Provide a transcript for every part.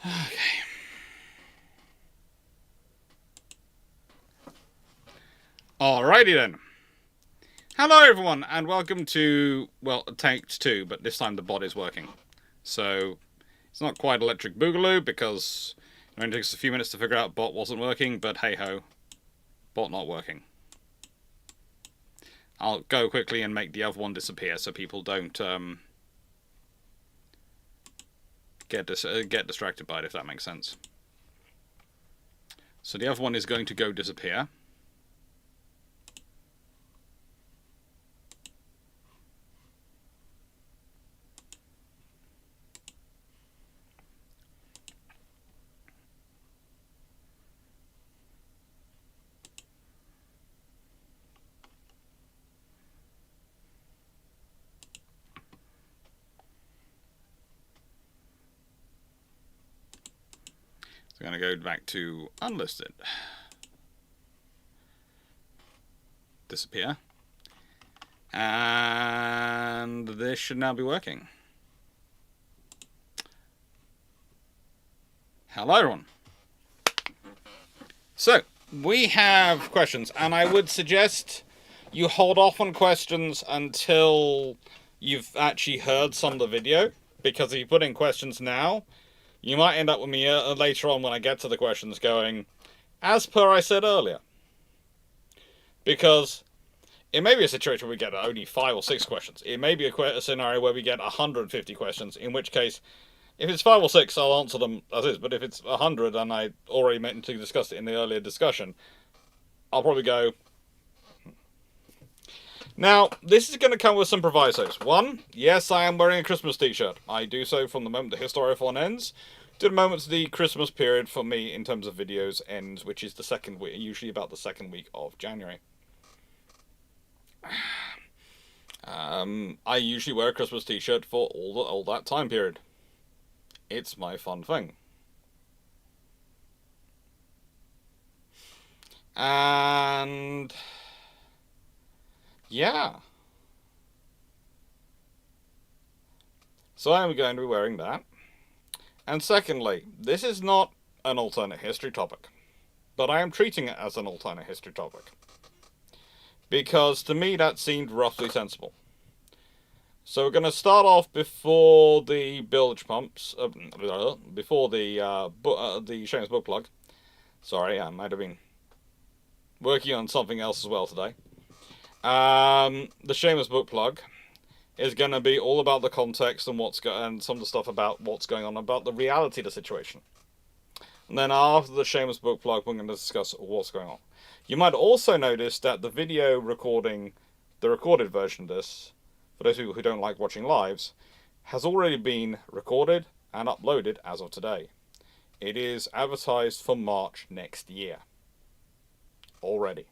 Okay. Alrighty then. Hello everyone, and welcome to, well, take two, but this time the bot is working. So, it's not quite Electric Boogaloo, because it only took us a few minutes to figure out bot wasn't working, but hey ho, bot not working. I'll go quickly and make the other one disappear so people don't get distracted by it, if that makes sense. So the other one is going to go disappear. So I'm going to go back to unlisted. Disappear. And this should now be working. Hello everyone. So, we have questions, and I would suggest you hold off on questions until you've actually heard some of the video, because if you put in questions now, you might end up with me later on when I get to the questions going, as per I said earlier. Because it may be a situation where we get only 5 or 6 questions. It may be a scenario where we get 150 questions, in which case, if it's 5 or 6, I'll answer them as is. But if it's 100, and I already meant to discuss it in the earlier discussion, I'll probably go... Now, this is going to come with some provisos. One, yes, I am wearing a Christmas t-shirt. I do so from the moment the Historiathon ends to the moment the Christmas period for me in terms of videos ends, which is the second week, usually about the second week of January. I usually wear a Christmas t-shirt for all that time period. It's my fun thing. And yeah. So I'm going to be wearing that. And secondly, this is not an alternate history topic, but I am treating it as an alternate history topic. Because to me that seemed roughly sensible. So we're going to start off before the bilge pumps, before the Shameless Book Plug. Sorry, I might have been working on something else as well today. The Shameless Book Plug is going to be all about the context and and some of the stuff about what's going on, about the reality of the situation. And then after the Shameless Book Plug, we're going to discuss what's going on. You might also notice that the video recording, the recorded version of this, for those people who don't like watching lives, has already been recorded and uploaded as of today. It is advertised for March next year. Already.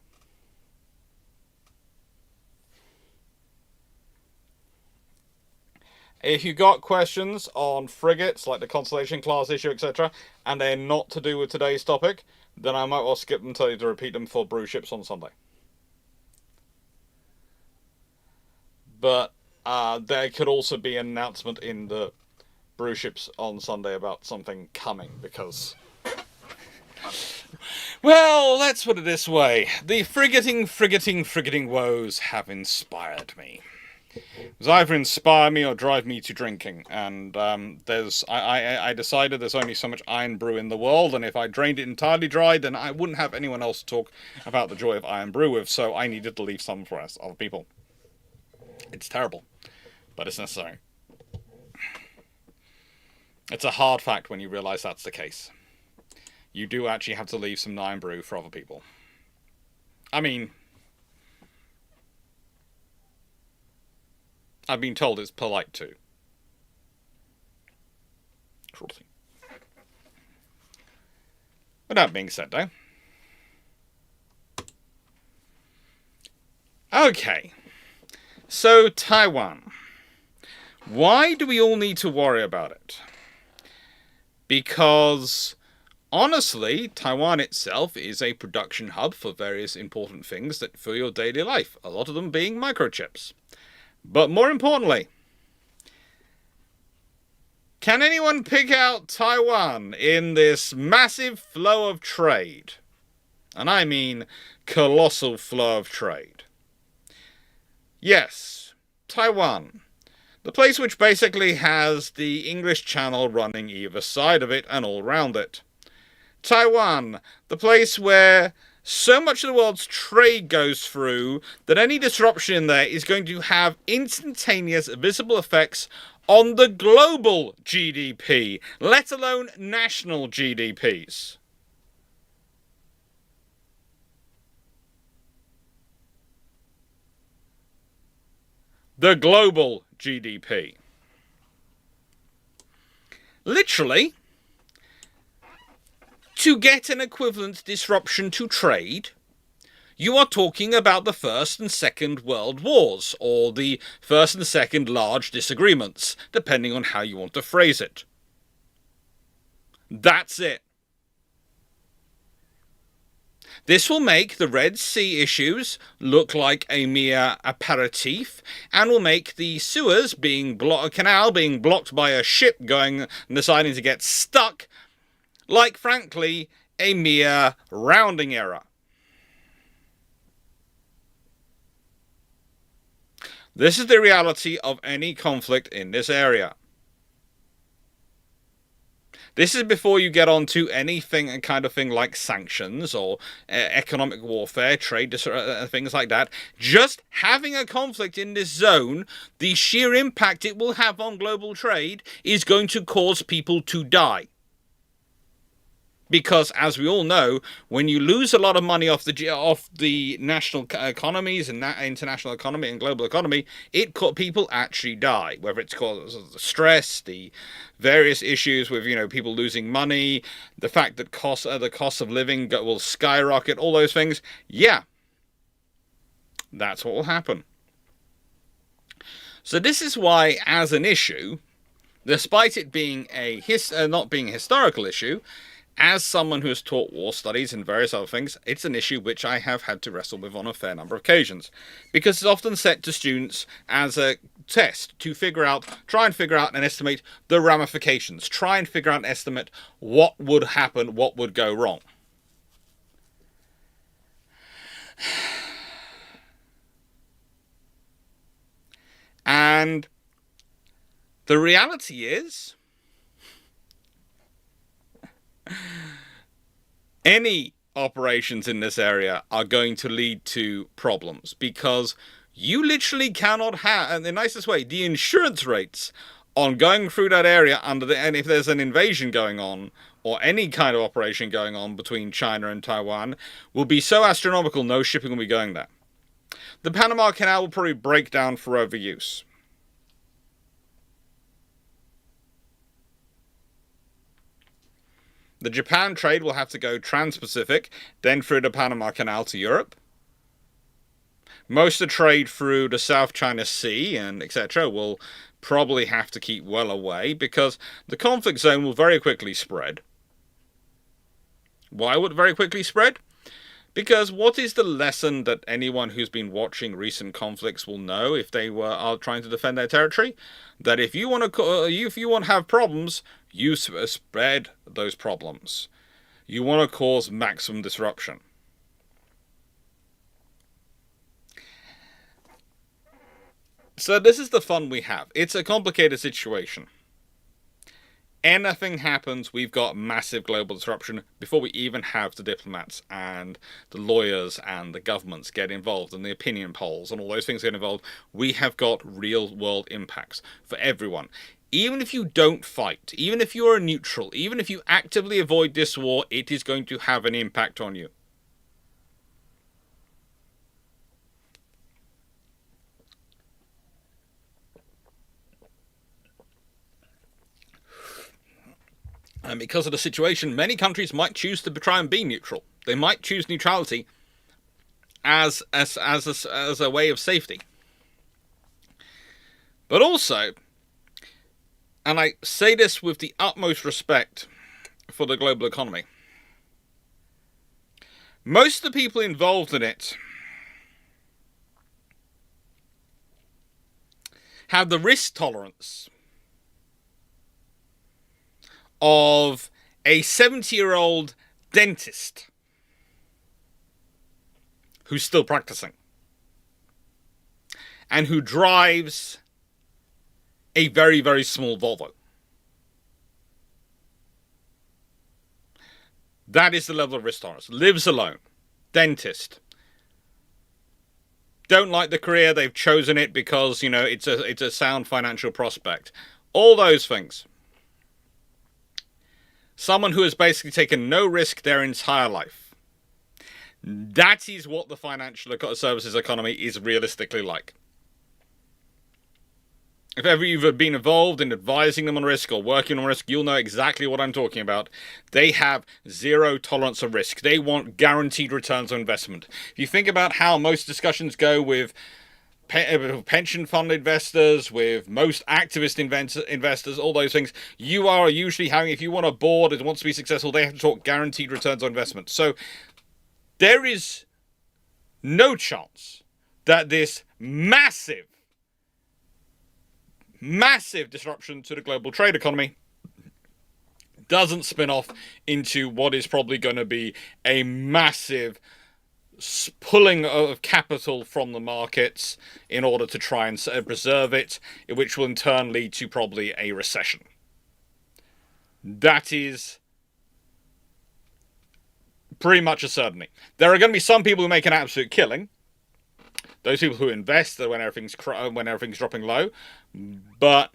If you got questions on frigates, like the Constellation class issue, etc., and they're not to do with today's topic, then I might well skip them and tell you to repeat them for brew ships on Sunday. But there could also be an announcement in the brew ships on Sunday about something coming, because... Well, let's put it this way. The frigating woes have inspired me. It was either inspire me or drive me to drinking, and I decided there's only so much iron brew in the world, and if I drained it entirely dry, then I wouldn't have anyone else to talk about the joy of iron brew with, so I needed to leave some for us, other people. It's terrible, but it's necessary. It's a hard fact when you realise that's the case. You do actually have to leave some iron brew for other people. I mean... I've been told it's polite too. Cruelty. With that being said, though. Okay. So, Taiwan. Why do we all need to worry about it? Because, honestly, Taiwan itself is a production hub for various important things that for your daily life. A lot of them being microchips. But more importantly, Can anyone pick out Taiwan in this massive flow of trade? And I mean colossal flow of trade. Yes, Taiwan. The place which basically has the English Channel running either side of it and all round it. Taiwan, the place where so much of the world's trade goes through that any disruption in there is going to have instantaneous visible effects on the global GDP, let alone national GDPs. The global GDP. Literally, to get an equivalent disruption to trade, you are talking about the First and Second World Wars, or the First and Second Large Disagreements, depending on how you want to phrase it. That's it. This will make the Red Sea issues look like a mere aperitif, and will make the Suez Canal being blocked by a ship going and deciding to get stuck like, frankly, a mere rounding error. This is the reality of any conflict in this area. This is before you get on to anything kind of thing like sanctions or economic warfare, trade, things like that. Just having a conflict in this zone, the sheer impact it will have on global trade is going to cause people to die. Because, as we all know, when you lose a lot of money off the national economies and international economy and global economy, people actually die. Whether it's caused the stress, the various issues with people losing money, the fact that the cost of living will skyrocket, all those things. Yeah, that's what will happen. So this is why, as an issue, despite it being not being a historical issue, as someone who has taught war studies and various other things, it's an issue which I have had to wrestle with on a fair number of occasions. Because it's often set to students as a test to try and figure out and estimate the ramifications. Try and figure out and estimate what would happen, what would go wrong. And the reality is, any operations in this area are going to lead to problems, because you literally cannot have, in the nicest way, the insurance rates on going through that area and if there's an invasion going on or any kind of operation going on between China and Taiwan will be so astronomical, no shipping will be going there. The Panama Canal will probably break down for overuse. The Japan trade will have to go trans-Pacific, then through the Panama Canal to Europe. Most of the trade through the South China Sea and etc. will probably have to keep well away, because the conflict zone will very quickly spread. Why would it very quickly spread? Because what is the lesson that anyone who's been watching recent conflicts will know if they are trying to defend their territory? That if you want to have problems, you spread those problems. You want to cause maximum disruption. So this is the fun we have. It's a complicated situation. Anything happens, we've got massive global disruption before we even have the diplomats and the lawyers and the governments get involved and the opinion polls and all those things get involved. We have got real world impacts for everyone. Even if you don't fight, even if you're a neutral, even if you actively avoid this war, it is going to have an impact on you. And because of the situation, many countries might choose to try and be neutral. They might choose neutrality as a way of safety. But also, and I say this with the utmost respect for the global economy, most of the people involved in it have the risk tolerance of a 70-year-old dentist who's still practicing and who drives a very, very small Volvo. That is the level of risk tolerance. Lives alone. Dentist. Don't like the career, they've chosen it because, it's a sound financial prospect. All those things. Someone who has basically taken no risk their entire life. That is what the financial services economy is realistically like. If ever you've been involved in advising them on risk or working on risk, you'll know exactly what I'm talking about. They have zero tolerance of risk. They want guaranteed returns on investment. If you think about how most discussions go with pension fund investors, with most activist investors, all those things, you are usually having, if you want a board that wants to be successful, they have to talk guaranteed returns on investment. So there is no chance that this massive disruption to the global trade economy doesn't spin off into what is probably going to be a massive pulling of capital from the markets in order to try and preserve it, which will in turn lead to probably a recession. That is pretty much a certainty. There are going to be some people who make an absolute killing. Those people who invest when everything's dropping low, but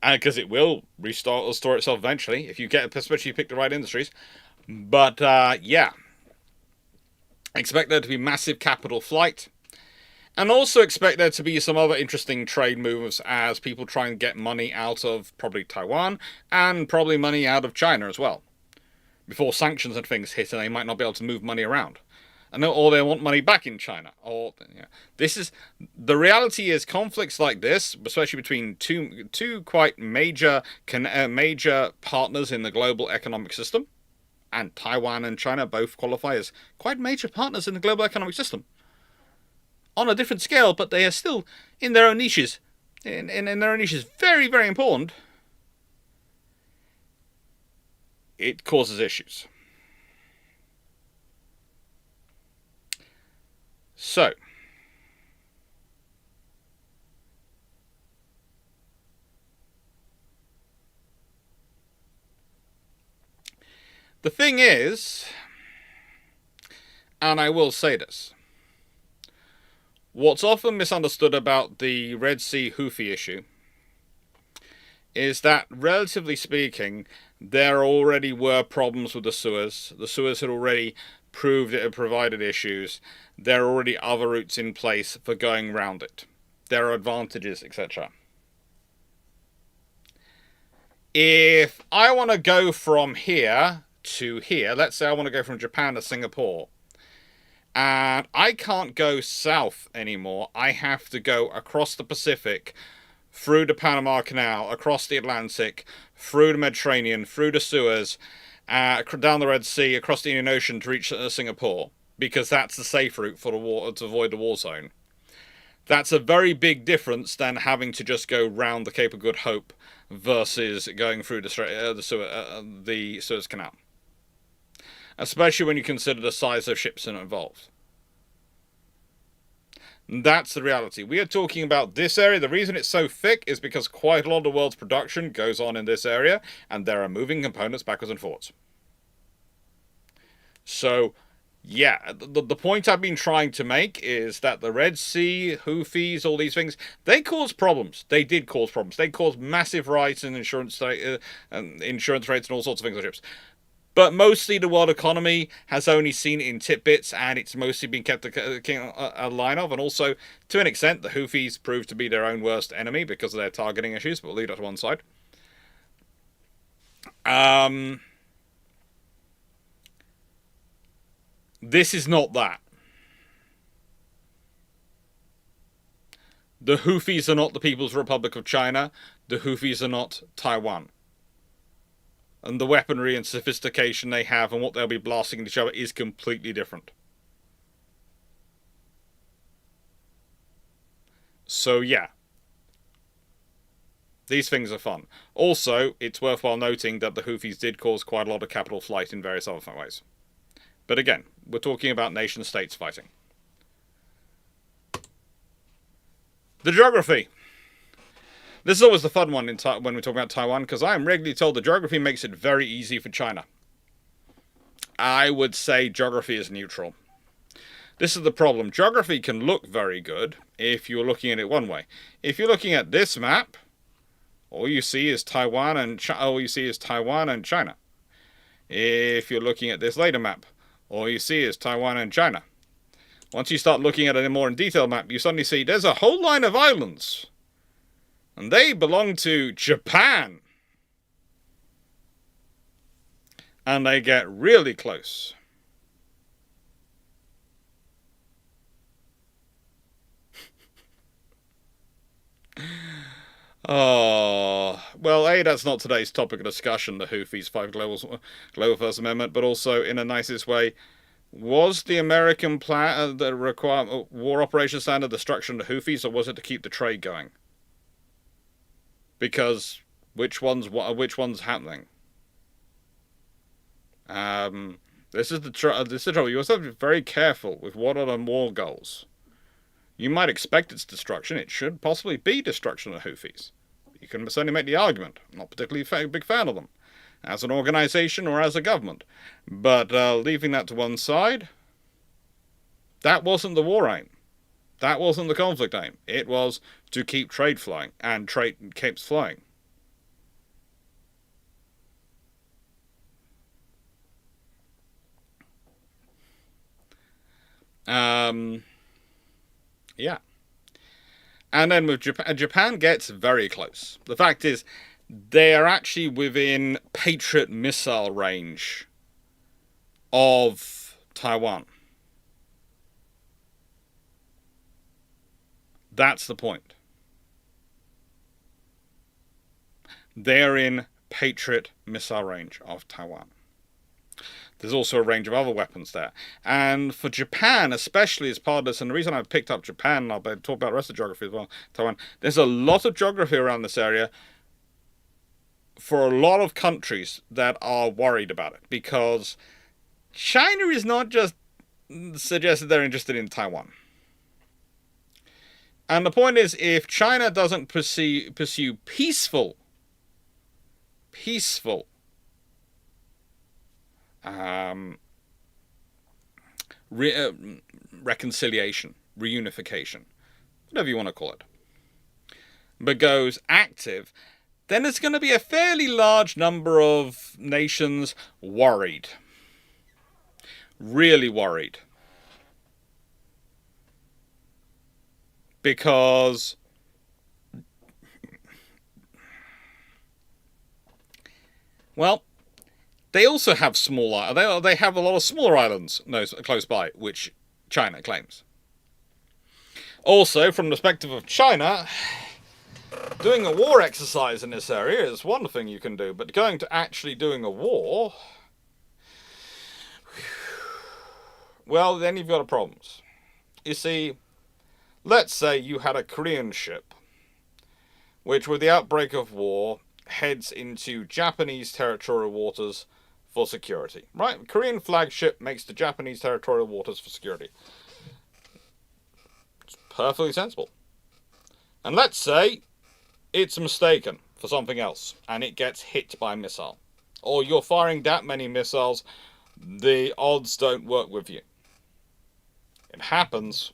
because it will restore itself eventually if you especially if you pick the right industries. But yeah, expect there to be massive capital flight, and also expect there to be some other interesting trade moves as people try and get money out of probably Taiwan and probably money out of China as well, before sanctions and things hit, and they might not be able to move money around. Or they want money back in China. This is the reality. Is conflicts like this, especially between two quite major partners in the global economic system, and Taiwan and China both qualify as quite major partners in the global economic system. On a different scale, but they are still in their own niches. In their own niches, very, very important. It causes issues. So, the thing is, and I will say this, what's often misunderstood about the Red Sea Houthi issue is that, relatively speaking, there already were problems with the Suez. The Suez had already proved it had provided issues. There are already other routes in place for going around it. There are advantages, etc. If I want to go from here to here, let's say I want to go from Japan to Singapore, and I can't go south anymore. I have to go across the Pacific, through the Panama Canal, across the Atlantic, through the Mediterranean, through the Suez, down the Red Sea, across the Indian Ocean to reach Singapore, because that's the safe route for the war, to avoid the war zone. That's a very big difference than having to just go round the Cape of Good Hope versus going through the Suez Canal. Especially when you consider the size of ships involved. That's the reality. We are talking about this area. The reason it's so thick is because quite a lot of the world's production goes on in this area, and there are moving components backwards and forwards. So, yeah, the point I've been trying to make is that the Red Sea, Houthis, all these things, they cause problems. They did cause problems. They caused massive rise in insurance rates and all sorts of things on ships. But mostly the world economy has only seen it in tidbits, and it's mostly been kept a line of. And also, to an extent, the Houthis proved to be their own worst enemy because of their targeting issues, but we'll leave that to one side. This is not that. The Houthis are not the People's Republic of China. The Houthis are not Taiwan. And the weaponry and sophistication they have and what they'll be blasting at each other is completely different. So, yeah. These things are fun. Also, it's worthwhile noting that the Houthis did cause quite a lot of capital flight in various other ways. But again, we're talking about nation states fighting. The geography. This is always the fun one when we talk about Taiwan, because I am regularly told the geography makes it very easy for China. I would say geography is neutral. This is the problem. Geography can look very good if you're looking at it one way. If you're looking at this map, all you see is Taiwan and China. If you're looking at this later map, all you see is Taiwan and China. Once you start looking at a more in detail map, you suddenly see there's a whole line of islands. And they belong to Japan. And they get really close. Oh, well, that's not today's topic of discussion, the Houthis' 5 Global First Amendment, but also, in the nicest way, was the American plan, the war operation standard destruction of the Houthis, or was it to keep the trade going? Because which one's happening? This is the trouble. You also have to be very careful with what are the war goals. You might expect its destruction. It should possibly be destruction of the Houthis. You can certainly make the argument. I'm not particularly big fan of them as an organization or as a government. But leaving that to one side, that wasn't the war aim. That wasn't the conflict aim. It was to keep trade flowing, and trade keeps flowing. Yeah. And then with Japan gets very close. The fact is, they are actually within Patriot missile range of Taiwan. That's the point. They're in Patriot missile range of Taiwan. There's also a range of other weapons there. And for Japan, especially as part of this, and the reason I've picked up Japan, and I'll talk about the rest of the geography as well, Taiwan, there's a lot of geography around this area for a lot of countries that are worried about it. Because China is not just suggested they're interested in Taiwan. And the point is, if China doesn't pursue peaceful reconciliation, reunification, whatever you want to call it, but goes active, then there's going to be a fairly large number of nations worried. Really worried. Because well, they also have they have a lot of smaller islands close by, which China claims. Also, from the perspective of China, doing a war exercise in this area is one thing you can do, but going to actually doing a war, well, then you've got problems. You see, let's say you had a Korean ship, which with the outbreak of war heads into Japanese territorial waters for security. Right? Korean flagship makes the Japanese territorial waters for security. It's perfectly sensible. And let's say it's mistaken for something else, and it gets hit by a missile. Or you're firing that many missiles, the odds don't work with you. It happens.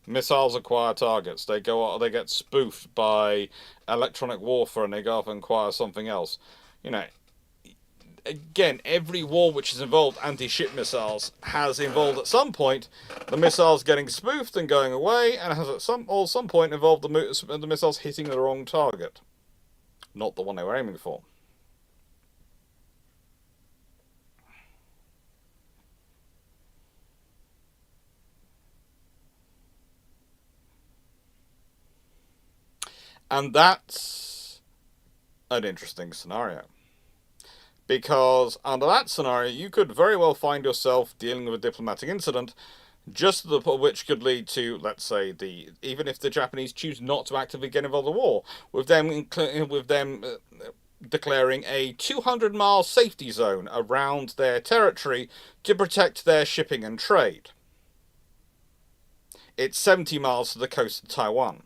Missiles acquire targets. They get spoofed by electronic warfare, and they go off and acquire something else. You know, again, every war which has involved anti-ship missiles has involved at some point the missiles getting spoofed and going away, and has at some point involved the missiles hitting the wrong target, not the one they were aiming for. And that's an interesting scenario. Because under that scenario, you could very well find yourself dealing with a diplomatic incident just to the point which could lead to, let's say, even if the Japanese choose not to actively get involved in the war, with them declaring a 200-mile safety zone around their territory to protect their shipping and trade. It's 70 miles to the coast of Taiwan.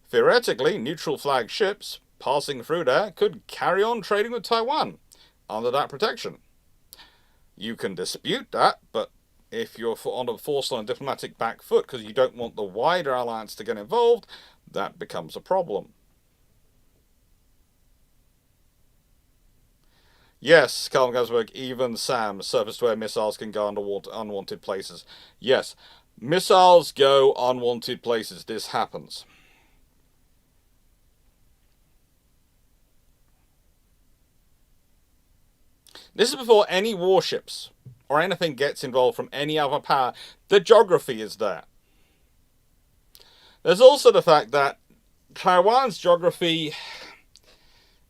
Theoretically, neutral flag ships passing through there could carry on trading with Taiwan under that protection. You can dispute that, but if you're forced on a diplomatic back foot because you don't want the wider alliance to get involved, that becomes a problem. Yes, Calvin Gasberg, even SAM, surface-to-air missiles, can go unwanted places. Yes, missiles go unwanted places. This happens. This is before any warships or anything gets involved from any other power. The geography is there. There's also the fact that Taiwan's geography,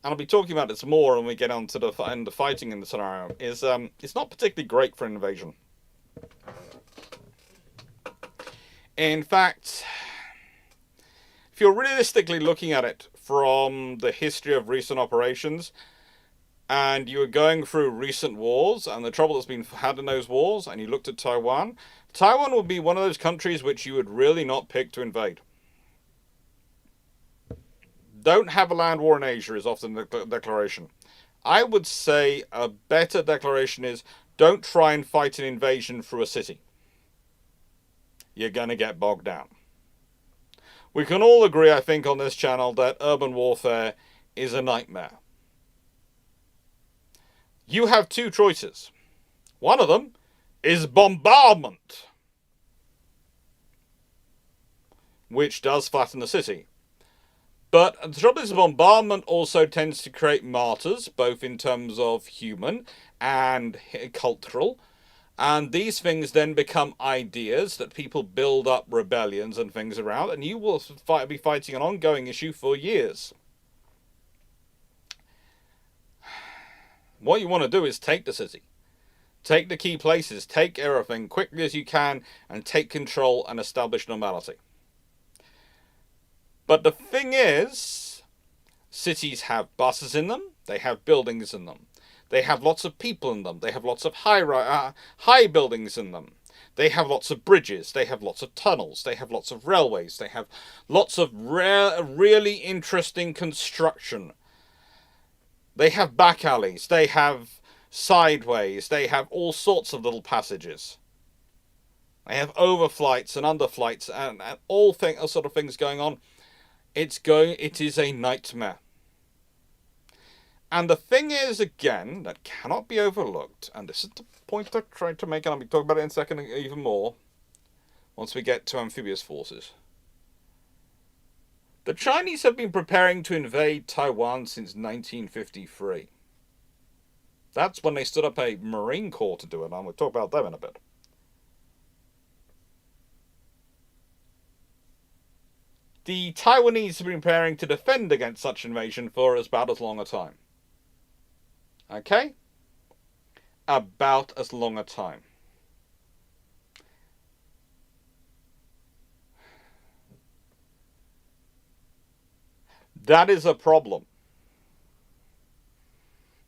and I'll be talking about this more when we get on to the fighting in the scenario, is it's not particularly great for an invasion. In fact, if you're realistically looking at it from the history of recent operations, and you were going through recent wars and the trouble that's been had in those wars, and you looked at Taiwan, Taiwan would be one of those countries which you would really not pick to invade. Don't have a land war in Asia is often the declaration. I would say a better declaration is don't try and fight an invasion through a city. You're going to get bogged down. We can all agree, I think, on this channel that urban warfare is a nightmare. You have two choices. One of them is bombardment, which does flatten the city. But the trouble is, bombardment also tends to create martyrs, both in terms of human and cultural. And these things then become ideas that people build up rebellions and things around, and you will be fighting an ongoing issue for years. What you want to do is take the city. Take the key places, take everything quickly as you can, and take control and establish normality. But the thing is, cities have buses in them, they have buildings in them. They have lots of people in them, they have lots of high buildings in them. They have lots of bridges, they have lots of tunnels, they have lots of railways, they have lots of really interesting construction. They have back alleys, they have sideways, they have all sorts of little passages. They have overflights and underflights and all sort of things going on. It is a nightmare. And the thing is, again, that cannot be overlooked, and this is the point I tried to make, and I'll be talking about it in a second even more, once we get to amphibious forces. The Chinese have been preparing to invade Taiwan since 1953. That's when they stood up a Marine Corps to do it, and we'll talk about them in a bit. The Taiwanese have been preparing to defend against such invasion for about as long a time. Okay? About as long a time. That is a problem.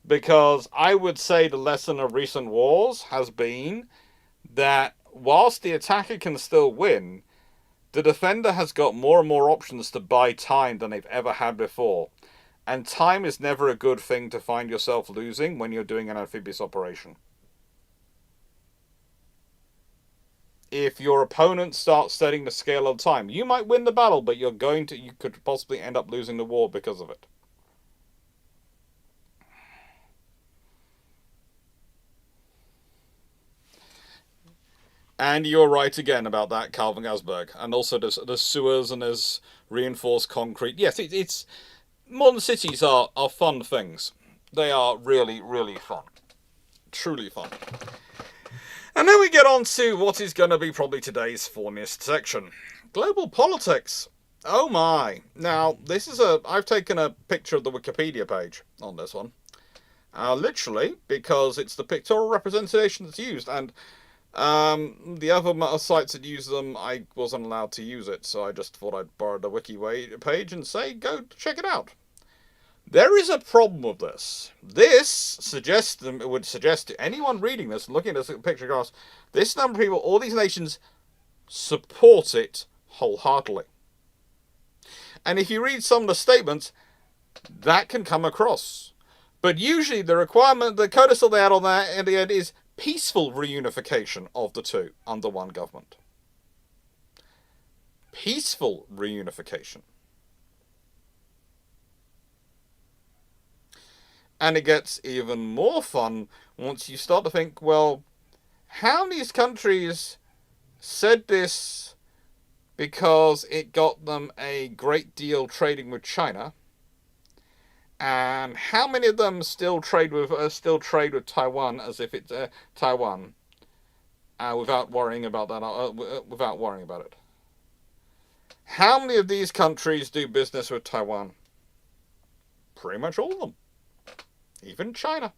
Because I would say the lesson of recent wars has been that whilst the attacker can still win, the defender has got more and more options to buy time than they've ever had before. And time is never a good thing to find yourself losing when you're doing an amphibious operation. If your opponent starts setting the scale of time, you might win the battle, but you could possibly end up losing the war because of it. And you're right again about that, Calvin Gasberg. And also there's sewers and there's reinforced concrete. Yes, it's modern cities are fun things. They are really, really fun. Truly fun. And then we get on to what is going to be probably today's funniest section. Global politics. Oh my. Now, I've taken a picture of the Wikipedia page on this one. Literally, because it's the pictorial representation that's used. And The other sites that use them, I wasn't allowed to use it, so I just thought I'd borrow the wiki page and say, go check it out. There is a problem with this. This would suggest to anyone reading this and looking at this picture across, this number of people, all these nations, support it wholeheartedly. And if you read some of the statements, that can come across. But usually the requirement, the codicil they add on that in the end is peaceful reunification of the two under one government. Peaceful reunification. And it gets even more fun once you start to think, well, how many countries said this because it got them a great deal trading with China, and how many of them still trade with Taiwan as if it's Taiwan, without worrying about that, without worrying about it. How many of these countries do business with Taiwan? Pretty much all of them. Even China.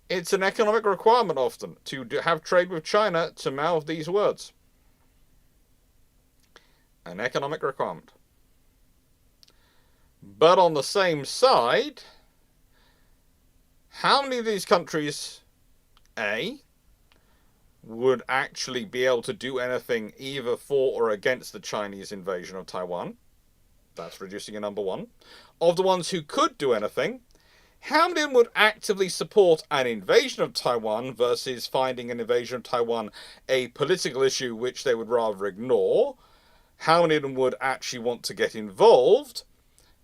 It's an economic requirement often to have trade with China to mouth these words. An economic requirement. But on the same side, how many of these countries, A, would actually be able to do anything either for or against the Chinese invasion of Taiwan? That's reducing your number one. Of the ones who could do anything, how many of them would actively support an invasion of Taiwan versus finding an invasion of Taiwan a political issue which they would rather ignore? How many of them would actually want to get involved?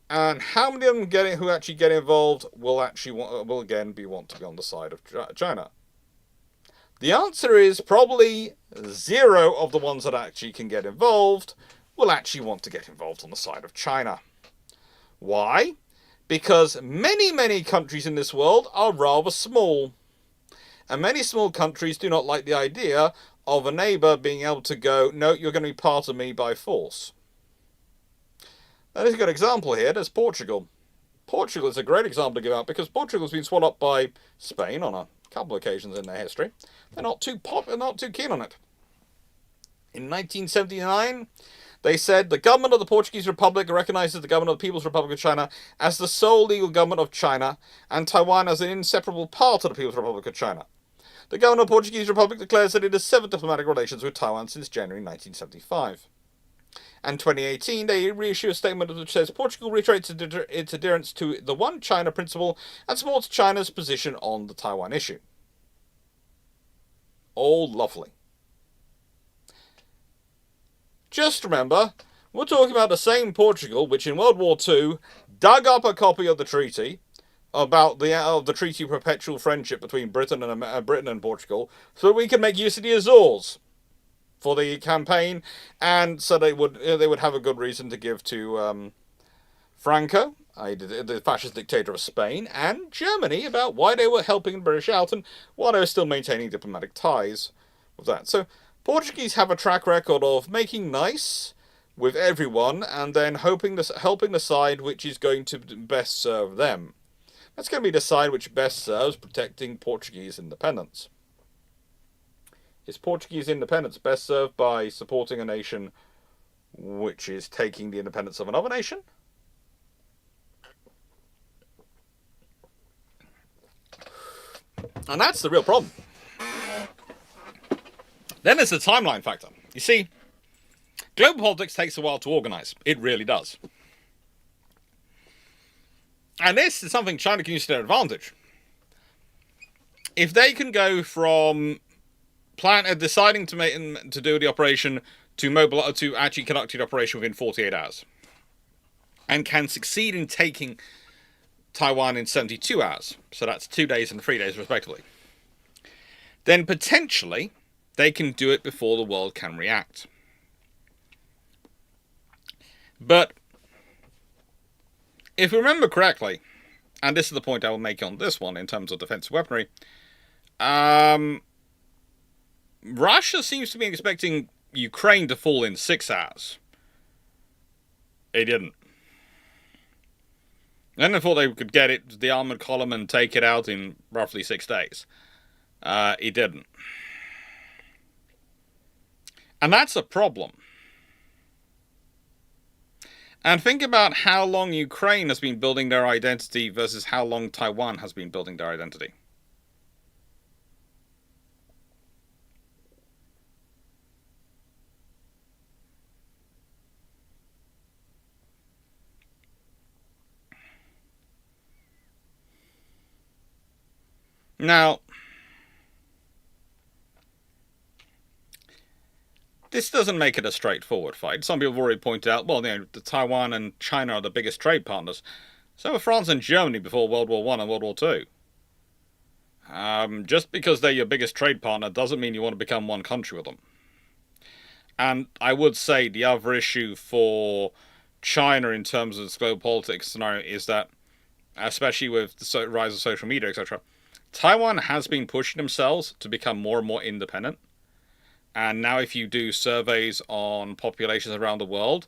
And how many of them who actually get involved will again want to be on the side of China? The answer is probably 0 of the ones that actually can get involved will actually want to get involved on the side of China. Why? Because many, many countries in this world are rather small. And many small countries do not like the idea of a neighbour being able to go, no, you're going to be part of me by force. Now, there's a good example here. There's Portugal. Portugal is a great example to give out because Portugal has been swallowed up by Spain on a couple of occasions in their history. They're not too keen on it. In 1979, they said the government of the Portuguese Republic recognizes the government of the People's Republic of China as the sole legal government of China and Taiwan as an inseparable part of the People's Republic of China. The government of the Portuguese Republic declares that it has severed diplomatic relations with Taiwan since January 1975. And 2018, they reissue a statement which says Portugal reiterates its adherence to the One China principle and supports China's position on the Taiwan issue. Oh, lovely. Just remember, we're talking about the same Portugal which in World War II dug up a copy of the treaty about the Treaty of Perpetual Friendship between Britain and Portugal so that we can make use of the Azores for the campaign, and so they would have a good reason to give to Franco, the fascist dictator of Spain, and Germany about why they were helping the British out and why they were still maintaining diplomatic ties with that. So Portuguese have a track record of making nice with everyone and then helping the side which is going to best serve them. That's going to be the side which best serves protecting Portuguese independence. Is Portuguese independence best served by supporting a nation which is taking the independence of another nation? And that's the real problem. Then there's the timeline factor. You see, global politics takes a while to organise. It really does. And this is something China can use to their advantage. If they can go from deciding to do the operation to actually conduct the operation within 48 hours, and can succeed in taking Taiwan in 72 hours, so that's 2 days and 3 days respectively, then potentially they can do it before the world can react. But if we remember correctly, and this is the point I will make on this one in terms of defensive weaponry, Russia seems to be expecting Ukraine to fall in 6 hours. It didn't. And I thought they could get it, the armored column, and take it out in roughly 6 days. It didn't. And that's a problem. And think about how long Ukraine has been building their identity versus how long Taiwan has been building their identity. Now, this doesn't make it a straightforward fight. Some people have already pointed out, well, Taiwan and China are the biggest trade partners. So were France and Germany before World War I and World War II. Just because they're your biggest trade partner doesn't mean you want to become one country with them. And I would say the other issue for China in terms of this global politics scenario is that, especially with the rise of social media, etc., Taiwan has been pushing themselves to become more and more independent. And now if you do surveys on populations around the world,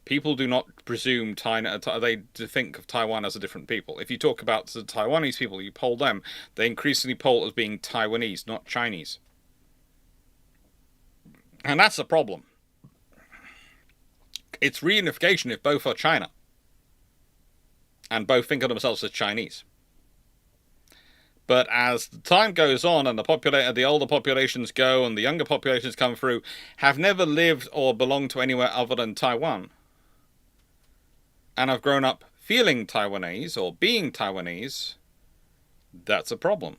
people do not presume they think of Taiwan as a different people. If you talk about the Taiwanese people, you poll them, they increasingly poll as being Taiwanese, not Chinese. And that's the problem. It's reunification if both are China. And both think of themselves as Chinese. But as the time goes on and the older populations go and the younger populations come through, have never lived or belonged to anywhere other than Taiwan, and have grown up feeling Taiwanese or being Taiwanese, that's a problem.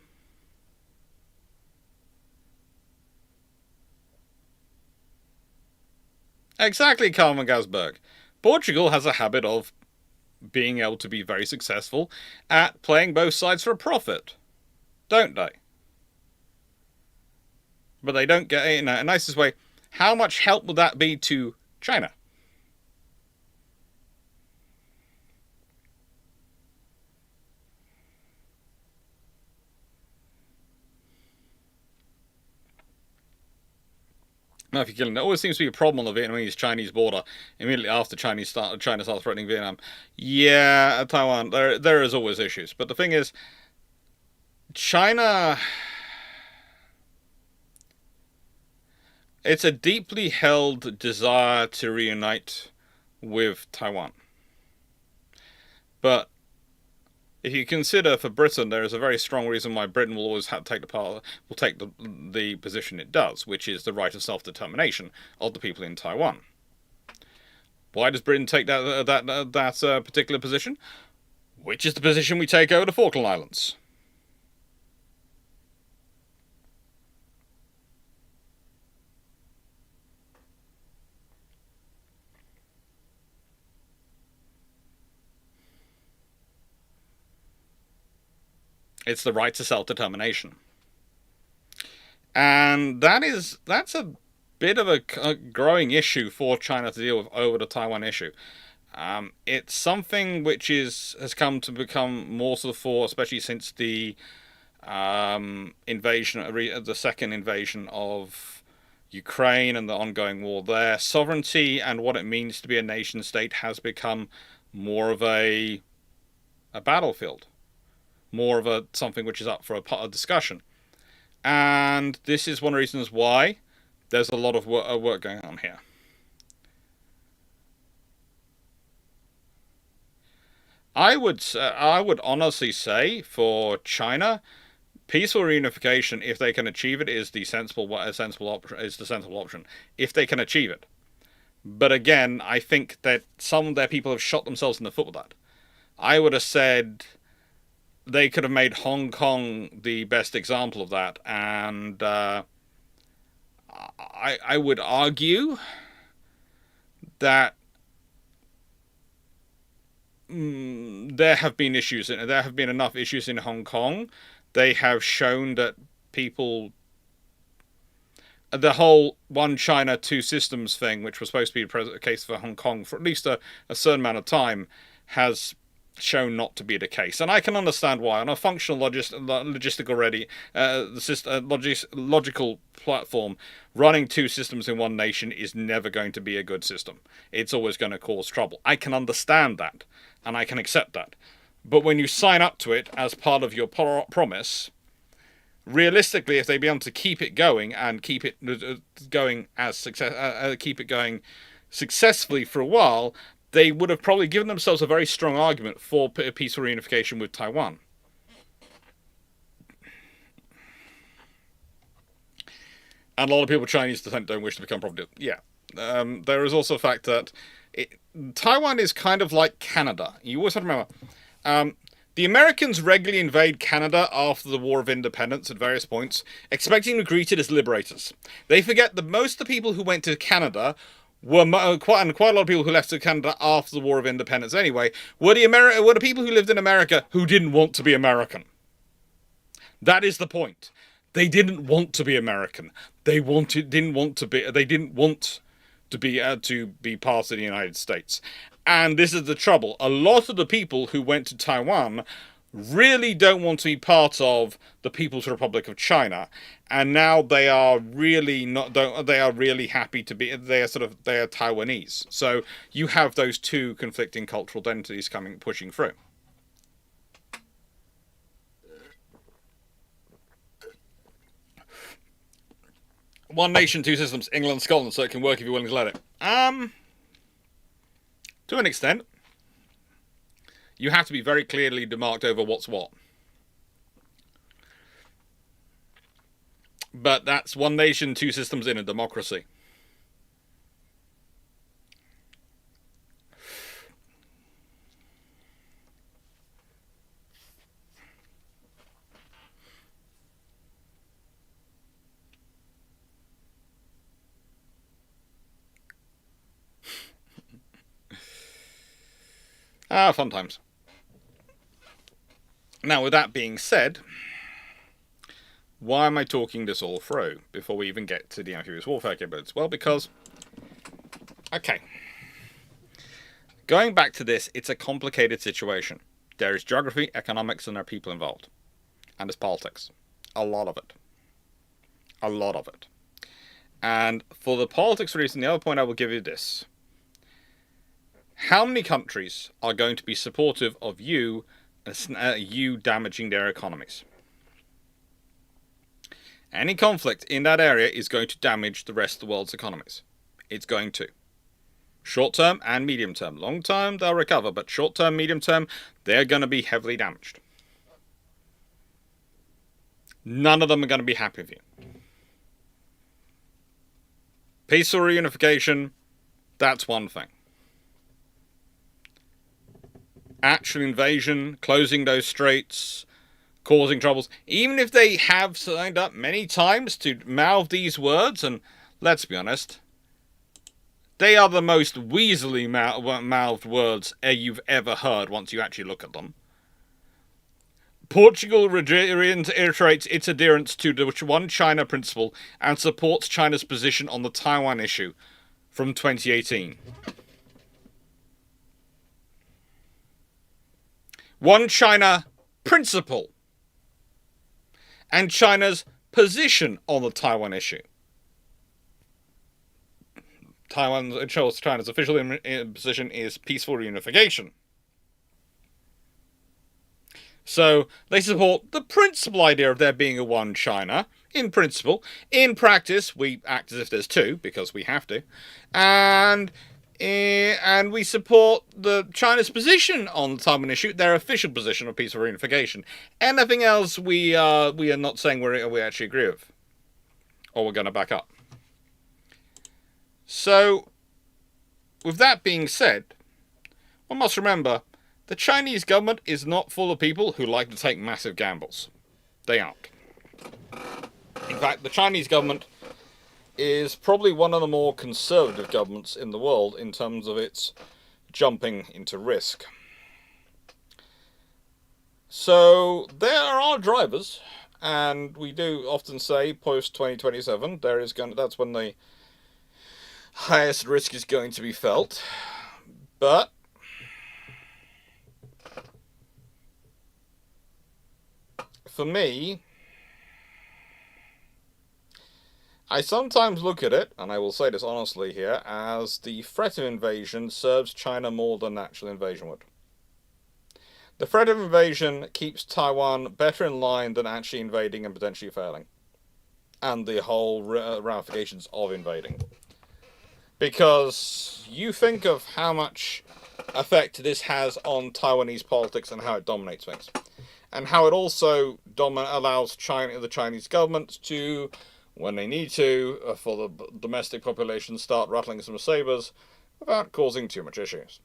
Exactly, Carmen Gasberg. Portugal has a habit of being able to be very successful at playing both sides for a profit. Don't they? But they don't get it in a nicest way. How much help would that be to China? Now, if you're killing, there always seems to be a problem on the Vietnamese-Chinese border immediately after China starts threatening Vietnam. Yeah, Taiwan, there is always issues. But the thing is, China, it's a deeply held desire to reunite with Taiwan. But if you consider for Britain, there is a very strong reason why Britain will always take the position it does, which is the right of self-determination of the people in Taiwan. Why does Britain take that particular position? Which is the position we take over the Falkland Islands. It's the right to self-determination. And that's a bit of a growing issue for China to deal with over the Taiwan issue. It's something which has come to become more to the fore, especially since the the second invasion of Ukraine and the ongoing war there. Sovereignty and what it means to be a nation state has become more of a battlefield. More of something which is up for a discussion. And this is one of the reasons why there's a lot of work going on here. I would honestly say for China, peaceful reunification, if they can achieve it, is the sensible option. If they can achieve it. But again, I think that some of their people have shot themselves in the foot with that. I would have said they could have made Hong Kong the best example of that, and I would argue that there have been issues. There have been enough issues in Hong Kong. They have shown that people, the whole one China, two systems thing, which was supposed to be the case for Hong Kong for at least a certain amount of time, has shown not to be the case. And I can understand why. On a functional logical platform, running two systems in one nation is never going to be a good system. It's always going to cause trouble. I can understand that, and I can accept that. But when you sign up to it as part of your promise, realistically, if they be able to keep it going and keep it going as keep it going successfully for a while, they would have probably given themselves a very strong argument for peaceful reunification with Taiwan. And a lot of people, Chinese descent, don't wish to become property. Yeah. There is also the fact that Taiwan is kind of like Canada. You always have to remember, the Americans regularly invade Canada after the War of Independence at various points, expecting to be greeted as liberators. They forget that most of the people who went to Canada were quite a lot of people who left to Canada after the War of Independence anyway, were the people who lived in America who didn't want to be American. That is the point. They didn't want to be American. They didn't want to be part of the United States. And this is the trouble. A lot of the people who went to Taiwan really don't want to be part of the People's Republic of China, and now they are really not. They are really happy to be. They are Taiwanese. So you have those two conflicting cultural identities pushing through. One nation, two systems, England, Scotland, so it can work if you're willing to let it. To an extent. You have to be very clearly demarked over what's what. But that's one nation, two systems in a democracy. Fun times. Now, with that being said, why am I talking this all through before we even get to the amphibious warfare capabilities? Well, because, okay, going back to this, it's a complicated situation. There is geography, economics, and there are people involved. And there's politics. A lot of it. A lot of it. And for the politics reason, the other point I will give you this. How many countries are going to be supportive of you damaging their economies? Any conflict in that area is going to damage the rest of the world's economies. It's going to. Short term and medium term. Long term, they'll recover, but short term, medium term, they're going to be heavily damaged. None of them are going to be happy with you. Peaceful reunification, that's one thing. Actual invasion, closing those straits, causing troubles, even if they have signed up many times to mouth these words, and let's be honest, they are the most weaselly mouthed words you've ever heard once you actually look at them. Portugal reiterates its adherence to the One China principle and supports China's position on the Taiwan issue from 2018. One China principle and China's position on the Taiwan issue. China's official position is peaceful reunification. So they support the principal idea of there being a one China, in principle. In practice, we act as if there's two, because we have to. And we support the China's position on the Taiwan issue, their official position of peaceful reunification. Anything else we are not saying we actually agree with, or we're going to back up. So, with that being said, one must remember, the Chinese government is not full of people who like to take massive gambles. They aren't. In fact, the Chinese government is probably one of the more conservative governments in the world in terms of its jumping into risk. So there are drivers, and we do often say post 2027 that's when the highest risk is going to be felt. But for me, I sometimes look at it, and I will say this honestly here, as the threat of invasion serves China more than natural invasion would. The threat of invasion keeps Taiwan better in line than actually invading and potentially failing. And the whole ramifications of invading. Because you think of how much effect this has on Taiwanese politics and how it dominates things. And how it also allows the Chinese government to, when they need to, for the domestic population, start rattling some sabers without causing too much issues.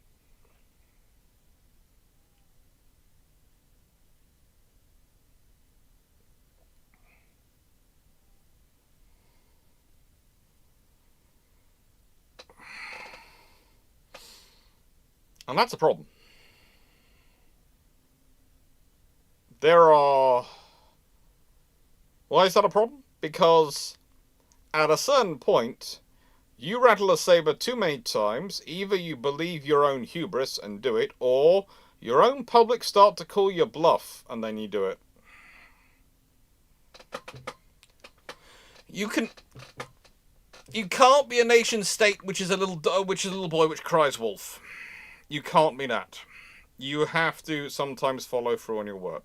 And that's a problem. There are... Why is that a problem? Because at a certain point, you rattle a saber too many times, either you believe your own hubris and do it, or your own public start to call you bluff, and then you do it. You can't be a nation state which is a little boy which cries wolf. You can't be that. You have to sometimes follow through on your word.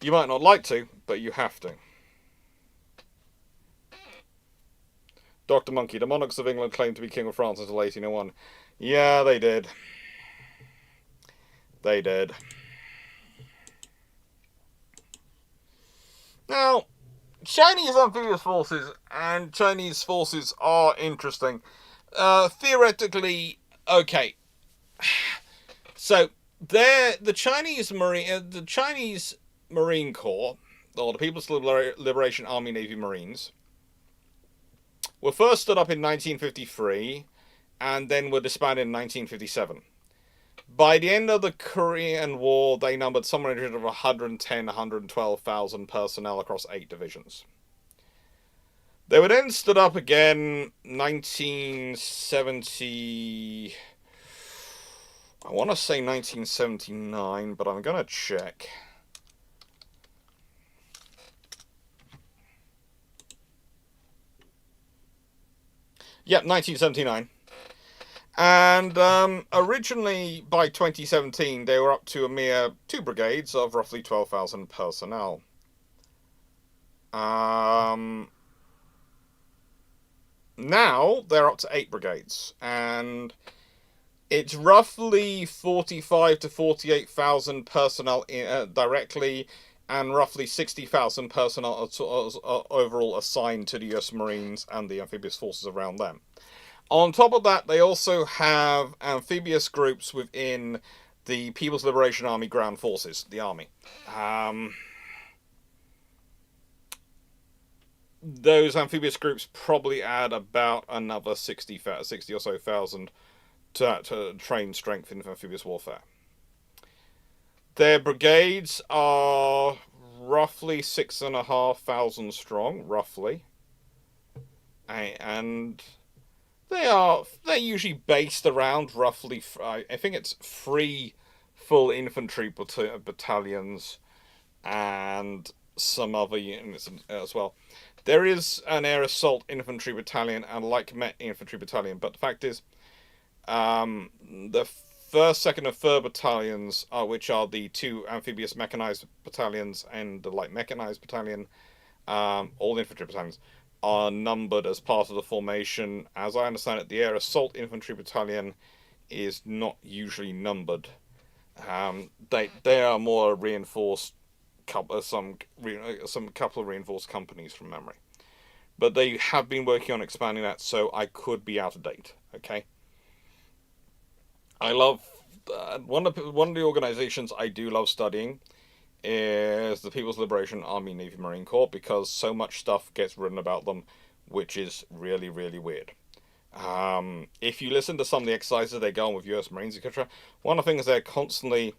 You might not like to, but you have to. Dr. Monkey, the monarchs of England claimed to be King of France until 1801. Yeah, they did. They did. Now, Chinese amphibious forces and Chinese forces are interesting. Theoretically, okay. So, the Chinese Marine Corps, or the People's Liberation Army Navy Marines, were first stood up in 1953 and then were disbanded in 1957. By the end of the Korean War, they numbered somewhere in the region of 110,000 to 112,000 personnel across 8 divisions. They were then stood up again 1970... I want to say 1979, but I'm going to check. Yep, 1979. And originally, by 2017, they were up to a mere 2 brigades of roughly 12,000 personnel. Now, they're up to 8 brigades. And it's roughly 45 to 48,000 personnel directly, and roughly 60,000 personnel overall assigned to the US Marines and the amphibious forces around them. On top of that, they also have amphibious groups within the People's Liberation Army Ground Forces, the Army. Those amphibious groups probably add about another 60 or so thousand to train strength in amphibious warfare. Their brigades are roughly 6,500 strong, roughly. And they're usually based around roughly, I think it's 3 full infantry battalions and some other units as well. There is an air assault infantry battalion and a light combat infantry battalion, but the fact is, the 1st, 2nd, and 3rd battalions, which are the 2 amphibious mechanized battalions and the light mechanized battalion, all infantry battalions, are numbered as part of the formation. As I understand it, the Air Assault Infantry Battalion is not usually numbered. They are more reinforced, couple of reinforced companies from memory. But they have been working on expanding that, so I could be out of date. Okay. I love one of the organizations I do love studying is the People's Liberation Army Navy Marine Corps, because so much stuff gets written about them, which is really, really weird. If you listen to some of the exercises they go on with US Marines, etc., one of the things they're constantly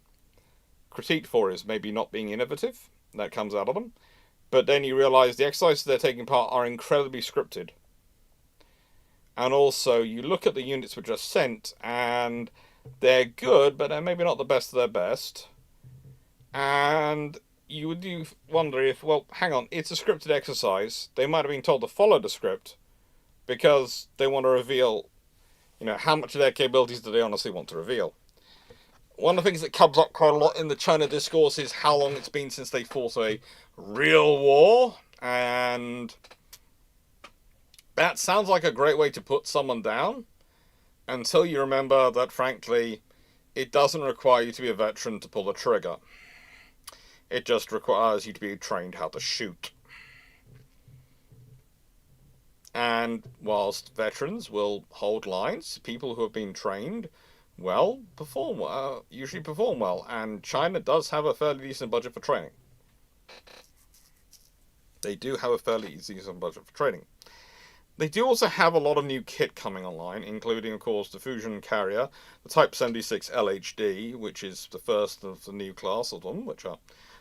critiqued for is maybe not being innovative. That comes out of them. But then you realise the exercises they're taking part are incredibly scripted. And also, you look at the units which are sent, and they're good, but they're maybe not the best of their best. And you do wonder if, well, hang on, it's a scripted exercise. They might have been told to follow the script because they want to reveal how much of their capabilities do they honestly want to reveal? One of the things that comes up quite a lot in the China discourse is how long it's been since they fought a real war, and that sounds like a great way to put someone down until you remember that, frankly, it doesn't require you to be a veteran to pull the trigger. It just requires you to be trained how to shoot. And whilst veterans will hold lines, people who have been trained usually perform well, and China does have a fairly decent budget for training. They do have a fairly decent budget for training. They do also have a lot of new kit coming online, including, of course, the fusion carrier, the Type 76 LHD, which is the first of the new class of them, which are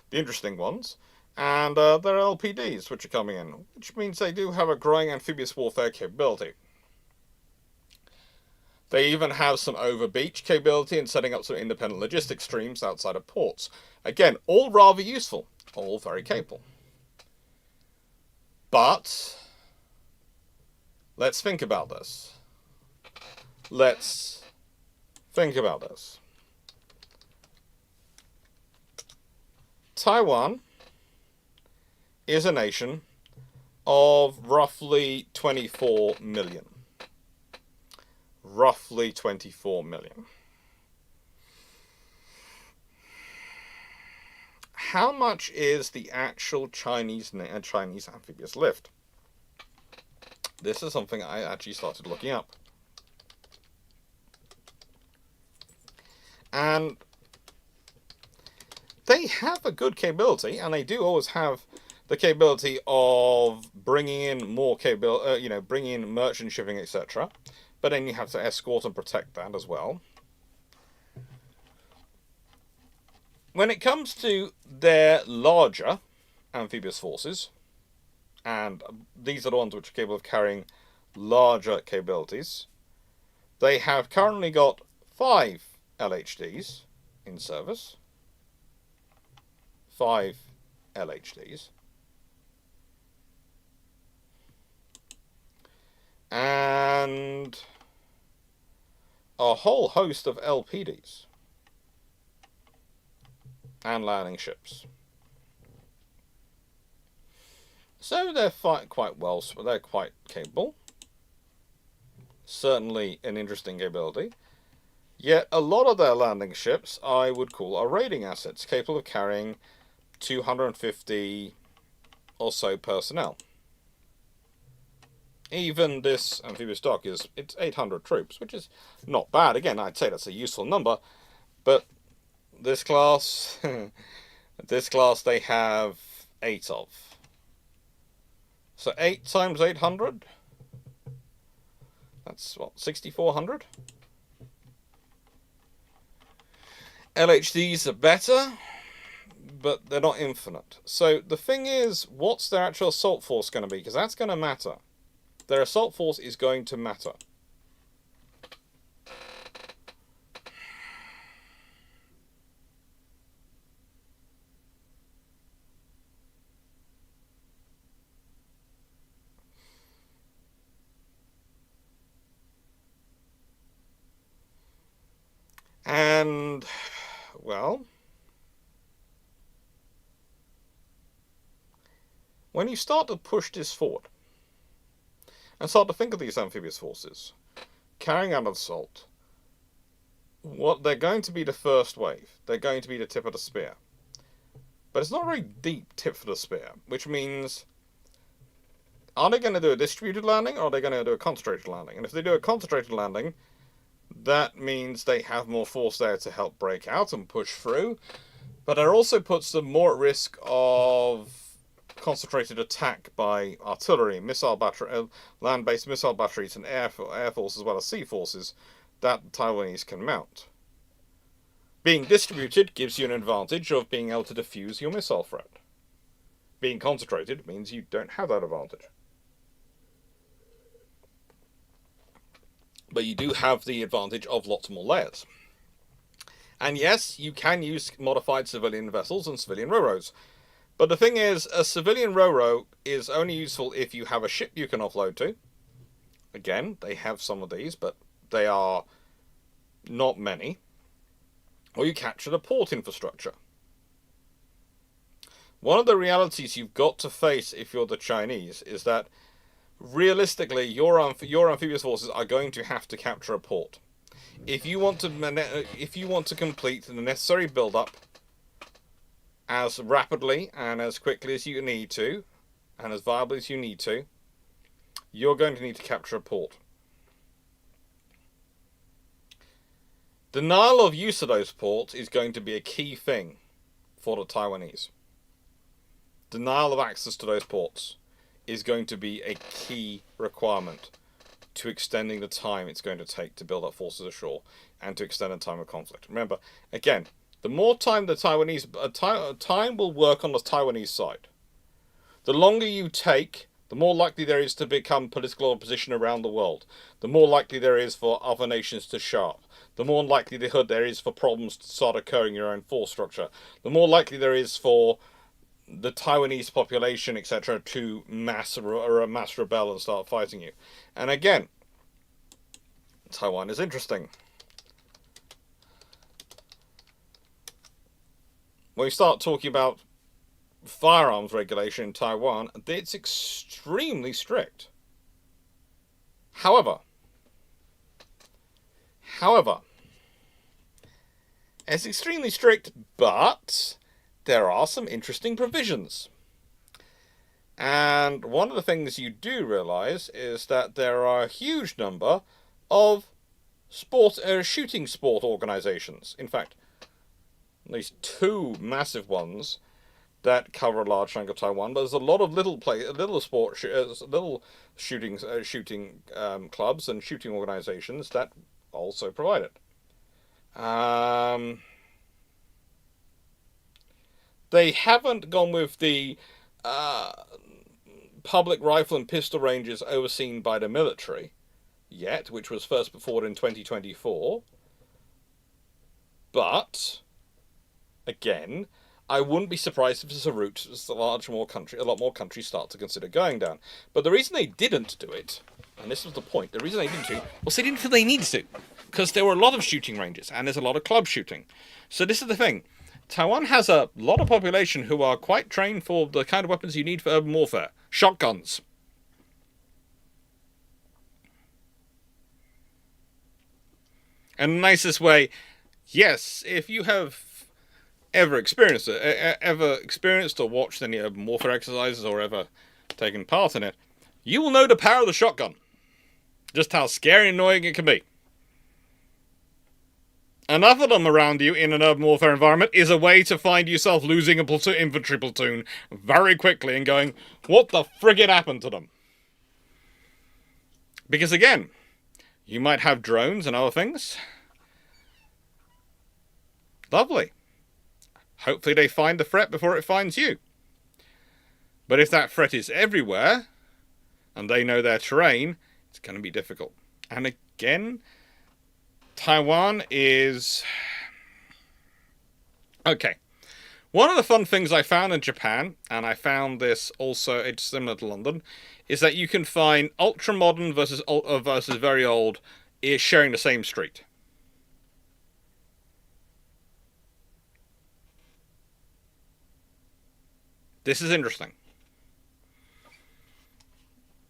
the interesting ones, and their LPDs, which are coming in, which means they do have a growing amphibious warfare capability. They even have some over-beach capability in setting up some independent logistics streams outside of ports. Again, all rather useful, all very capable. But let's think about this. Taiwan is a nation of roughly 24 million. Roughly 24 million. How much is the actual Chinese amphibious lift? This is something I actually started looking up. And they have a good capability, and they do always have the capability of bringing in more capability, bringing in merchant shipping, etc. But then you have to escort and protect that as well. When it comes to their larger amphibious forces, and these are the ones which are capable of carrying larger capabilities, they have currently got 5 LHDs in service. 5 LHDs. And a whole host of LPDs and landing ships. So they're quite well, they're quite capable. Certainly an interesting capability. Yet a lot of their landing ships I would call are raiding assets, capable of carrying 250 or so personnel. Even this amphibious dock it's 800 troops, which is not bad. Again, I'd say that's a useful number, but this class, they have 8 of. So 8 times 800? That's what, 6,400? LHDs are better, but they're not infinite. So the thing is, what's their actual assault force going to be? Because that's going to matter. Their assault force is going to matter. And, well, when you start to push this forward, and start to think of these amphibious forces carrying out an assault, what they're going to be the first wave. They're going to be the tip of the spear. But it's not a very deep tip for the spear, which means, are they going to do a distributed landing, or are they going to do a concentrated landing? And if they do a concentrated landing, that means they have more force there to help break out and push through, but it also puts them more at risk of concentrated attack by artillery, missile battery, land-based missile batteries, and air force as well as sea forces that the Taiwanese can mount. Being distributed gives you an advantage of being able to defuse your missile threat. Being concentrated means you don't have that advantage. But you do have the advantage of lots more layers. And yes, you can use modified civilian vessels and civilian ro-ros. But the thing is, a civilian ro-ro is only useful if you have a ship you can offload to. Again, they have some of these, but they are not many, or you capture the port infrastructure. One of the realities you've got to face if you're the Chinese is that realistically your amphibious forces are going to have to capture a port. If you want to complete the necessary build-up as rapidly and as quickly as you need to, and as viably as you need to, you're going to need to capture a port. Denial of use of those ports is going to be a key thing for the Taiwanese. Denial of access to those ports is going to be a key requirement to extending the time it's going to take to build up forces ashore and to extend the time of conflict. Remember, again, the more time the Taiwanese... time will work on the Taiwanese side. The longer you take, the more likely there is to become political opposition around the world. The more likely there is for other nations to show up. The more likelihood there is for problems to start occurring in your own force structure. The more likely there is for the Taiwanese population, etc., to mass rebel and start fighting you. And again, Taiwan is interesting. When we start talking about firearms regulation in Taiwan, it's extremely strict. However, it's extremely strict, but there are some interesting provisions. And one of the things you do realise is that there are a huge number of shooting sport organisations. In fact, at least two massive ones that cover a large chunk of Taiwan. But there's a lot of little shooting clubs and shooting organisations that also provide it. They haven't gone with the public rifle and pistol ranges overseen by the military yet, which was first put forward in 2024. But again, I wouldn't be surprised if it's a route a lot more countries start to consider going down. But the reason they didn't do it, and this was the point, the reason they didn't do it was they didn't feel they needed to, because there were a lot of shooting ranges and there's a lot of club shooting. So this is the thing. Taiwan has a lot of population who are quite trained for the kind of weapons you need for urban warfare. Shotguns. And the nicest way, yes, if you have ever experienced or watched any urban warfare exercises or ever taken part in it, you will know the power of the shotgun. Just how scary and annoying it can be. Enough of them around you in an urban warfare environment is a way to find yourself losing a infantry platoon very quickly and going, what the friggin' happened to them? Because again, you might have drones and other things. Lovely. Hopefully they find the threat before it finds you. But if that threat is everywhere, and they know their terrain, it's going to be difficult. And again, Taiwan is... Okay. One of the fun things I found in Japan, and I found this also, it's similar to London, is that you can find ultra-modern versus very old sharing the same street. This is interesting.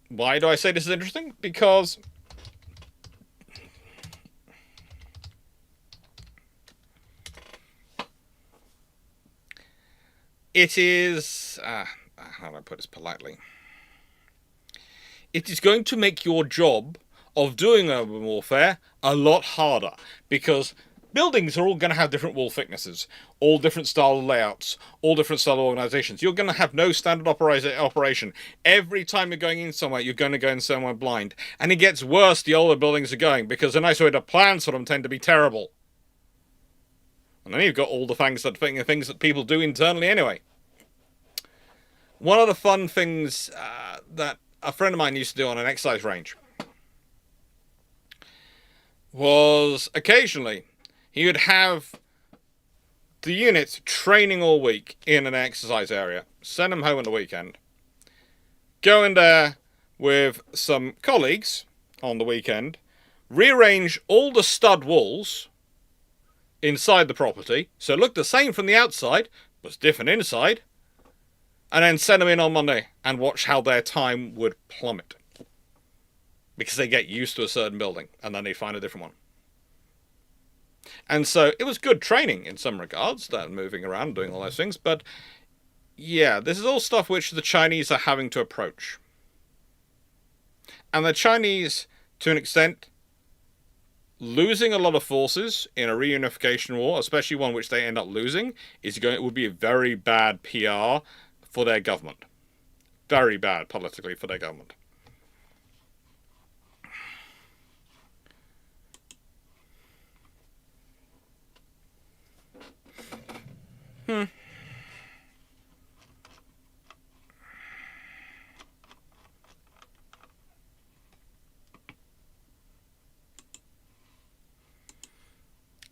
Why do I say this is interesting? Because it is... how do I put this politely? It is going to make your job of doing urban warfare a lot harder, because buildings are all going to have different wall thicknesses, all different style layouts, all different style organizations. You're going to have no standard operation. Every time you're going in somewhere, you're going to go in somewhere blind. And it gets worse the older buildings are going, because the nice way to plans for them tend to be terrible. And then you've got all the things that people do internally anyway. One of the fun things that a friend of mine used to do on an exercise range was occasionally he would have the units training all week in an exercise area, send them home on the weekend, go in there with some colleagues on the weekend, rearrange all the stud walls inside the property, so it looked the same from the outside, but different inside, and then send them in on Monday and watch how their time would plummet. Because they get used to a certain building, and then they find a different one. And so it was good training in some regards, that moving around, doing all those things, but yeah, this is all stuff which the Chinese are having to approach. And the Chinese, to an extent, losing a lot of forces in a reunification war, especially one which they end up losing, it would be a very bad PR for their government. Very bad politically for their government.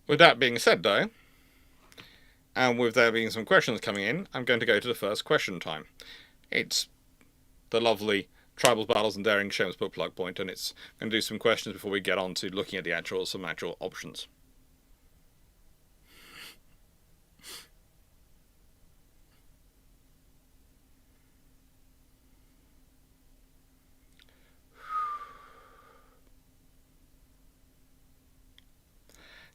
With that being said, though, and with there being some questions coming in, I'm going to go to the first question time. It's the lovely Tribals, Battles and Daring Shames book plug point, and it's going to do some questions before we get on to looking at some actual options.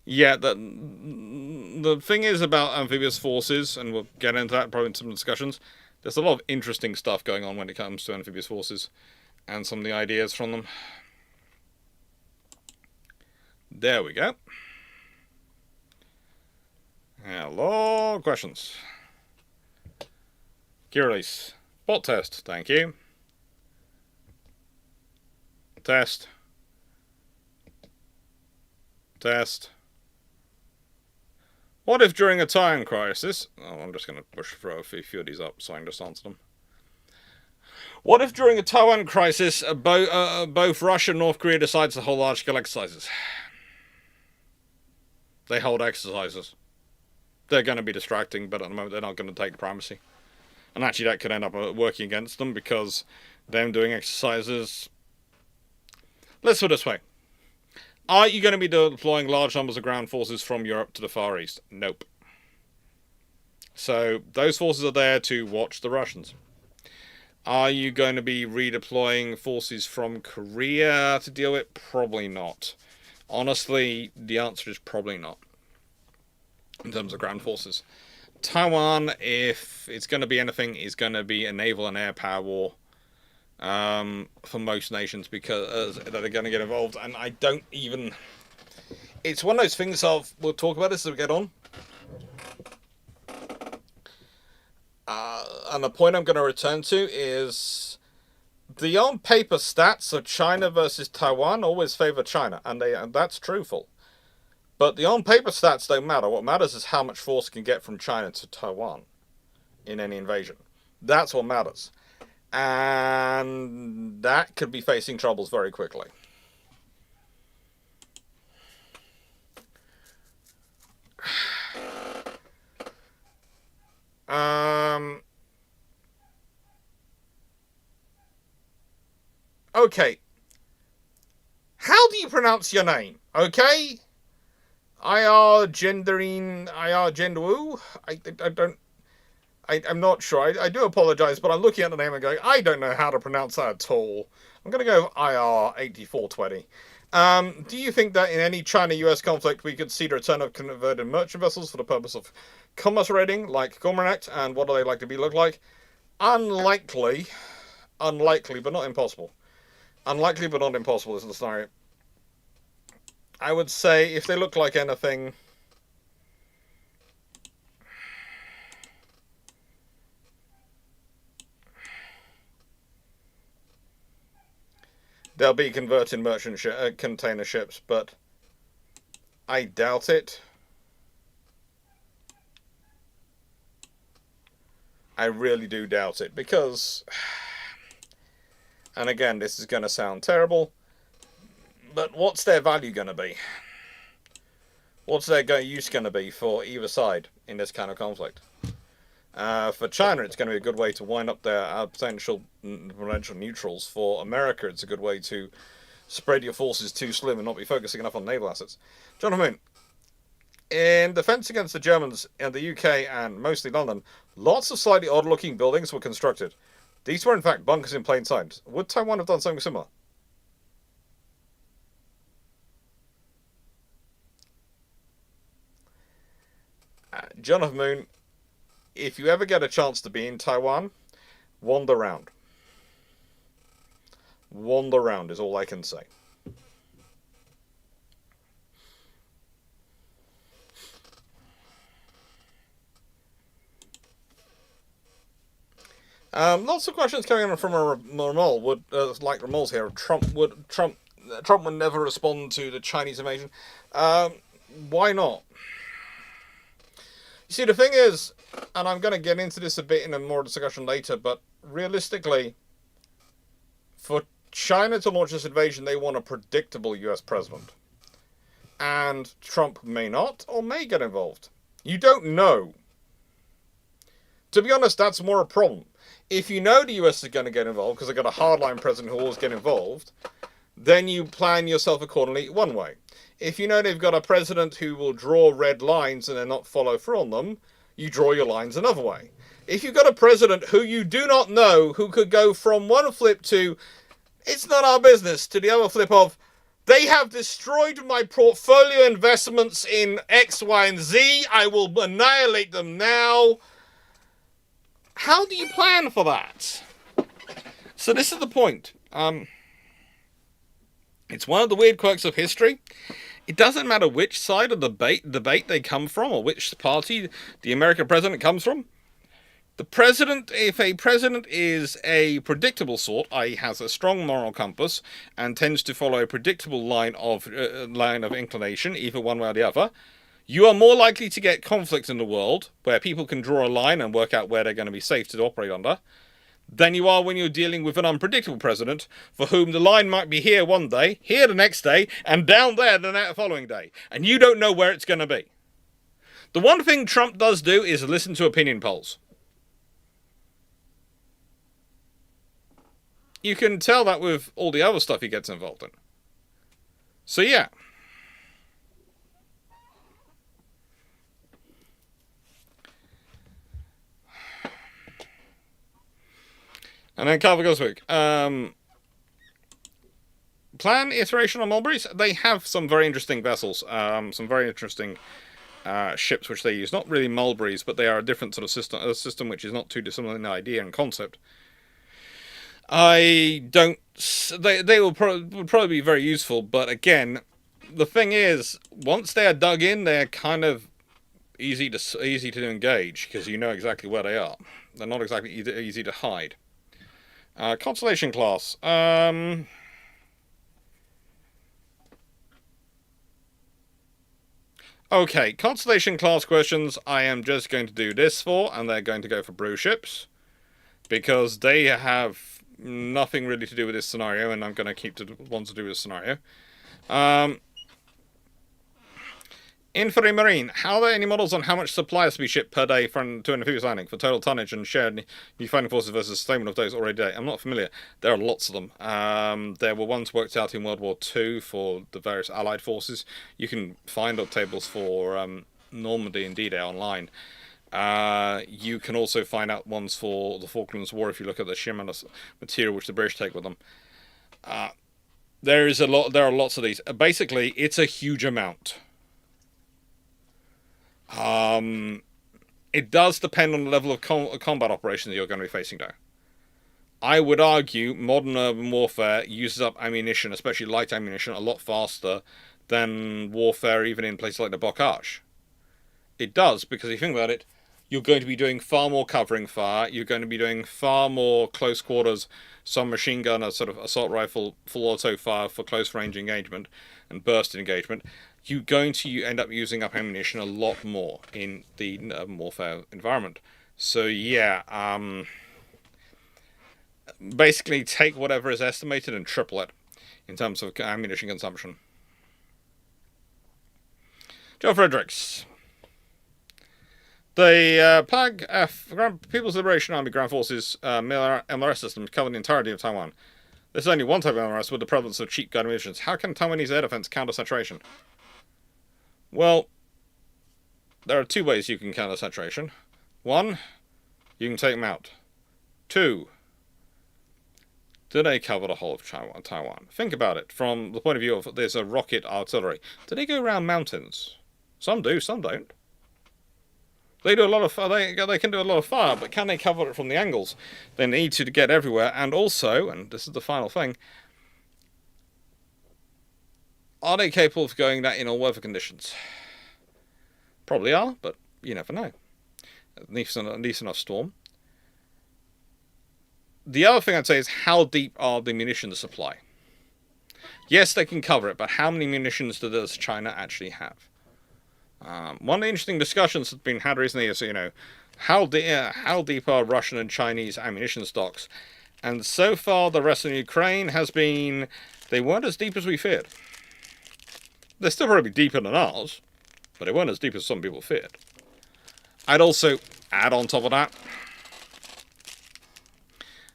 Yeah, the thing is about amphibious forces, and we'll get into that probably in some discussions, there's a lot of interesting stuff going on when it comes to amphibious forces, and some of the ideas from them. There we go. Hello, questions. Key release. Bot test, thank you. Test. Test. What if during a Taiwan crisis... Oh, I'm just going to throw a few of these up so I can just answer them. What if during a Taiwan crisis, both Russia and North Korea decides to hold large-scale exercises? They hold exercises. They're going to be distracting, but at the moment they're not going to take primacy. And actually that could end up working against them, because them doing exercises... Let's put it this way. Are you going to be deploying large numbers of ground forces from Europe to the Far East? Nope. So those forces are there to watch the Russians. Are you going to be redeploying forces from Korea to deal with? Probably not. Honestly, the answer is probably not. In terms of ground forces. Taiwan, if it's going to be anything, is going to be a naval and air power war. For most nations, because that are going to get involved, and I don't even... It's one of those things we'll talk about this as we get on. And the point I'm going to return to is the on-paper stats of China versus Taiwan always favour China, and that's truthful. But the on-paper stats don't matter. What matters is how much force can get from China to Taiwan in any invasion. That's what matters. And that could be facing troubles very quickly. Okay. How do you pronounce your name? Okay? IR Genderine, IR Genderwoo? I don't... I'm not sure. I do apologise, but I'm looking at the name and going, I don't know how to pronounce that at all. I'm going to go IR 8420. Do you think that in any China-US conflict we could see the return of converted merchant vessels for the purpose of commerce raiding, like Cormorant, and what do they like to look like? Unlikely. Unlikely, but not impossible. Unlikely, but not impossible is the scenario. I would say if they look like anything... They'll be converting merchant container ships, but I doubt it. I really do doubt it, because... And again, this is going to sound terrible, but what's their value going to be? What's their use going to be for either side in this kind of conflict? For China, it's going to be a good way to wind up their potential neutrals. For America, it's a good way to spread your forces too slim and not be focusing enough on naval assets. John Moon, in defence against the Germans in the UK and mostly London, lots of slightly odd-looking buildings were constructed. These were in fact bunkers in plain sight. Would Taiwan have done something similar? John of Moon, if you ever get a chance to be in Taiwan, wander around. Wander around is all I can say. Lots of questions coming in from Ramal. Like Ramal's here, Trump would never respond to the Chinese invasion. Why not? You see, the thing is, and I'm going to get into this a bit in a more discussion later, but realistically, for China to launch this invasion, they want a predictable US president. And Trump may not, or may get involved. You don't know. To be honest, that's more a problem. If you know the US is going to get involved, because they've got a hardline president who will always get involved, then you plan yourself accordingly one way. If you know they've got a president who will draw red lines and then not follow through on them, you draw your lines another way. If you've got a president who you do not know, who could go from one flip to, it's not our business, to the other flip of, they have destroyed my portfolio investments in X, Y, and Z, I will annihilate them now. How do you plan for that? So this is the point. It's one of the weird quirks of history. It doesn't matter which side of the debate they come from, or which party the American president comes from. The president, if a president is a predictable sort, i.e. has a strong moral compass, and tends to follow a predictable line of inclination, either one way or the other, you are more likely to get conflict in the world, where people can draw a line and work out where they're going to be safe to operate under, than you are when you're dealing with an unpredictable president, for whom the line might be here one day, here the next day, and down there the following day. And you don't know where it's going to be. The one thing Trump does do is listen to opinion polls. You can tell that with all the other stuff he gets involved in. So yeah. And then Calvin Goswick. Plan iteration on mulberries. They have some very interesting vessels. Some very interesting ships which they use. Not really mulberries, but they are a different sort of system. A system which is not too dissimilar in idea and concept. I don't. They would probably be very useful, but again, the thing is, once they are dug in, they're kind of easy to engage because you know exactly where they are. They're not exactly easy to hide. Constellation class. Okay, Constellation class questions I am just going to do this for, and they're going to go for brew ships, because they have nothing really to do with this scenario, and I'm going to keep the ones to do with this scenario. Infantry Marine. How are there any models on how much supply has to be shipped per day to an amphibious landing for total tonnage and shared new fighting forces versus sustainment of those already today? I'm not familiar. There are lots of them. There were ones worked out in World War II for the various Allied forces. You can find tables for Normandy and D-Day online. You can also find out ones for the Falklands War if you look at the shimmer material which the British take with them. There are lots of these. Basically, it's a huge amount. It does depend on the level of combat operation that you're going to be facing, though. I would argue modern urban warfare uses up ammunition, especially light ammunition, a lot faster than warfare even in places like the Bocage. It does, because if you think about it, you're going to be doing far more covering fire, you're going to be doing far more close quarters, some machine gun, a sort of assault rifle, full auto fire for close range engagement and burst engagement. You're going to end up using up ammunition a lot more in the urban warfare environment. So yeah, basically take whatever is estimated and triple it in terms of ammunition consumption. Joe Fredericks. The PAG, People's Liberation Army Ground Forces MLRS systems cover the entirety of Taiwan. There's only one type of MRS with the prevalence of cheap guided munitions. How can Taiwanese air defense counter saturation? Well, there are two ways you can counter saturation. One, you can take them out. Two, do they cover the whole of Taiwan? Think about it from the point of view of there's a rocket artillery. Do they go around mountains? Some do, some don't. They do a lot of they can do a lot of fire, but can they cover it from the angles they need to get everywhere? And also, and this is the final thing, are they capable of going that in all weather conditions? Probably are, but you never know. At least enough storm. The other thing I'd say is how deep are the munitions supply? Yes, they can cover it, but how many munitions does China actually have? One of the interesting discussions that's been had recently is, how deep are Russian and Chinese ammunition stocks? And so far, the rest of Ukraine has been, they weren't as deep as we feared. They're still probably deeper than ours, but they weren't as deep as some people feared. I'd also add on top of that,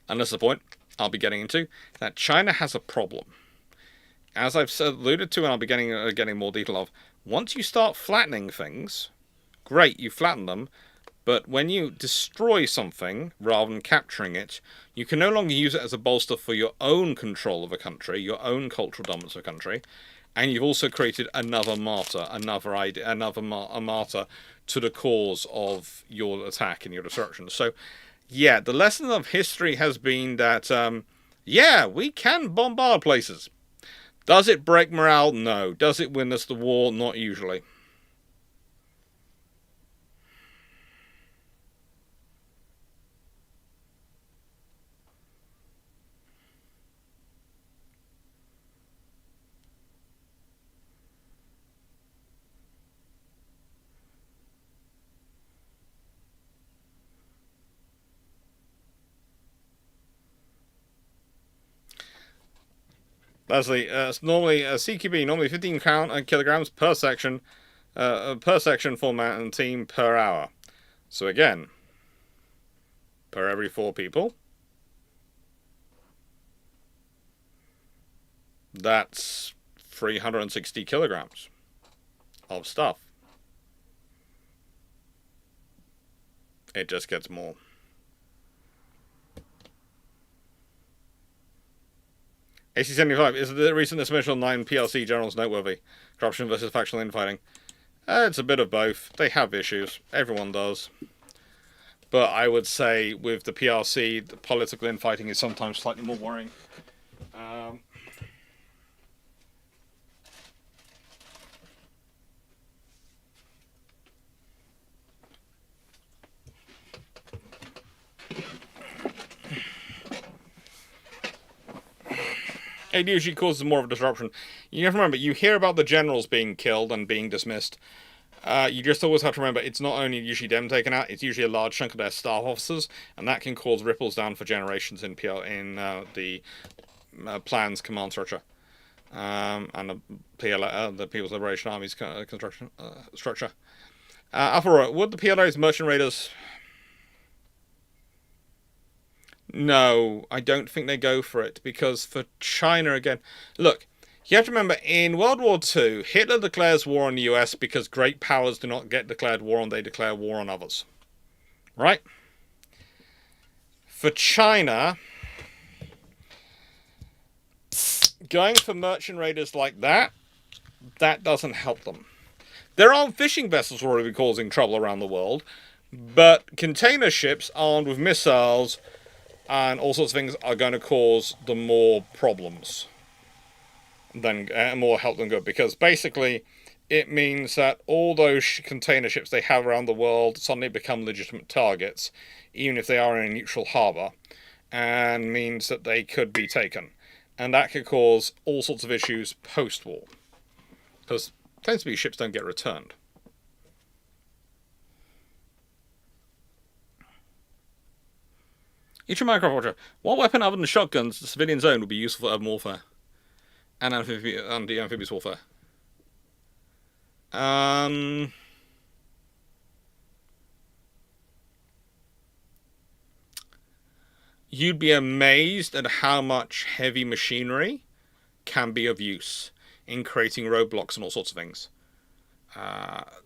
and this is the point I'll be getting into, that China has a problem. As I've alluded to, and I'll be getting more detail of, once you start flattening things, great, you flatten them, but when you destroy something rather than capturing it, you can no longer use it as a bolster for your own control of a country, your own cultural dominance of a country, and you've also created another martyr, a martyr to the cause of your attack and your destruction. So, yeah, the lesson of history has been that, we can bombard places. Does it break morale? No. Does it win us the war? Not usually. Leslie, it's normally a CQB, normally 15 kilograms per section format and team per hour. So again, per every 4 people, that's 360 kilograms of stuff. It just gets more. AC-75, is the recent dismissal of 9 PLC generals noteworthy? Corruption versus factional infighting? It's a bit of both. They have issues. Everyone does. But I would say with the PRC, the political infighting is sometimes slightly more worrying. It usually causes more of a disruption. You have to remember, you hear about the generals being killed and being dismissed. You just always have to remember, it's not only usually them taken out, it's usually a large chunk of their staff officers, and that can cause ripples down for generations in the Plan's command structure. And the People's Liberation Army's construction structure. Alpha, would the PLA's merchant raiders... No, I don't think they go for it, because for China, again... Look, you have to remember, in World War II, Hitler declares war on the US because great powers do not get declared war on, they declare war on others. Right? For China, going for merchant raiders like that doesn't help them. Their armed fishing vessels are already causing trouble around the world, but container ships armed with missiles and all sorts of things are going to cause them more problems than more help than good, because basically it means that all those container ships they have around the world suddenly become legitimate targets, even if they are in a neutral harbour, and means that they could be taken, and that could cause all sorts of issues post-war, because it tends to be ships don't get returned. Each micro what weapon other than shotguns the civilian zone would be useful for urban warfare and amphibious warfare? you'd be amazed at how much heavy machinery can be of use in creating roadblocks and all sorts of things.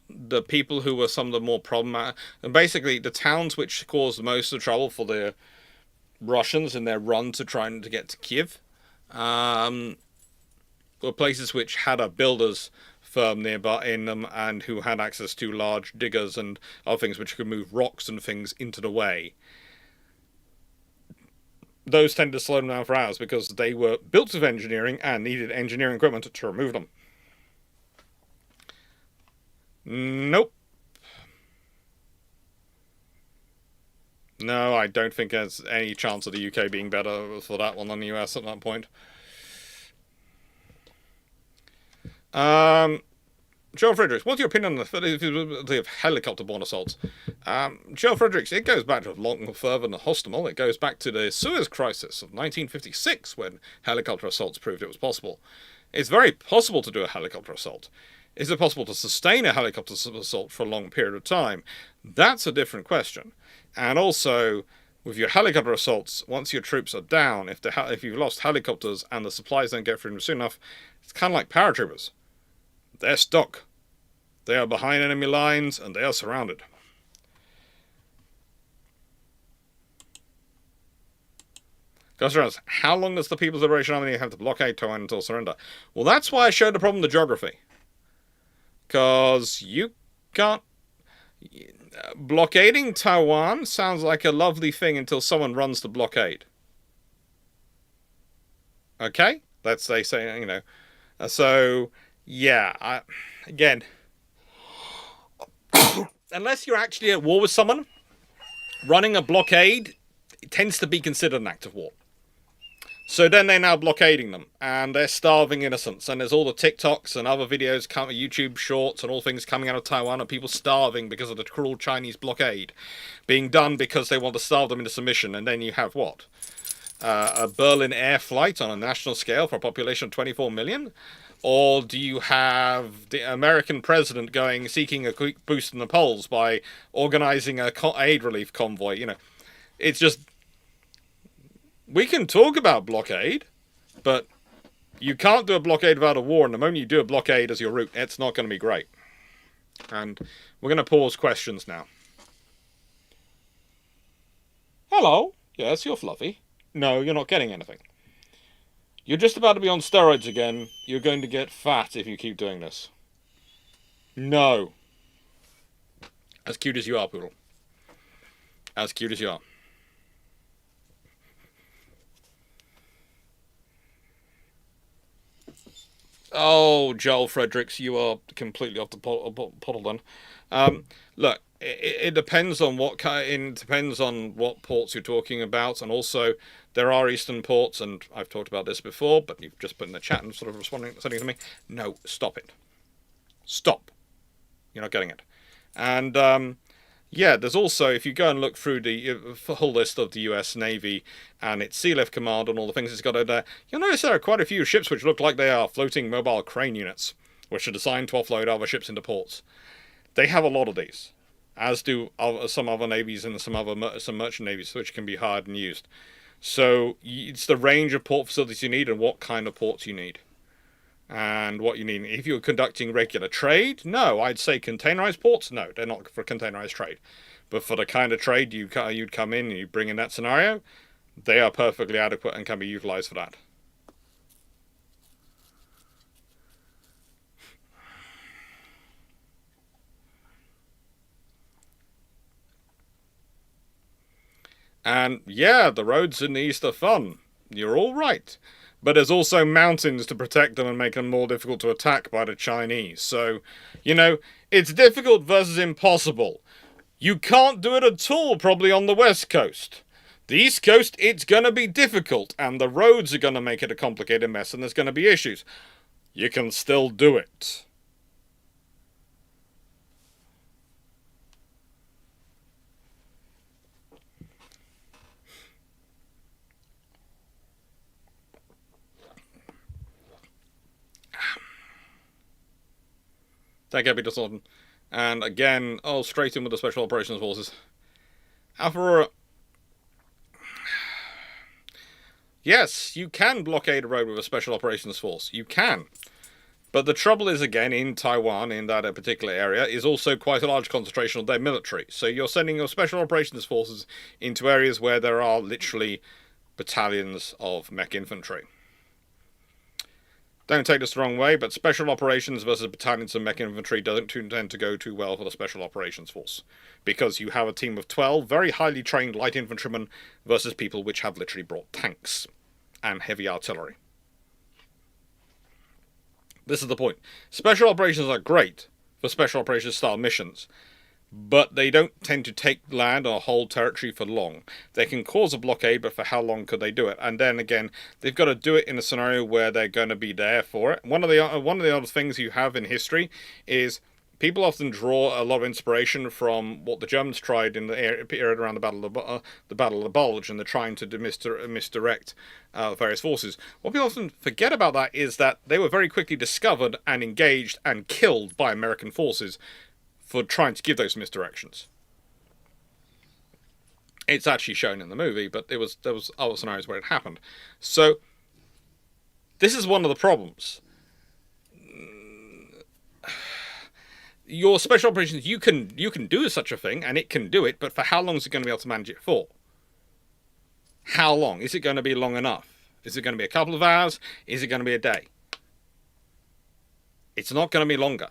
The people who were some of the more problematic, and basically the towns which caused most of the trouble for the Russians in their run to trying to get to Kiev, were places which had a builder's firm nearby in them and who had access to large diggers and other things which could move rocks and things into the way. Those tended to slow them down for hours because they were built with engineering and needed engineering equipment to remove them. Nope. No, I don't think there's any chance of the UK being better for that one than the US at that point. Joe Fredericks, what's your opinion on the feasibility of helicopter-borne assaults? Joe Fredericks, it goes back to long further than Hostomel. It goes back to the Suez Crisis of 1956 when helicopter assaults proved it was possible. It's very possible to do a helicopter assault. Is it possible to sustain a helicopter assault for a long period of time? That's a different question. And also, with your helicopter assaults, once your troops are down, if you've lost helicopters and the supplies don't get through them soon enough, it's kind of like paratroopers. They're stuck. They are behind enemy lines and they are surrounded. How long does the People's Liberation Army have to blockade Taiwan until surrender? Well, that's why I showed the problem of the geography. Because you can't... Blockading Taiwan sounds like a lovely thing until someone runs the blockade. Okay? That's, they say, you know. So, yeah, again, unless you're actually at war with someone, running a blockade tends to be considered an act of war. So then they're now blockading them, and they're starving innocents, and there's all the TikToks and other videos, YouTube shorts and all things coming out of Taiwan of people starving because of the cruel Chinese blockade being done because they want to starve them into submission. And then you have what? A Berlin air flight on a national scale for a population of 24 million? Or do you have the American president seeking a quick boost in the polls by organizing a aid relief convoy? You know, it's just... We can talk about blockade, but you can't do a blockade without a war, and the moment you do a blockade as your route, it's not going to be great. And we're going to pause questions now. Hello? Yes, you're fluffy. No, you're not getting anything. You're just about to be on steroids again. You're going to get fat if you keep doing this. No. As cute as you are, Poodle. As cute as you are. Oh, Joel Fredericks, you are completely off the pottle then. Look, it depends on what ports you're talking about, and also there are eastern ports, and I've talked about this before, but you've just put in the chat and sort of responding to me. No, stop it. Stop. You're not getting it. And yeah, there's also, if you go and look through the whole list of the US Navy and its Sea Lift Command and all the things it's got out there, you'll notice there are quite a few ships which look like they are floating mobile crane units, which are designed to offload other ships into ports. They have a lot of these, as do some other navies and some merchant navies, which can be hired and used. So it's the range of port facilities you need and what kind of ports you need. And what you need. If you're conducting regular trade, no, I'd say containerized ports, no, they're not for containerized trade. But for the kind of trade you'd come in and you bring in that scenario, they are perfectly adequate and can be utilized for that. And yeah, the roads in the east are fun. You're all right. But there's also mountains to protect them and make them more difficult to attack by the Chinese. So, you know, it's difficult versus impossible. You can't do it at all, probably on the west coast. The east coast, it's going to be difficult, and the roads are going to make it a complicated mess, and there's going to be issues. You can still do it. Thank you, Peter Sultan. And again, straight in with the Special Operations Forces. Alpha Aurora. Yes, you can blockade a road with a special operations force. You can. But the trouble is, again, in Taiwan, in that particular area, is also quite a large concentration of their military. So you're sending your special operations forces into areas where there are literally battalions of mech infantry. Don't take this the wrong way, but special operations versus battalions of mech infantry doesn't tend to go too well for the special operations force. Because you have a team of 12 very highly trained light infantrymen versus people which have literally brought tanks and heavy artillery. This is the point. Special operations are great for special operations style missions, but they don't tend to take land or hold territory for long. They can cause a blockade, but for how long could they do it? And then again, they've got to do it in a scenario where they're going to be there for it. One of the other things you have in history is people often draw a lot of inspiration from what the Germans tried in the period around the Battle of the Bulge, and they're trying to misdirect various forces. What people often forget about that is that they were very quickly discovered and engaged and killed by American forces for trying to give those misdirections. It's actually shown in the movie, but there was other scenarios where it happened. So this is one of the problems. Your special operations, you can do such a thing, and it can do it, but for how long is it going to be able to manage it for? How long? Is it going to be long enough? Is it going to be a couple of hours? Is it going to be a day? It's not going to be longer.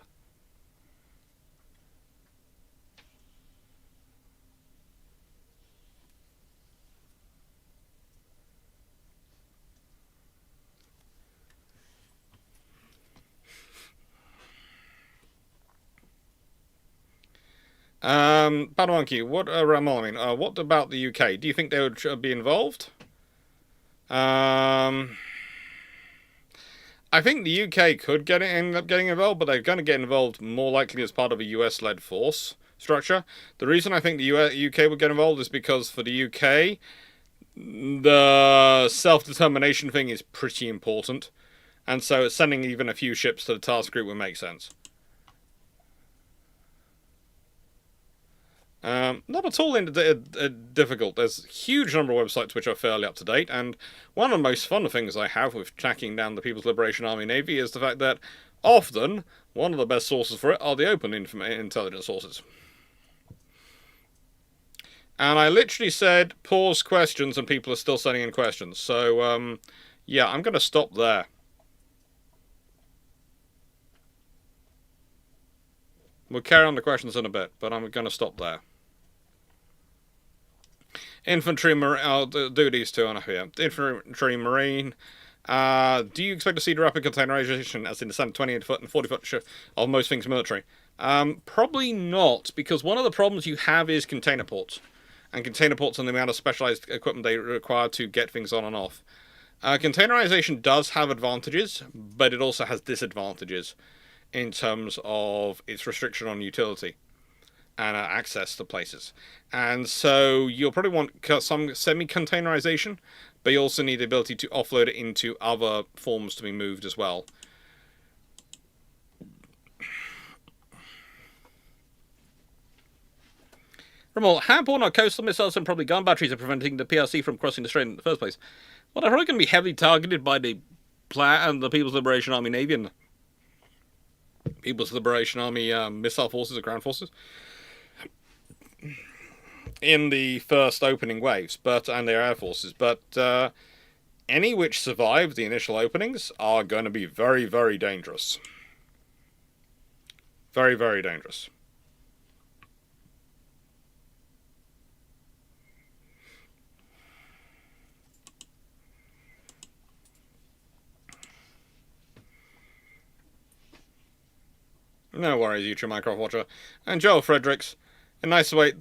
Padawanki, what what about the UK? Do you think they would be involved? I think the UK could end up getting involved, but they're going to get involved more likely as part of a US-led force structure. The reason I think the UK would get involved is because for the UK, the self-determination thing is pretty important, and so sending even a few ships to the task group would make sense. Not at all difficult. There's a huge number of websites which are fairly up to date, and one of the most fun things I have with tracking down the People's Liberation Army Navy is the fact that often one of the best sources for it are the open intelligence sources. And I literally said pause questions, and people are still sending in questions. So yeah, I'm going to stop there. We'll carry on the questions in a bit, but I'm going to stop there. Infantry, I'll do these two on here. Infantry, Marine. Do you expect to see the rapid containerization as in the standard 28-foot and 40-foot of most things military? Probably not, because one of the problems you have is container ports. And container ports and the amount of specialized equipment they require to get things on and off. Containerization does have advantages, but it also has disadvantages in terms of its restriction on utility and access to places. And so you'll probably want some semi-containerization, but you also need the ability to offload it into other forms to be moved as well. Remol, how important are coastal missiles and probably gun batteries are preventing the PRC from crossing the strait in the first place? Well, they're probably going to be heavily targeted by the People's Liberation Army Navy and People's Liberation Army missile forces or ground forces in the first opening waves, and their air forces. But any which survive the initial openings are going to be very, very dangerous. Very, very dangerous. No worries, you Minecraft watcher. And Joel Fredericks, a nice way,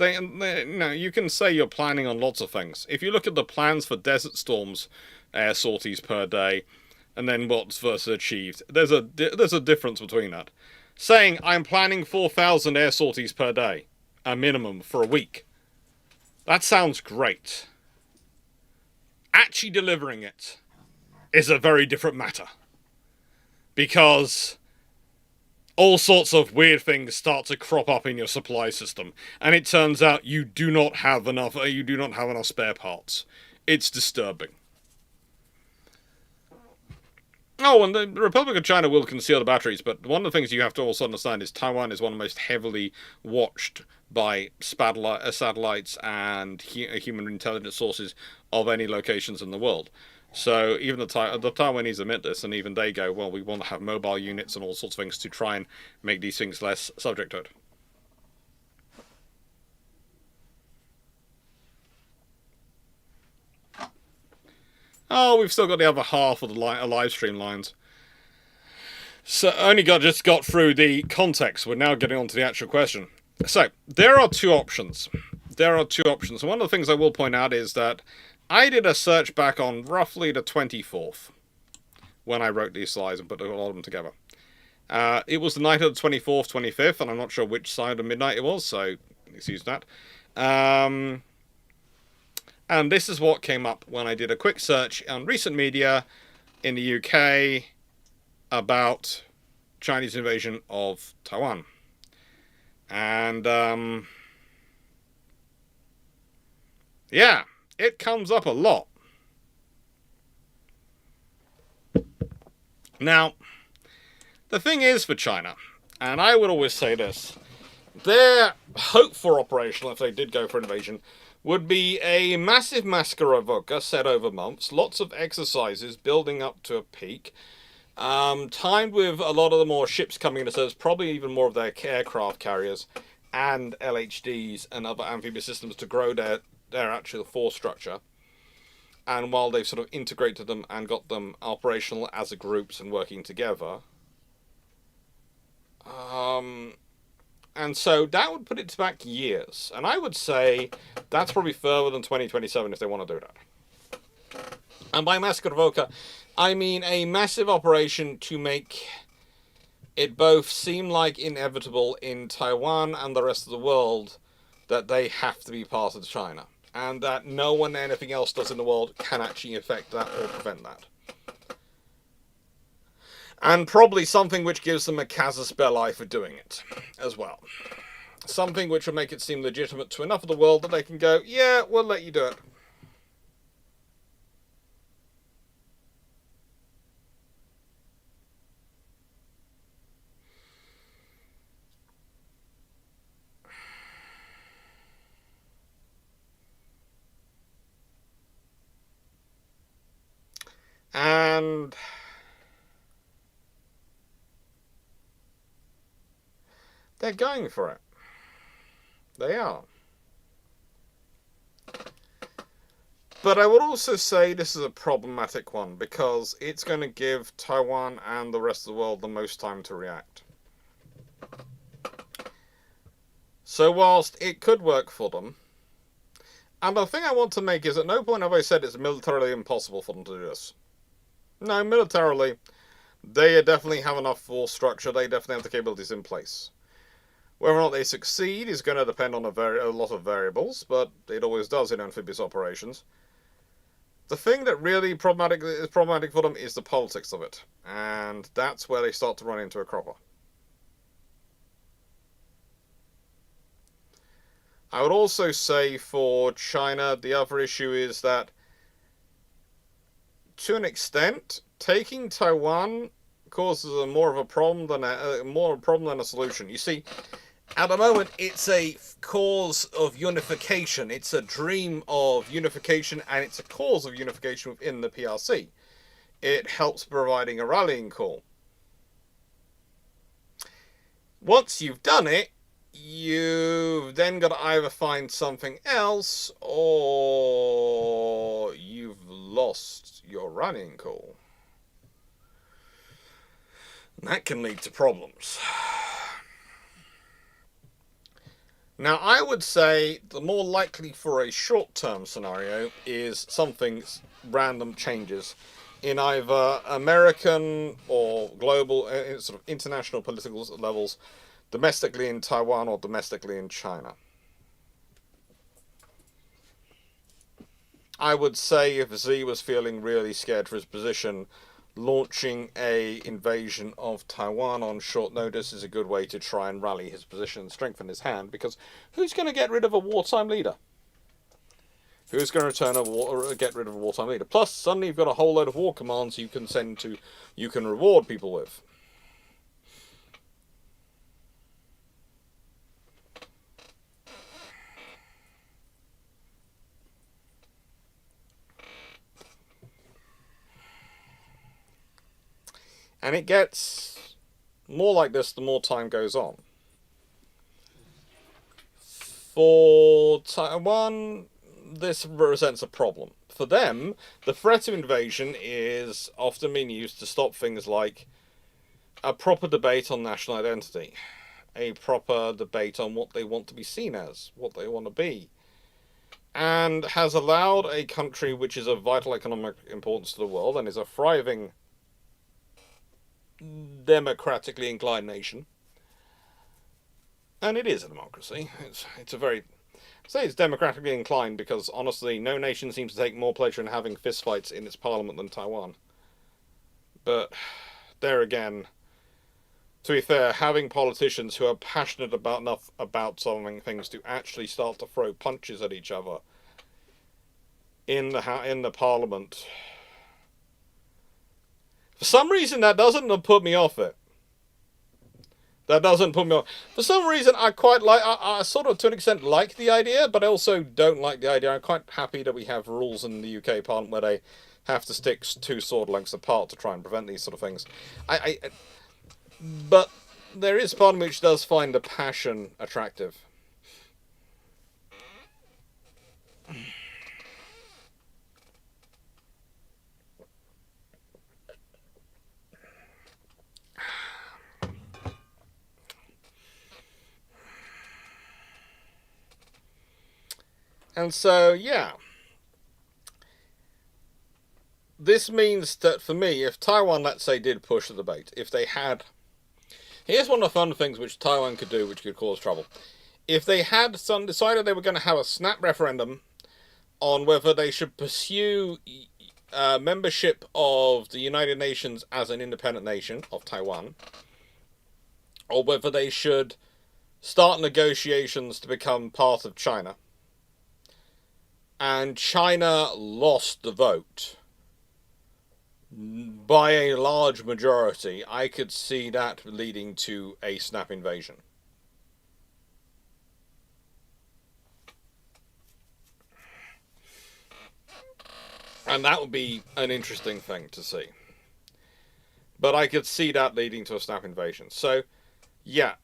you can say you're planning on lots of things. If you look at the plans for Desert Storm's air sorties per day, and then what's versus achieved, there's a difference between that. Saying, I'm planning 4,000 air sorties per day, a minimum, for a week. That sounds great. Actually delivering it is a very different matter. Because all sorts of weird things start to crop up in your supply system, and it turns out you do not have enough spare parts. It's disturbing. Oh, and the Republic of China will conceal the batteries, but one of the things you have to also understand is Taiwan is one of the most heavily watched by satellites and human intelligence sources of any locations in the world. So even the Taiwanese admit this, and even they go, well, we want to have mobile units and all sorts of things to try and make these things less subject to it. Oh, we've still got the other half of the live stream lines. So only just got through the context. We're now getting on to the actual question. So there are two options. There are two options. And one of the things I will point out is that I did a search back on roughly the 24th when I wrote these slides and put a lot of them together. It was the night of the 24th, 25th, and I'm not sure which side of midnight it was, so excuse that. And this is what came up when I did a quick search on recent media in the UK about Chinese invasion of Taiwan. And, yeah, it comes up a lot. Now, the thing is for China, and I would always say this, their hope for operational, if they did go for invasion, would be a massive massacre evoker set over months, lots of exercises building up to a peak, timed with a lot of the more ships coming into service, probably even more of their aircraft carriers and LHDs and other amphibious systems to grow their actual force structure. And while they've sort of integrated them and got them operational as a groups and working together. And so that would put it back years. And I would say that's probably further than 2027 if they want to do that. And by massacre evoker, I mean a massive operation to make it both seem like inevitable in Taiwan and the rest of the world that they have to be part of China. And that no one anything else does in the world can actually affect that or prevent that. And probably something which gives them a casus belli for doing it as well. Something which will make it seem legitimate to enough of the world that they can go, yeah, we'll let you do it. And they're going for it. They are. But I would also say this is a problematic one because it's going to give Taiwan and the rest of the world the most time to react. So whilst it could work for them, and the thing I want to make is at no point have I said it's militarily impossible for them to do this. No, militarily, they definitely have enough force structure, they definitely have the capabilities in place. Whether or not they succeed is going to depend on a lot of variables, but it always does in amphibious operations. The thing that really is problematic for them is the politics of it, and that's where they start to run into a cropper. I would also say for China, the other issue is that, to an extent, taking Taiwan causes more of a problem than a solution. You see, at the moment, it's a cause of unification. It's a dream of unification, and it's a cause of unification within the PRC. It helps providing a rallying call. Once you've done it, you've then got to either find something else, or you've lost your rallying call. And that can lead to problems. Now, I would say the more likely for a short-term scenario is something random changes in either American or global, sort of international political levels, domestically in Taiwan or domestically in China. I would say if Xi was feeling really scared for his position, launching a invasion of Taiwan on short notice is a good way to try and rally his position and strengthen his hand, because who's going to get rid of a wartime leader? Who's going to return a war or get rid of a wartime leader? Plus, suddenly you've got a whole load of war commands you can send to, you can reward people with. And it gets more like this the more time goes on. For Taiwan, this represents a problem. For them, the threat of invasion is often being used to stop things like a proper debate on national identity, a proper debate on what they want to be seen as, what they want to be, and has allowed a country which is of vital economic importance to the world and is a thriving, democratically inclined nation. And it is a democracy. It's a very... I say it's democratically inclined because, honestly, no nation seems to take more pleasure in having fistfights in its parliament than Taiwan. But, there again, to be fair, having politicians who are passionate enough about solving things to actually start to throw punches at each other in the parliament... For some reason, that doesn't put me off it. That doesn't put me off. For some reason, I quite like... I sort of, to an extent, like the idea, but I also don't like the idea. I'm quite happy that we have rules in the UK Parliament where they have to stick 2 sword lengths apart to try and prevent these sort of things. But there is part of me which does find the passion attractive. And so, yeah. This means that, for me, if Taiwan, let's say, did push the debate, if they had... Here's one of the fun things which Taiwan could do, which could cause trouble. If they had decided they were going to have a snap referendum on whether they should pursue membership of the United Nations as an independent nation of Taiwan, or whether they should start negotiations to become part of China, and China lost the vote by a large majority, I could see that leading to a snap invasion. And that would be an interesting thing to see. But I could see that leading to a snap invasion. So, yeah.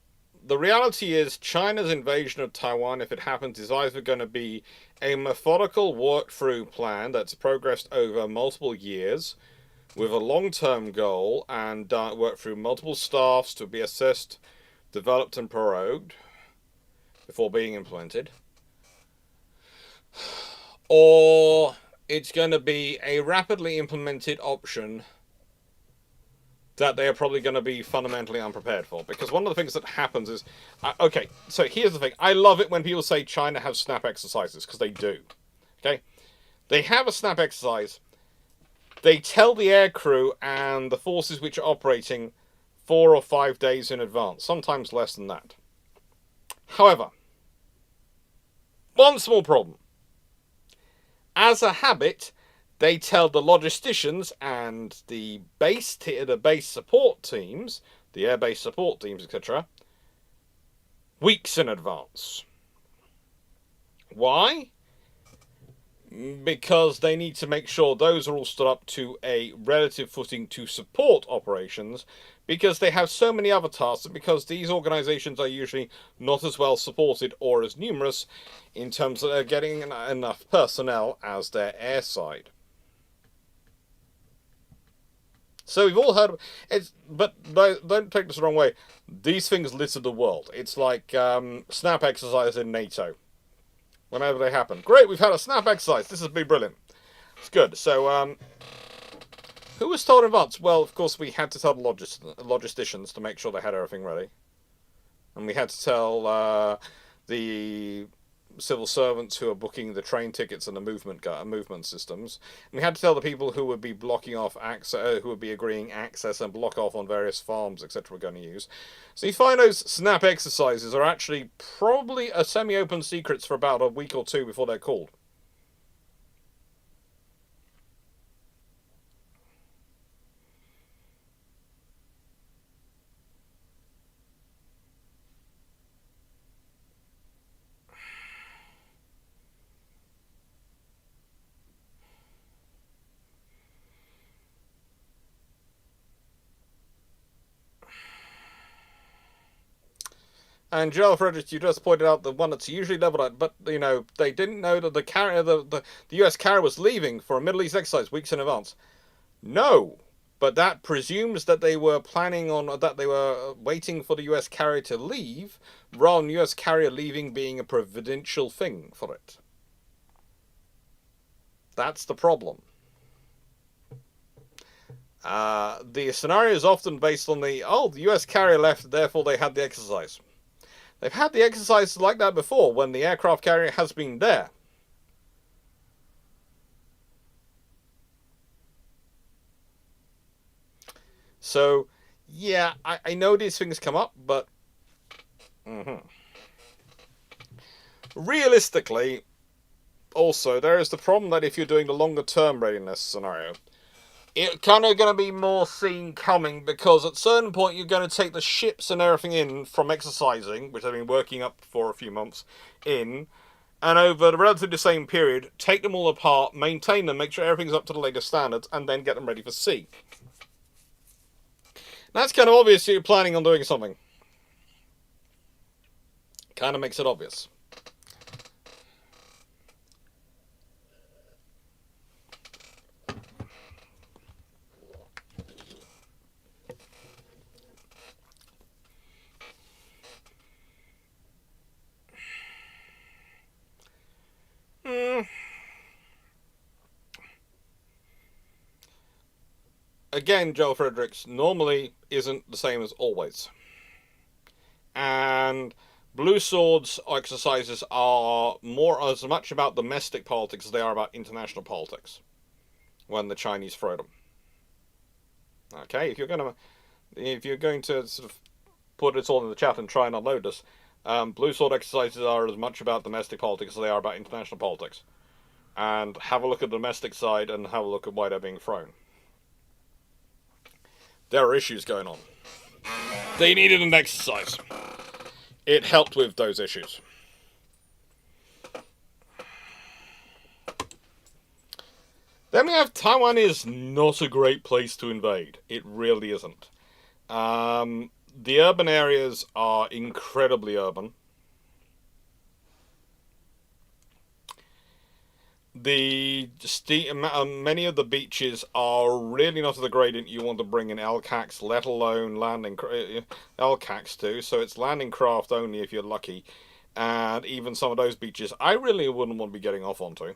The reality is China's invasion of Taiwan, if it happens, is either going to be a methodical worked-through plan that's progressed over multiple years with a long-term goal and worked through multiple staffs to be assessed, developed and prorogued before being implemented. Or it's going to be a rapidly implemented option that they are probably going to be fundamentally unprepared for. Because one of the things that happens is... okay, so here's the thing. I love it when people say China has snap exercises, because they do. Okay? They have a snap exercise. They tell the aircrew and the forces which are operating 4 or 5 days in advance. Sometimes less than that. However, one small problem. As a habit... they tell the logisticians and the base support teams, the air base support teams, etc., weeks in advance. Why? Because they need to make sure those are all stood up to a relative footing to support operations, because they have so many other tasks, and because these organisations are usually not as well supported or as numerous in terms of getting enough personnel as their air side. So we've all heard of it, but don't take this the wrong way. These things litter the world. It's like snap exercise in NATO. Whenever they happen. Great, we've had a snap exercise. This has been brilliant. It's good. So, who was told in advance? Well, of course, we had to tell the logisticians to make sure they had everything ready. And we had to tell the civil servants who are booking the train tickets and the movement systems. And we had to tell the people who would be blocking off access, who would be agreeing access and block off on various farms, etc. we're going to use. So you find those snap exercises are actually probably a semi-open secrets for about a week or two before they're called. And Joel Fredericks, you just pointed out the one that's usually leveled at, but they didn't know that the carrier, the U.S. carrier was leaving for a Middle East exercise weeks in advance. No, but that presumes that they were waiting for the U.S. carrier to leave, rather than U.S. carrier leaving being a providential thing for it. That's the problem. The scenario is often based on the U.S. carrier left, therefore they had the exercise. They've had the exercise like that before, when the aircraft carrier has been there. So, yeah, I know these things come up, but realistically, also, there is the problem that if you're doing the longer term readiness scenario, it's kind of going to be more seen coming, because at a certain point you're going to take the ships and everything in from exercising, which they've been working up for a few months, and over the relatively the same period, take them all apart, maintain them, make sure everything's up to the latest standards, and then get them ready for sea. That's kind of obvious you're planning on doing something. Kind of makes it obvious. Again, Joel Fredericks normally isn't the same as always. And Blue Sword's exercises are more as much about domestic politics as they are about international politics when the Chinese throw them. Okay, if you're going to sort of put it all in the chat and try and unload this, Blue Sword exercises are as much about domestic politics as they are about international politics. And have a look at the domestic side and have a look at why they're being thrown. There are issues going on. They needed an exercise. It helped with those issues. Then we have Taiwan is not a great place to invade. It really isn't. The urban areas are incredibly urban. Many of the beaches are really not of the gradient you want to bring in LCACs, let alone landing LCACs too. So it's landing craft only if you're lucky, and even some of those beaches I really wouldn't want to be getting off onto.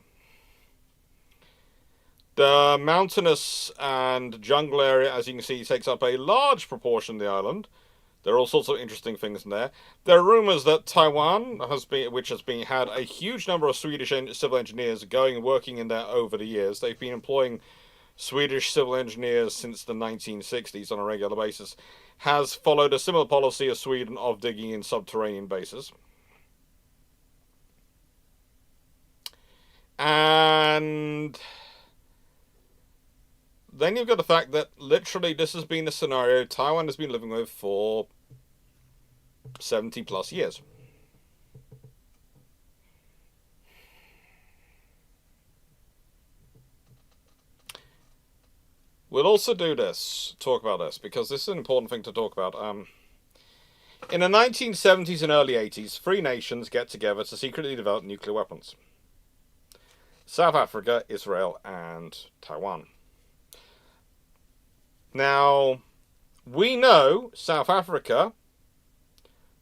The mountainous and jungle area, as you can see, takes up a large proportion of the island. There are all sorts of interesting things in there. There are rumours that Taiwan had a huge number of Swedish civil engineers going and working in there over the years. They've been employing Swedish civil engineers since the 1960s on a regular basis. Has followed a similar policy as Sweden of digging in subterranean bases. And then you've got the fact that literally this has been a scenario Taiwan has been living with for 70 plus years. We'll also talk about this, because this is an important thing to talk about. In the 1970s and early 80s, three nations get together to secretly develop nuclear weapons. South Africa, Israel, and Taiwan. Now, we know South Africa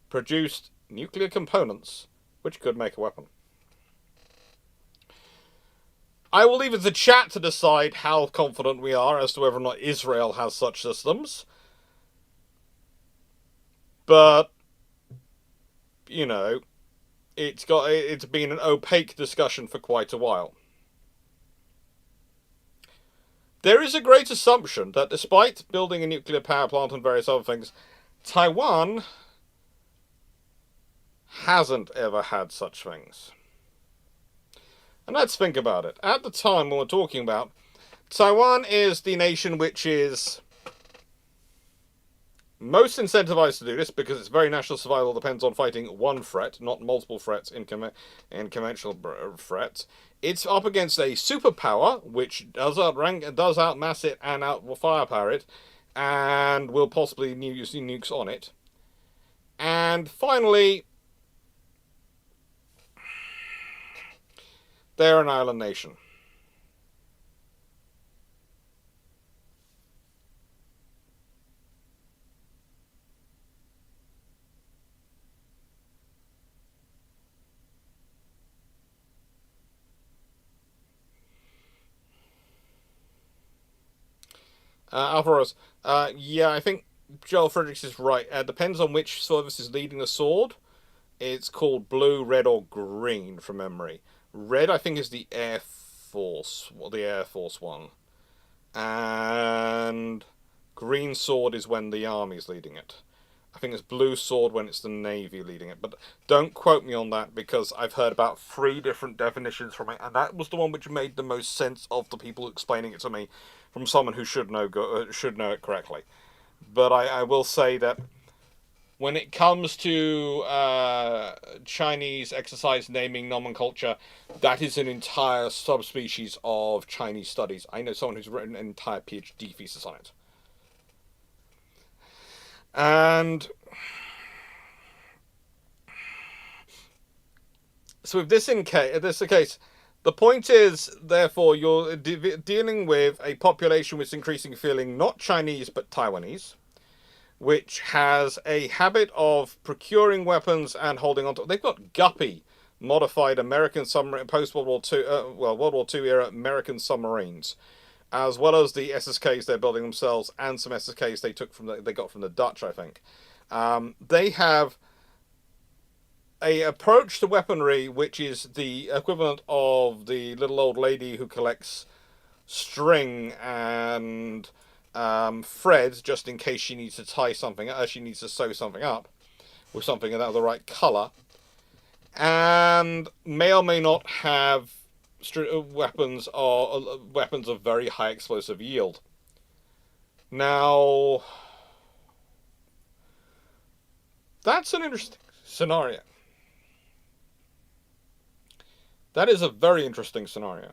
produced nuclear components which could make a weapon. I will leave it to chat to decide how confident we are as to whether or not Israel has such systems. But, it's been an opaque discussion for quite a while. There is a great assumption that despite building a nuclear power plant and various other things, Taiwan hasn't ever had such things. And let's think about it. At the time when we're talking about, Taiwan is the nation which is most incentivized to do this, because its very national survival depends on fighting one threat, not multiple threats in conventional threats. It's up against a superpower, which does outmass it and out firepower it, and will possibly use nukes on it. And finally, they're an island nation. Alvaros, yeah, I think Joel Fredericks is right. Depends on which service is leading the sword. It's called blue, red, or green from memory. Red, I think, is the Air Force, well, the Air Force one, and green sword is when the Army's leading it. I think it's blue sword when it's the Navy leading it, but don't quote me on that because I've heard about 3 different definitions from it, and that was the one which made the most sense of the people explaining it to me, from someone who should know it correctly. But I will say that when it comes to Chinese exercise naming nomenclature, that is an entire subspecies of Chinese studies. I know someone who's written an entire PhD thesis on it. And so if this is the case, the point is, therefore, you're dealing with a population which is increasingly feeling not Chinese but Taiwanese, which has a habit of procuring weapons and holding on to. They've got Guppy modified American submarine post World War II, World War II era American submarines, as well as the SSKs they're building themselves and some SSKs they got from the Dutch, I think. They have a approach to weaponry which is the equivalent of the little old lady who collects string and threads just in case she needs to tie something, she needs to sew something up with something of the right color, and may or may not have weapons of very high explosive yield. Now, that's an interesting scenario. That is a very interesting scenario.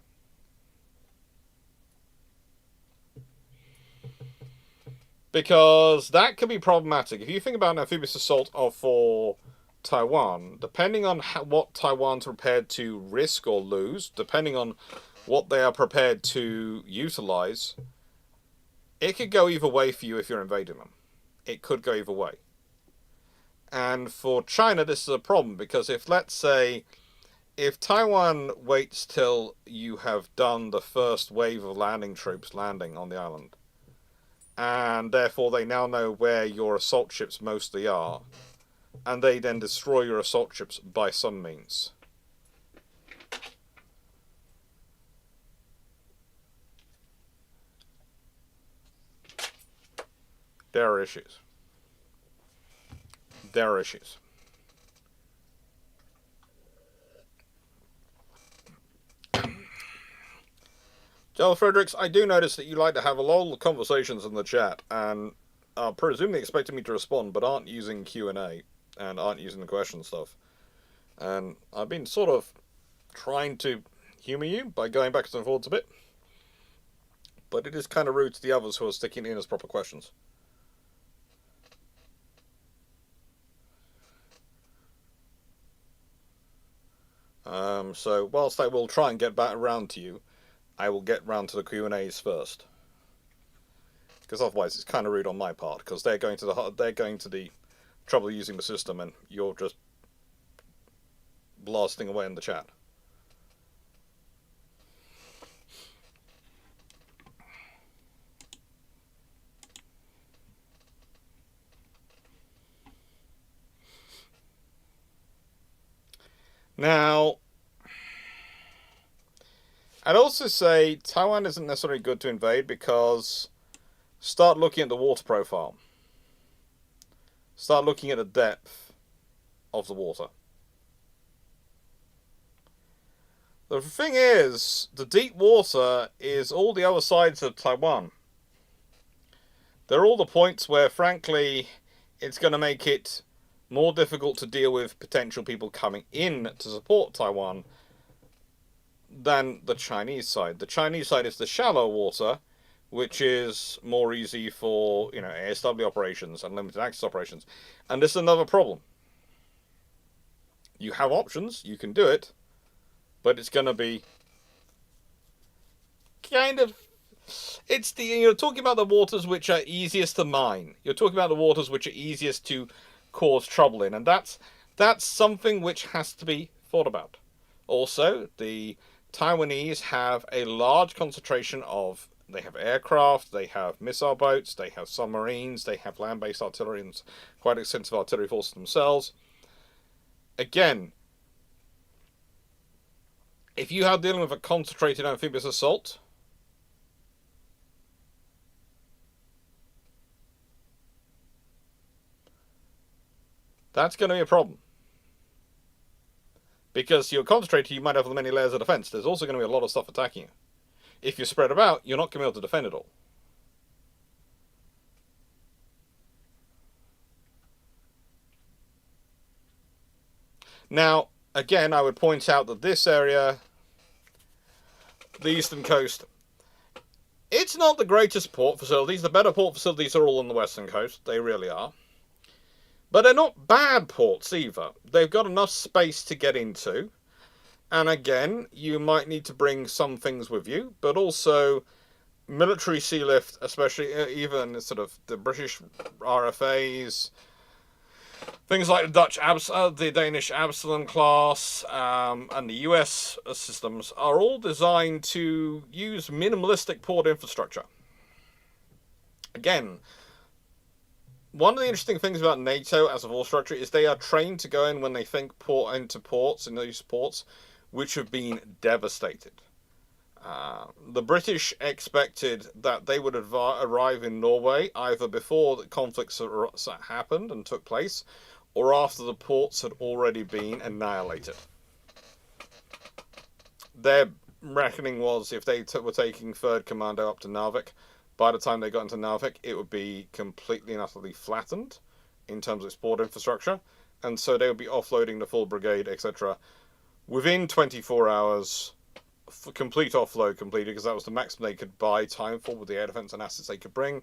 Because that could be problematic. If you think about an amphibious assault for Taiwan, depending on what Taiwan's prepared to risk or lose, depending on what they are prepared to utilize, it could go either way for you if you're invading them. It could go either way. And for China, this is a problem, because let's say, if Taiwan waits till you have done the first wave of landing troops landing on the island, and therefore they now know where your assault ships mostly are, and they then destroy your assault ships by some means, there are issues. There are issues. Joel Fredericks, I do notice that you like to have a lot of conversations in the chat, and are presumably expecting me to respond, but aren't using Q&A, and aren't using the question stuff. And I've been sort of trying to humour you by going backwards and forwards a bit, but it is kind of rude to the others who are sticking in as proper questions. So whilst I will try and get back around to you, I will get round to the Q&As first, because otherwise it's kind of rude on my part, because they're going to the trouble using the system, and you're just blasting away in the chat. Now, I'd also say Taiwan isn't necessarily good to invade, because start looking at the water profile. Start looking at the depth of the water. The thing is, the deep water is all the other sides of Taiwan. They're all the points where, frankly, it's going to make it more difficult to deal with potential people coming in to support Taiwan than the Chinese side. The Chinese side is the shallow water, which is more easy for, ASW operations and limited access operations. And this is another problem. You have options, you can do it, but it's going to be kind of... You're talking about the waters which are easiest to mine. You're talking about the waters which are easiest to cause trouble in, and that's something which has to be thought about. Also, the Taiwanese have a large concentration of... They have aircraft, they have missile boats, they have submarines, they have land-based artillery and quite extensive artillery forces themselves. Again, if you are dealing with a concentrated amphibious assault, that's going to be a problem. Because you're concentrated, you might have many layers of defense. There's also going to be a lot of stuff attacking you. If you're spread about, you're not going to be able to defend it all. Now, again, I would point out that this area, the eastern coast, it's not the greatest port facilities. The better port facilities are all on the western coast. They really are. But they're not bad ports either. They've got enough space to get into. And again, you might need to bring some things with you, but also military sea lift, especially even sort of the British RFAs, things like the Danish Absalon class, and the US systems are all designed to use minimalistic port infrastructure. Again, one of the interesting things about NATO as a force structure is they are trained to go in when they think into ports, in those ports, which have been devastated. The British expected that they would arrive in Norway either before the conflicts happened and took place, or after the ports had already been annihilated. Their reckoning was if they were taking 3rd Commando up to Narvik, by the time they got into Narvik, it would be completely and utterly flattened in terms of its port infrastructure, and so they would be offloading the full brigade, etc. within 24 hours, complete offload completed, because that was the maximum they could buy time for with the air defense and assets they could bring,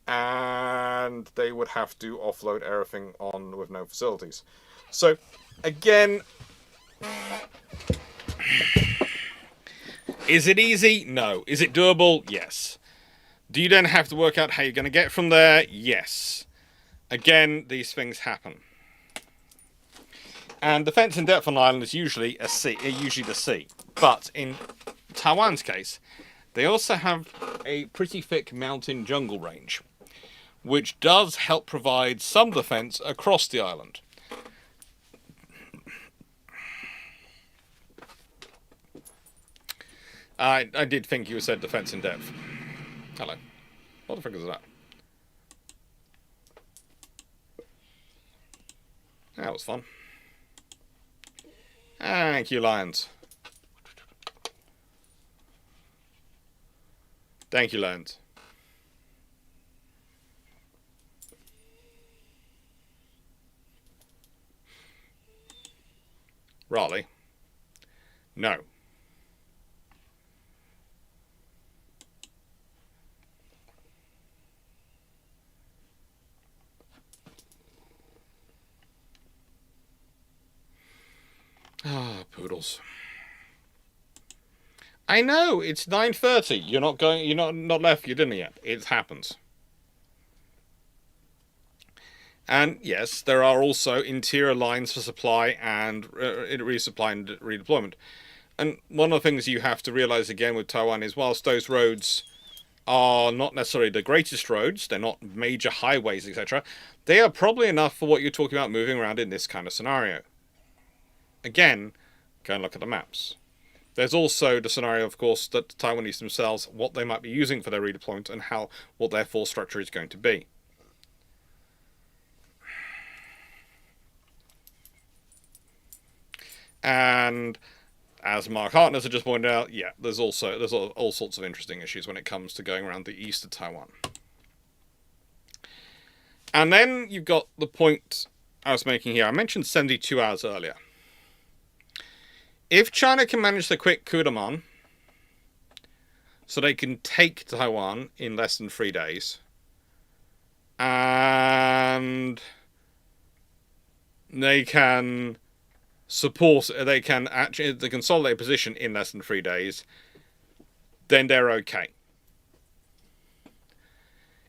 and they would have to offload everything on with no facilities. So, again, is it easy? No. Is it doable? Yes. Do you then have to work out how you're going to get from there? Yes. Again, these things happen. And defense in depth on island is usually the sea. But in Taiwan's case, they also have a pretty thick mountain jungle range, which does help provide some defense across the island. I did think you said defense in depth. Hello. What the frick is that? That was fun. Thank you, lions. Thank you, lions. Raleigh? No. Ah, poodles. I know, it's 9:30. You're not left your dinner yet. It happens. And yes, there are also interior lines for supply and resupply and redeployment. And one of the things you have to realize again with Taiwan is whilst those roads are not necessarily the greatest roads, they're not major highways, etc., they are probably enough for what you're talking about moving around in this kind of scenario. Again, go and look at the maps. There's also the scenario, of course, that the Taiwanese themselves, what they might be using for their redeployment and what their force structure is going to be. And as Mark Hartness had just pointed out, yeah, there's all sorts of interesting issues when it comes to going around the east of Taiwan. And then you've got the point I was making here. I mentioned 72 hours earlier. If China can manage the quick coup de main, so they can take Taiwan in less than 3 days, and they can consolidate a position in less than 3 days, then they're okay.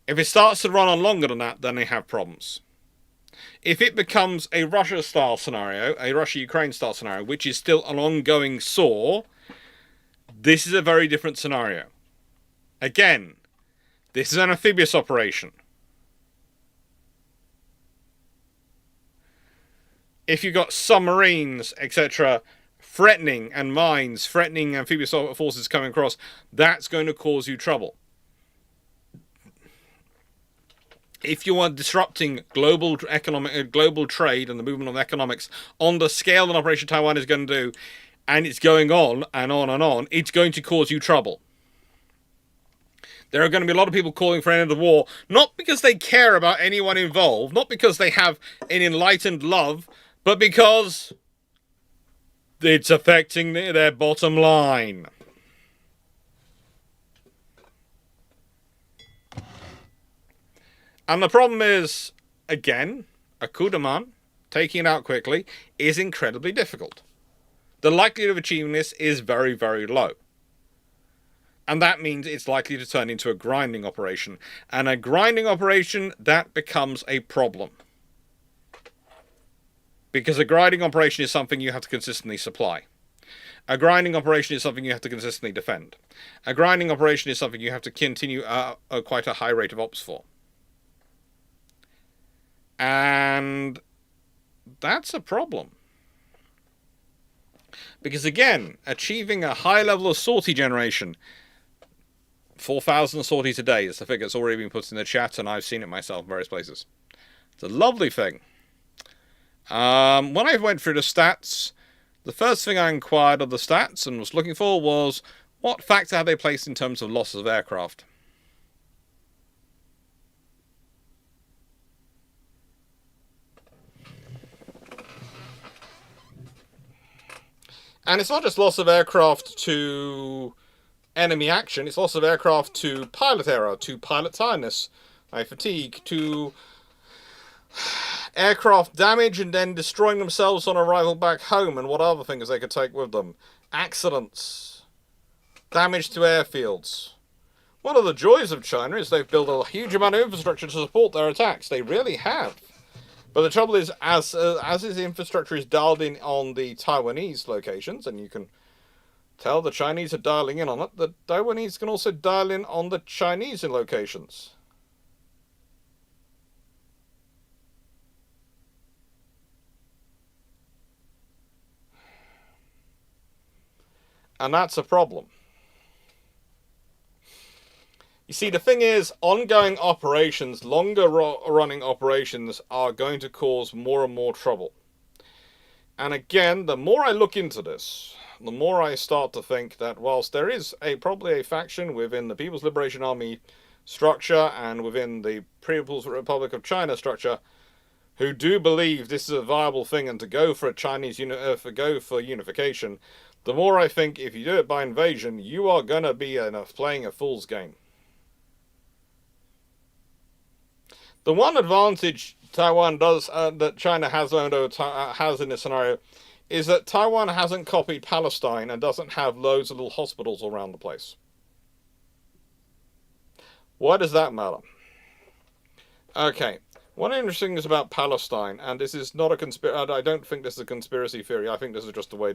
If it starts to run on longer than that, then they have problems. If it becomes a Russia-style scenario, a Russia-Ukraine-style scenario, which is still an ongoing sore, this is a very different scenario. Again, this is an amphibious operation. If you've got submarines, etc., threatening, and mines threatening amphibious forces coming across, that's going to cause you trouble. If you are disrupting global trade and the movement of economics on the scale that Operation Taiwan is going to do, and it's going on and on and on, it's going to cause you trouble. There are going to be a lot of people calling for an end of the war, not because they care about anyone involved, not because they have an enlightened love, but because it's affecting their bottom line. And the problem is, again, a coup de main, taking it out quickly, is incredibly difficult. The likelihood of achieving this is very, very low. And that means it's likely to turn into a grinding operation. And a grinding operation, that becomes a problem. Because a grinding operation is something you have to consistently supply. A grinding operation is something you have to consistently defend. A grinding operation is something you have to continue quite a high rate of ops for. And that's a problem. Because again, achieving a high level of sortie generation, 4,000 sorties a day is the figure that's already been put in the chat, and I've seen it myself in various places. It's a lovely thing. When I went through the stats, the first thing I inquired of the stats and was looking for was, what factor had they placed in terms of losses of aircraft? And it's not just loss of aircraft to enemy action, it's loss of aircraft to pilot error, to pilot tiredness, fatigue, to aircraft damage and then destroying themselves on arrival back home, and what other things they could take with them. Accidents. Damage to airfields. One of the joys of China is they've built a huge amount of infrastructure to support their attacks. They really have. But the trouble is, as his infrastructure is dialed in on the Taiwanese locations, and you can tell the Chinese are dialing in on it, the Taiwanese can also dial in on the Chinese locations. And that's a problem. You see, the thing is, ongoing operations, longer running operations, are going to cause more and more trouble. And again, the more I look into this, the more I start to think that whilst there is probably a faction within the People's Liberation Army structure and within the People's Republic of China structure who do believe this is a viable thing and to go for a go for unification, the more I think if you do it by invasion, you are going to be playing a fool's game. The one advantage Taiwan does that China has in this scenario is that Taiwan hasn't copied Palestine and doesn't have loads of little hospitals around the place. Why does that matter? Okay, one of the interesting things about Palestine, and this is not a conspiracy, I don't think this is a conspiracy theory, I think this is just the way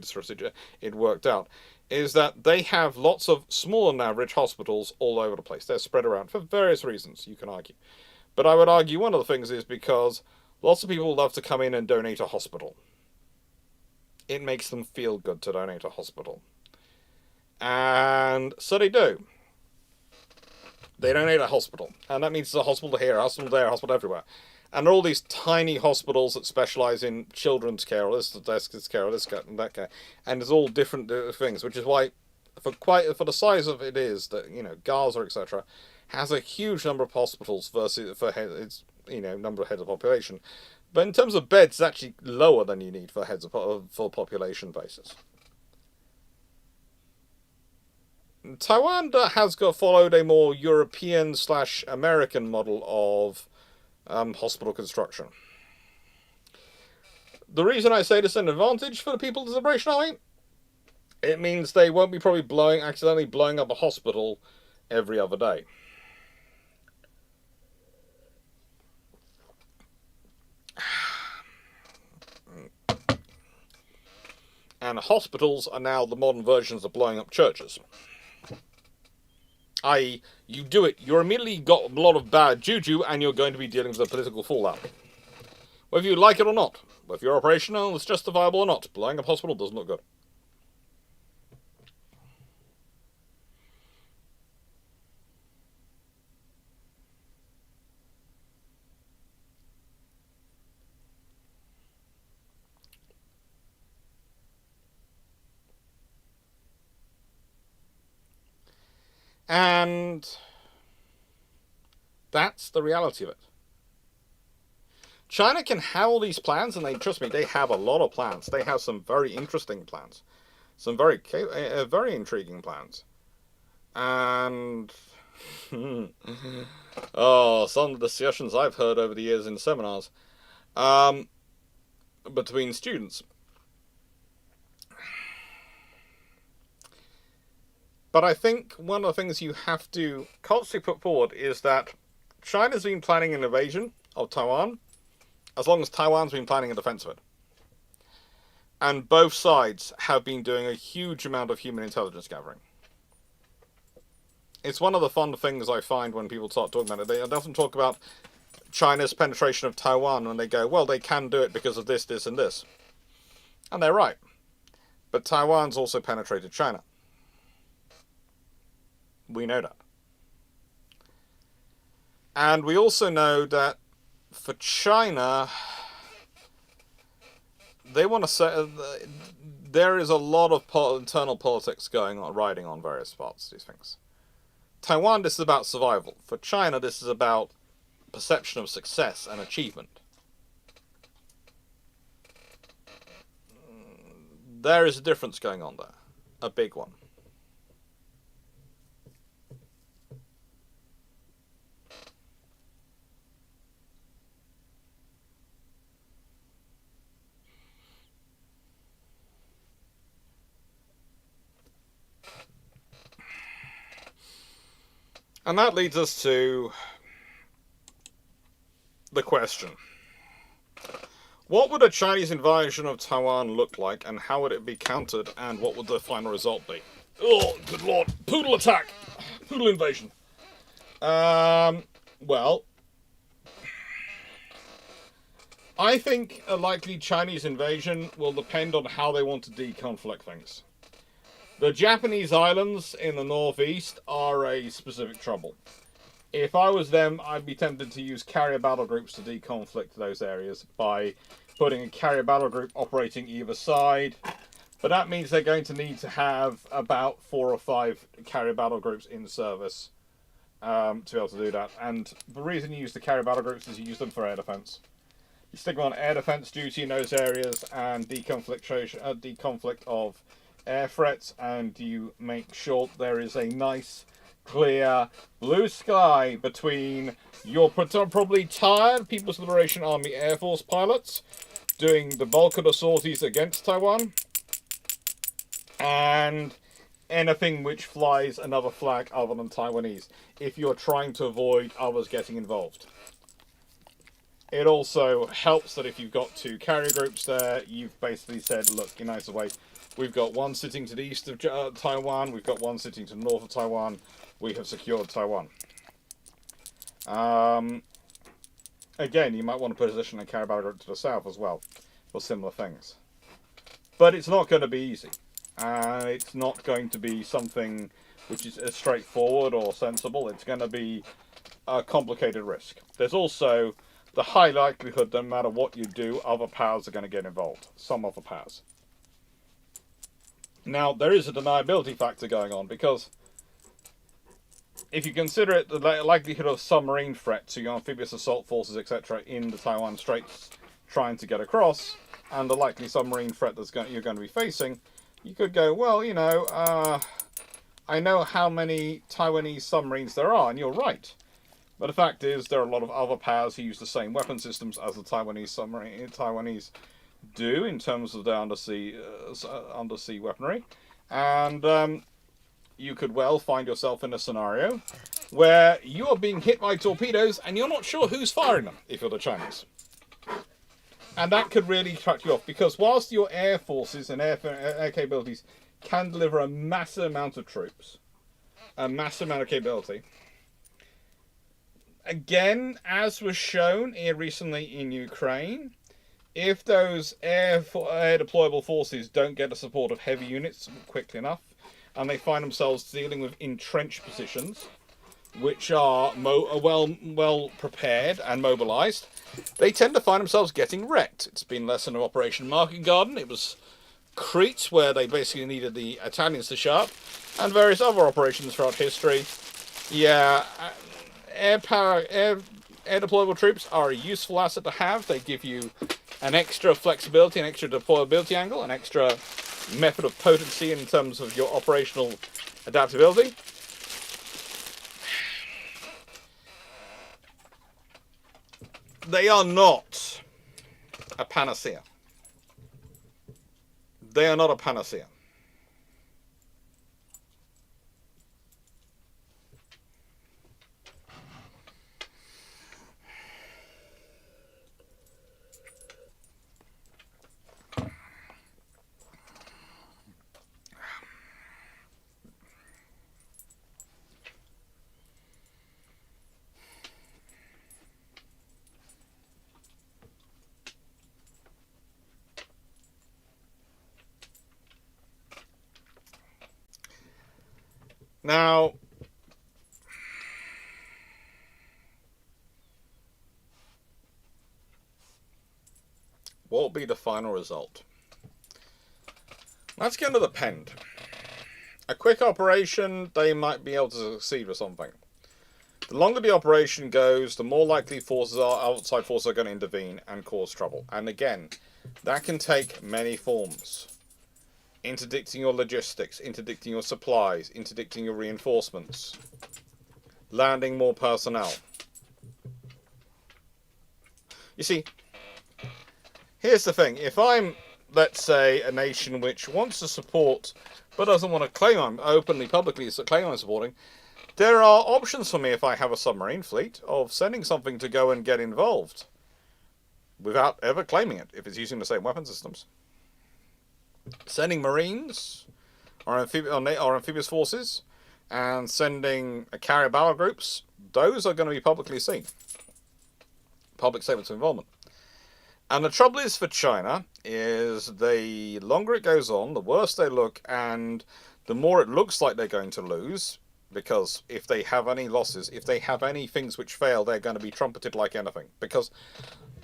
it worked out, is that they have lots of smaller than average hospitals all over the place. They're spread around for various reasons, you can argue. But I would argue one of the things is because lots of people love to come in and donate a hospital. It makes them feel good to donate a hospital. And so they do. They donate a hospital. And that means there's a hospital here, a hospital there, a hospital everywhere. And there are all these tiny hospitals that specialise in children's care, or this care, or this care, and that care. And there's all different things, which is why, for the size of it is, that, Gaza, etc., has a huge number of hospitals for its number of heads of population, but in terms of beds, it's actually lower than you need for population basis. Taiwan has followed a more European/American model of hospital construction. The reason I say this is an advantage for the People's Liberation Army, it means they won't be probably accidentally blowing up a hospital every other day. And hospitals are now the modern versions of blowing up churches. I.e., you do it, you're immediately got a lot of bad juju, and you're going to be dealing with a political fallout. Whether you like it or not, whether your operational is justifiable or not, blowing up a hospital doesn't look good. And that's the reality of it. China can have all these plans, and trust me, they have a lot of plans. They have some very interesting plans. Some very intriguing plans. And some of the discussions I've heard over the years in seminars between students. But I think one of the things you have to constantly put forward is that China's been planning an invasion of Taiwan as long as Taiwan's been planning a defense of it. And both sides have been doing a huge amount of human intelligence gathering. It's one of the fun things I find when people start talking about it. They often talk about China's penetration of Taiwan, and they go, well, they can do it because of this, this, and this. And they're right. But Taiwan's also penetrated China. We know that. And we also know that for China, they want to say there is a lot of internal politics going on, riding on various parts of these things. Taiwan, this is about survival. For China, this is about perception of success and achievement. There is a difference going on there. A big one. And that leads us to the question. What would a Chinese invasion of Taiwan look like, and how would it be countered, and what would the final result be? Oh, good lord. Poodle attack. Poodle invasion. Well, I think a likely Chinese invasion will depend on how they want to deconflict things. The Japanese islands in the northeast are a specific trouble. If I was them, I'd be tempted to use carrier battle groups to deconflict those areas by putting a carrier battle group operating either side. But that means they're going to need to have about 4 or 5 carrier battle groups in service to be able to do that. And the reason you use the carrier battle groups is you use them for air defense. You stick them on air defense duty in those areas and deconflict of air threats, and you make sure there is a nice, clear, blue sky between your probably tired People's Liberation Army Air Force pilots doing the bulk of the sorties against Taiwan, and anything which flies another flag other than Taiwanese, if you're trying to avoid others getting involved. It also helps that if you've got 2 carrier groups there, you've basically said, look, in a nice way, we've got one sitting to the east of Taiwan, we've got one sitting to the north of Taiwan, we have secured Taiwan. Again, you might want to position a carrier battle group to the south as well, for similar things. But it's not going to be easy. It's not going to be something which is as straightforward or sensible. It's going to be a complicated risk. There's also the high likelihood that no matter what you do, other powers are going to get involved. Some other powers. Now, there is a deniability factor going on, because if you consider it the likelihood of submarine threats, so your amphibious assault forces, etc., in the Taiwan Straits trying to get across, and the likely submarine threat you're going to be facing, you could go, well, I know how many Taiwanese submarines there are, and you're right. But the fact is, there are a lot of other powers who use the same weapon systems as the Taiwanese do in terms of their undersea weaponry, and you could well find yourself in a scenario where you are being hit by torpedoes and you're not sure who's firing them if you're the Chinese. And that could really cut you off, because whilst your air forces and air capabilities can deliver a massive amount of troops, a massive amount of capability, again, as was shown here recently in Ukraine, if those air deployable forces don't get the support of heavy units quickly enough, and they find themselves dealing with entrenched positions, which are well prepared and mobilised, they tend to find themselves getting wrecked. It's been less than Operation Market Garden. It was Crete, where they basically needed the Italians to show up, and various other operations throughout history. Yeah, air deployable troops are a useful asset to have. They give you an extra flexibility, an extra deployability angle, an extra method of potency in terms of your operational adaptability. They are not a panacea. They are not a panacea. Now, what will be the final result? That's going to depend. A quick operation, they might be able to succeed with something. The longer the operation goes, the more likely outside forces are going to intervene and cause trouble. And again, that can take many forms. Interdicting your logistics, interdicting your supplies, interdicting your reinforcements, landing more personnel. You see, here's the thing. If I'm, let's say, a nation which wants to support, but doesn't want to claim I'm openly, publicly claim I'm supporting, there are options for me if I have a submarine fleet of sending something to go and get involved without ever claiming it, if it's using the same weapon systems. Sending Marines or amphibious forces and sending carrier battle groups, those are going to be publicly seen. Public statements of involvement. And the trouble is for China is the longer it goes on, the worse they look, and the more it looks like they're going to lose, because if they have any losses, if they have any things which fail, they're going to be trumpeted like anything. Because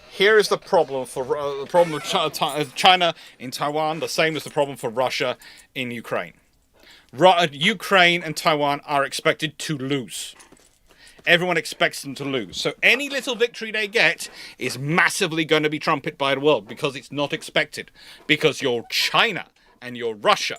here is the problem for the problem of China in Taiwan, the same as the problem for Russia in Ukraine. Ukraine and Taiwan are expected to lose. Everyone expects them to lose. So any little victory they get is massively going to be trumpeted by the world, because it's not expected. Because you're China and you're Russia.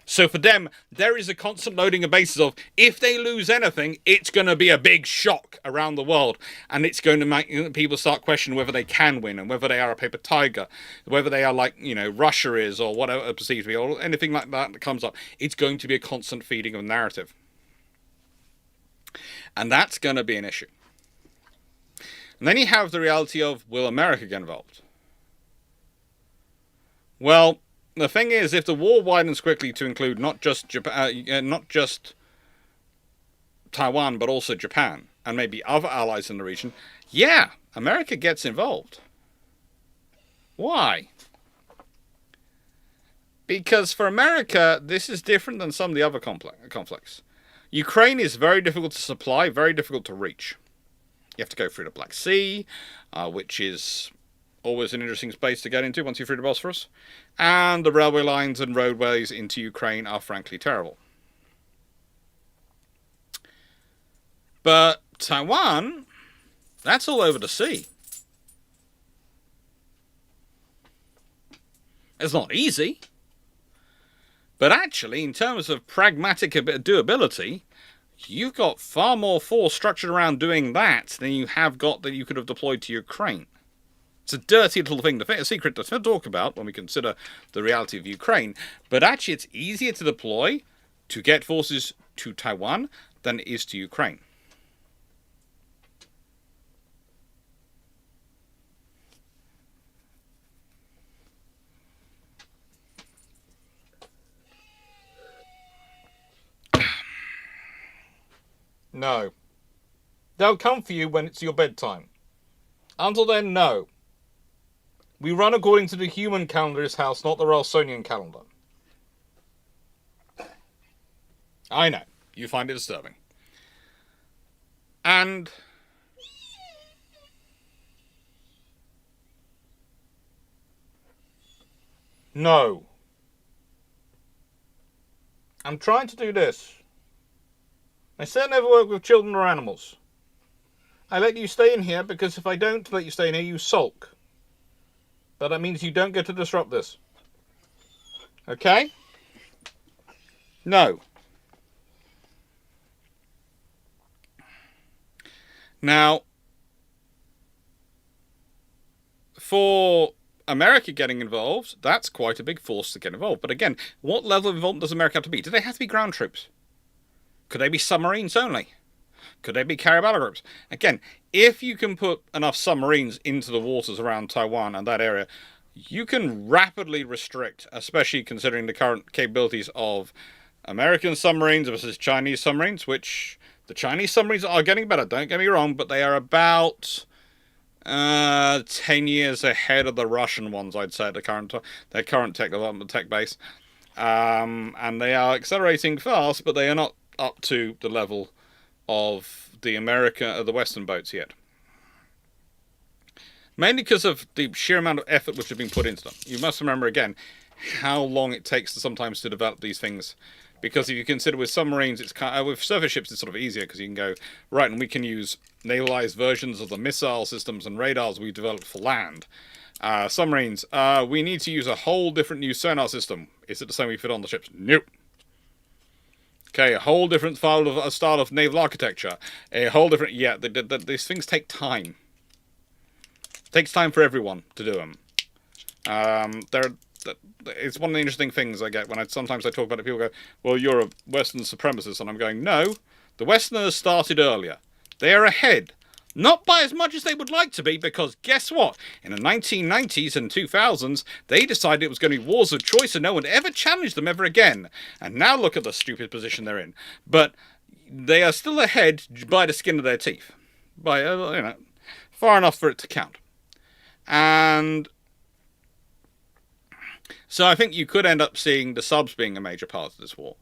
So for them, there is a constant loading of bases of, if they lose anything, it's going to be a big shock around the world. And it's going to make people start questioning whether they can win, and whether they are a paper tiger, whether they are like, Russia is, or whatever perceived to be, or anything like that comes up. It's going to be a constant feeding of narrative. And that's going to be an issue. And then you have the reality of, will America get involved? Well, the thing is, if the war widens quickly to include not just Taiwan, but also Japan, and maybe other allies in the region, yeah, America gets involved. Why? Because for America, this is different than some of the other conflicts. Ukraine is very difficult to supply, very difficult to reach. You have to go through the Black Sea, which is always an interesting space to get into once you're through the Bosphorus. And the railway lines and roadways into Ukraine are frankly terrible. But Taiwan, that's all over the sea. It's not easy. But actually, in terms of pragmatic doability, you've got far more force structured around doing that than you have got that you could have deployed to Ukraine. It's a dirty little thing, a secret to talk about when we consider the reality of Ukraine. But actually, it's easier to deploy to get forces to Taiwan than it is to Ukraine. No. They'll come for you when it's your bedtime. Until then, no. We run according to the human calendar in this house, not the Ralsonian calendar. I know. You find it disturbing. And no. I'm trying to do this. I said I never work with children or animals. I let you stay in here because if I don't let you stay in here, you sulk. But that means you don't get to disrupt this. Okay? No. Now, for America getting involved, that's quite a big force to get involved. But again, what level of involvement does America have to be? Do they have to be ground troops? Could they be submarines only? Could they be carrier battle groups? Again, if you can put enough submarines into the waters around Taiwan and that area, you can rapidly restrict, especially considering the current capabilities of American submarines versus Chinese submarines, which the Chinese submarines are getting better, don't get me wrong, but they are about 10 years ahead of the Russian ones, I'd say, at their current tech development, tech base. And they are accelerating fast, but they are not up to the level of the Western boats yet. Mainly because of the sheer amount of effort which has been put into them. You must remember again how long it takes sometimes to develop these things. Because if you consider with submarines, it's with surface ships, it's sort of easier because you can go, right, and we can use navalized versions of the missile systems and radars we developed for land. Submarines, we need to use a whole different new sonar system. Is it the same we fit on the ships? Nope. Okay, a whole different style of naval architecture. A whole different... Yeah, these things take time. It takes time for everyone to do them. It's one of the interesting things I get when sometimes I talk about it. People go, well, you're a Western supremacist. And I'm going, no, the Westerners started earlier. They are ahead. Not by as much as they would like to be, because guess what? In the 1990s and 2000s, they decided it was going to be wars of choice and no one ever challenged them ever again. And now look at the stupid position they're in. But they are still ahead by the skin of their teeth. By, far enough for it to count. And so I think you could end up seeing the subs being a major part of this war,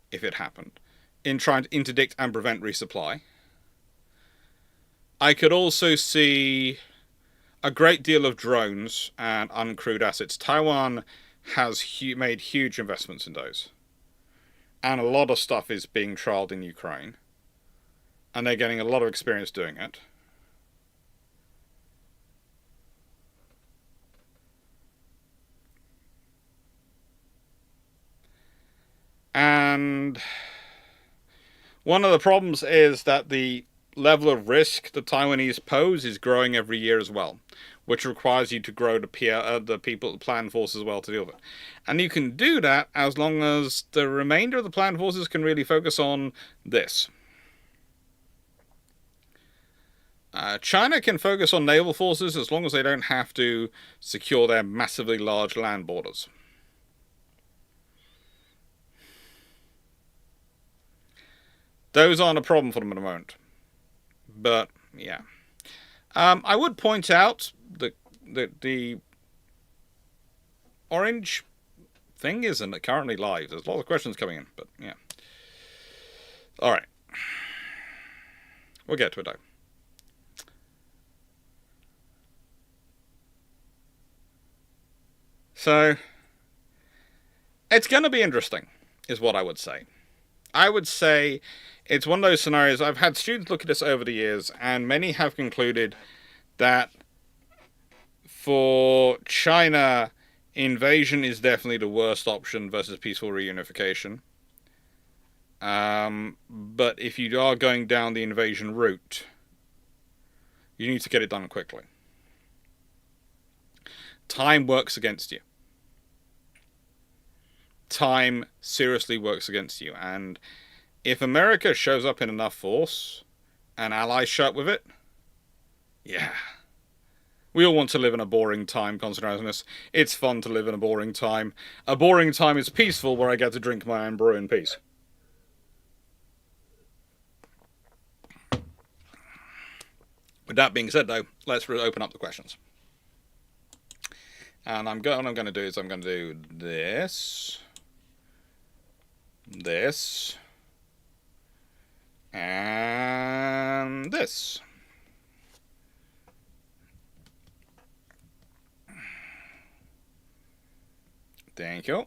if it happened, in trying to interdict and prevent resupply. I could also see a great deal of drones and uncrewed assets. Taiwan has made huge investments in those. And a lot of stuff is being trialled in Ukraine. And they're getting a lot of experience doing it. And one of the problems is that the level of risk the Taiwanese pose is growing every year as well, which requires you to grow the planned forces as well to deal with it. And you can do that as long as the remainder of the planned forces can really focus on this. China can focus on naval forces as long as they don't have to secure their massively large land borders. Those aren't a problem for them at the moment. But, yeah. I would point out that the orange thing isn't currently live. There's a lot of questions coming in, but, yeah. Alright. We'll get to it, though. So, it's going to be interesting, is what I would say. I would say it's one of those scenarios. I've had students look at this over the years, and many have concluded that for China, Invasion is definitely the worst option versus peaceful reunification. But if you are going down the invasion route, you need to get it done quickly. Time works against you. Time seriously works against you. And if America shows up in enough force and allies show up with it, yeah. We all want to live in a boring time, concentrating on this. It's fun to live in a boring time. A boring time is peaceful where I get to drink my own brew in peace. With that being said, though, let's open up the questions. And what I'm going to do is I'm going to do this, this, and this. Thank you.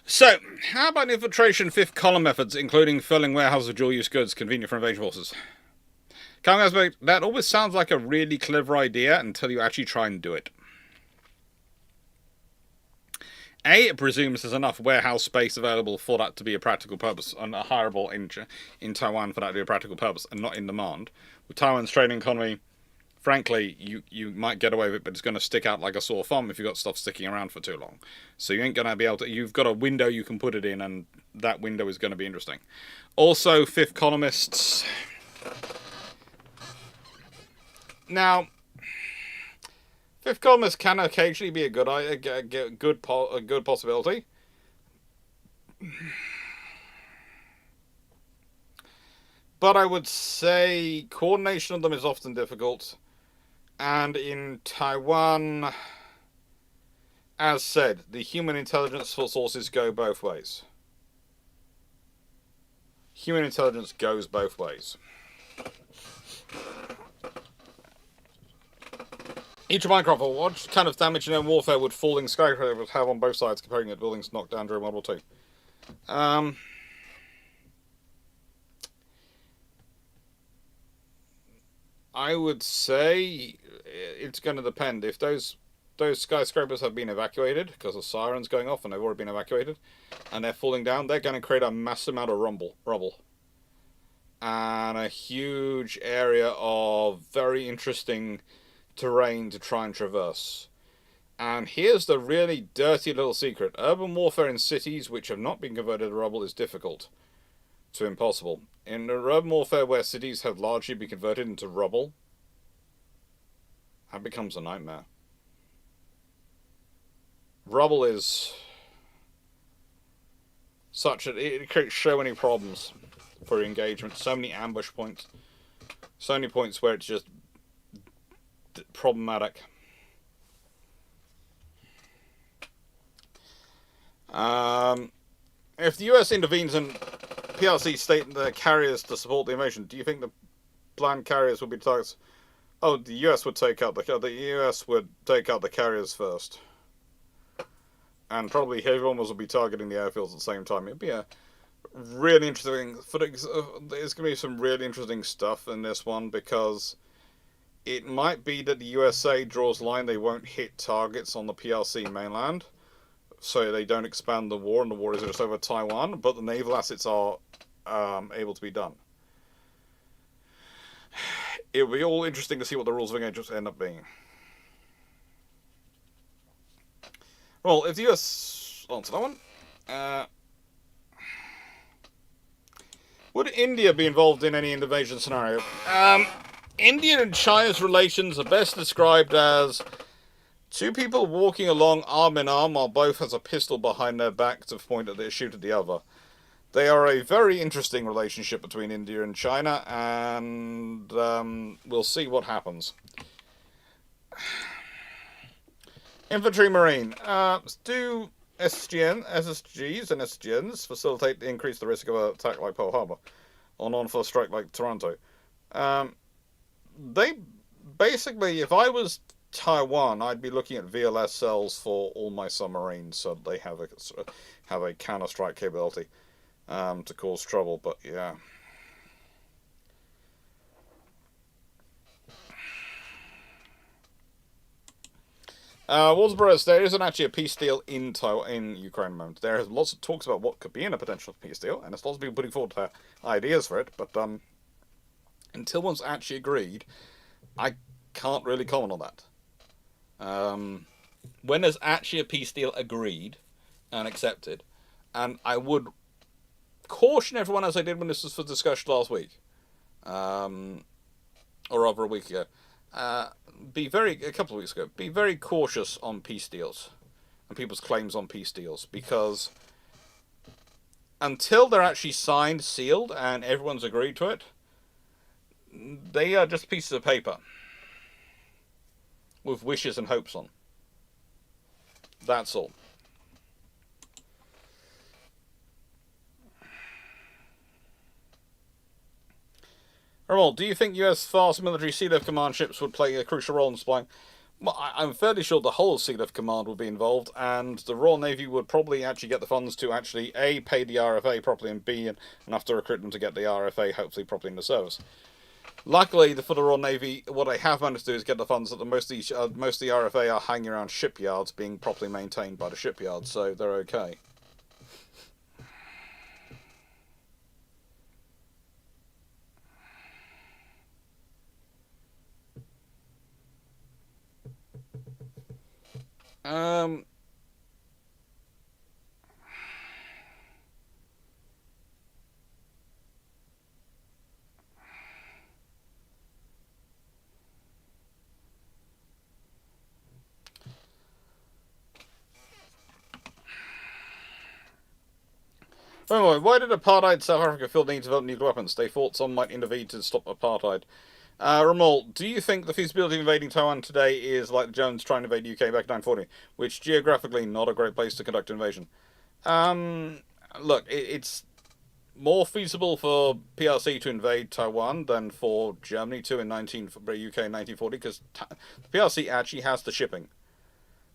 So, how about infiltration fifth column methods, including filling warehouses with dual-use goods convenient for invasion forces? That always sounds like a really clever idea until you actually try and do it. A, it presumes there's enough warehouse space available for that to be a practical purpose, and hireable in Taiwan for that to be a practical purpose, and not in demand. With Taiwan's trading economy, frankly, you might get away with it, but it's going to stick out like a sore thumb if you've got stuff sticking around for too long. So you ain't going to be able to... You've got a window you can put it in, and that window is going to be interesting. Also, fifth columnists... Now, fifth columnists can occasionally be a good possibility. But I would say coordination of them is often difficult. And in Taiwan, as said, the human intelligence sources go both ways. Human intelligence goes both ways. Each Minecraft, what kind of damage in warfare would falling skyscrapers have on both sides, comparing it to buildings knocked down during World War II? I would say it's going to depend. If those skyscrapers have been evacuated because of sirens going off and they've already been evacuated, and they're falling down, they're going to create a massive amount of rubble, and a huge area of very interesting terrain to try and traverse. And here's the really dirty little secret. Urban warfare in cities which have not been converted to rubble is difficult to impossible. In urban warfare where cities have largely been converted into rubble, that becomes a nightmare. Rubble is such it creates so many problems for engagement, so many ambush points, so many points where it's just problematic. If the US intervenes and PRC state the carriers to support the invasion, do you think the planned carriers would be targets? Oh, the US would take out the carriers first, and probably everyone will be targeting the airfields at the same time. It'd be a really interesting. There's going to be some really interesting stuff in this one, because it might be that the USA draws a line; they won't hit targets on the PRC mainland, so they don't expand the war, and the war is just over Taiwan, but the naval assets are able to be done. It will be all interesting to see what the rules of engagement end up being. Well, if the US... answer that one. Would India be involved in any invasion scenario? India and China's relations are best described as two people walking along arm in arm while both has a pistol behind their back to point at their shoot at the other. They are a very interesting relationship between India and China, and we'll see what happens. Infantry Marine. Do SSGs and SGNs increase the risk of an attack like Pearl Harbor, or non-first strike like Toronto? They basically, if I was Taiwan, I'd be looking at VLS cells for all my submarines, so they have a counter-strike capability to cause trouble. But yeah, Walsborough, there isn't actually a peace deal in Taiwan, in Ukraine at the moment. There is lots of talks about what could be in a potential peace deal, and there's lots of people putting forward ideas for it. But until one's actually agreed, I can't really comment on that. When there's actually a peace deal agreed and accepted, and I would caution everyone, as I did when this was for discussion last week, or rather a week ago, a couple of weeks ago, be very cautious on peace deals and people's claims on peace deals, because until they're actually signed, sealed, and everyone's agreed to it, they are just pieces of paper with wishes and hopes on. That's all. Earl, do you think US fast military Sea Lift Command ships would play a crucial role in supplying? Well, I'm fairly sure the whole Sea Lift Command would be involved, and the Royal Navy would probably actually get the funds to actually A, pay the RFA properly, and B, enough to recruit them to get the RFA hopefully properly in the service. Luckily, for the Royal Navy, what they have managed to do is get the funds that most of the RFA are hanging around shipyards, being properly maintained by the shipyards, so they're okay. Anyway, why did apartheid South Africa feel the need to develop nuclear weapons? They thought some might intervene to stop apartheid. Ramol, do you think the feasibility of invading Taiwan today is like the Germans trying to invade UK back in 1940, which geographically not a great place to conduct an invasion? Look, it's more feasible for PRC to invade Taiwan than for Germany to in UK in 1940, because the PRC actually has the shipping,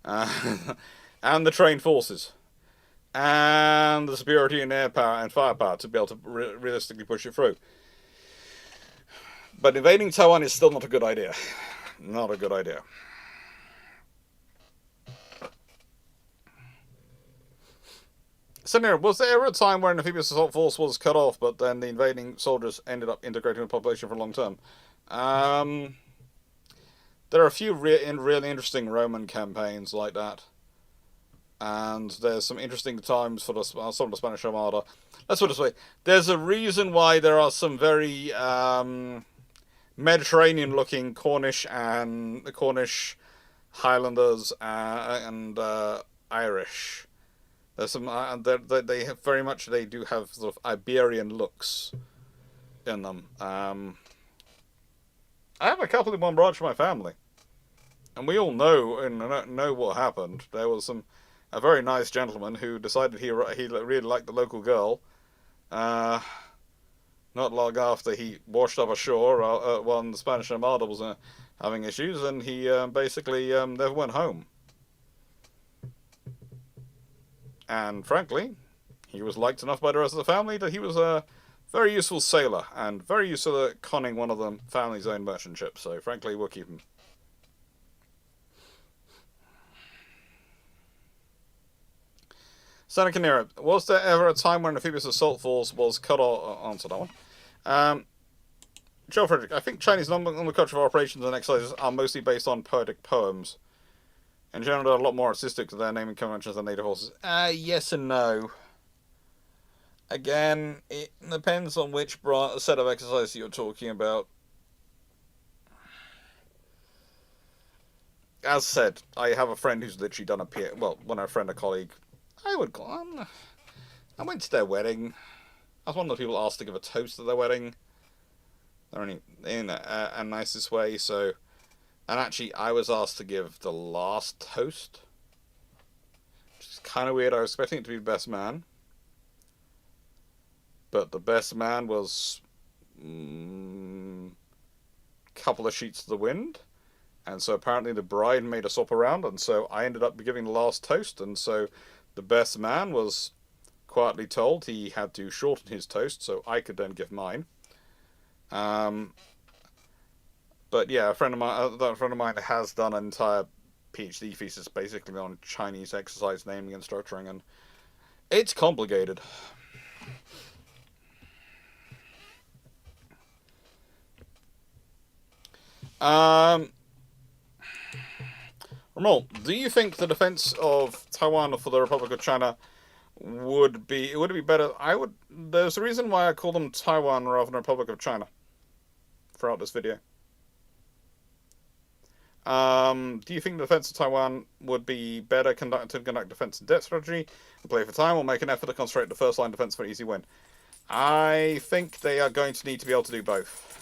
and the trained forces, and the superiority in air power and firepower to be able to realistically push it through. But invading Taiwan is still not a good idea. Not a good idea. Senator, was there ever a time where an amphibious assault force was cut off, but then the invading soldiers ended up integrating the population for long term? There are a few really interesting Roman campaigns like that. And there's some interesting times for some of the Spanish Armada. Let's put it this way. There's a reason why there are some very Mediterranean-looking Cornish Highlanders and Irish. There's some they have they do have sort of Iberian looks in them. I have a couple in one branch of my family, and we all know what happened. There was a very nice gentleman who decided he really liked the local girl. Not long after he washed up ashore when the Spanish Armada was having issues, and he basically never went home. And frankly, he was liked enough by the rest of the family that he was a very useful sailor, and very useful at conning one of the family's own merchant ships, so frankly, we'll keep him. Senator Nero, was there ever a time when an amphibious assault force was cut off? Answer that one. Joe Frederick, I think Chinese non-cultural operations and exercises are mostly based on poetic poems. In general, they're a lot more artistic to their naming conventions than native horses. Yes and no. Again, it depends on which set of exercises you're talking about. As said, I have a friend who's literally done a colleague. I went to their wedding. I was one of the people asked to give a toast at their wedding. They're only in a nicest way, so... And actually, I was asked to give the last toast, which is kind of weird. I was expecting it to be the best man, but the best man was a couple of sheets to the wind, and so apparently the bride made a swap around, and so I ended up giving the last toast, and so the best man was quietly told he had to shorten his toast so I could then give mine. But yeah, a friend of mine has done an entire PhD thesis basically on Chinese exercise naming and structuring, and it's complicated. Ramon, do you think the defense of Taiwan for the Republic of China would it be better? There's a reason why I call them Taiwan rather than Republic of China throughout this video. Do you think the defense of Taiwan would be better to conduct defense and debt strategy and play for time, or make an effort to concentrate the first line defense for an easy win? I think they are going to need to be able to do both.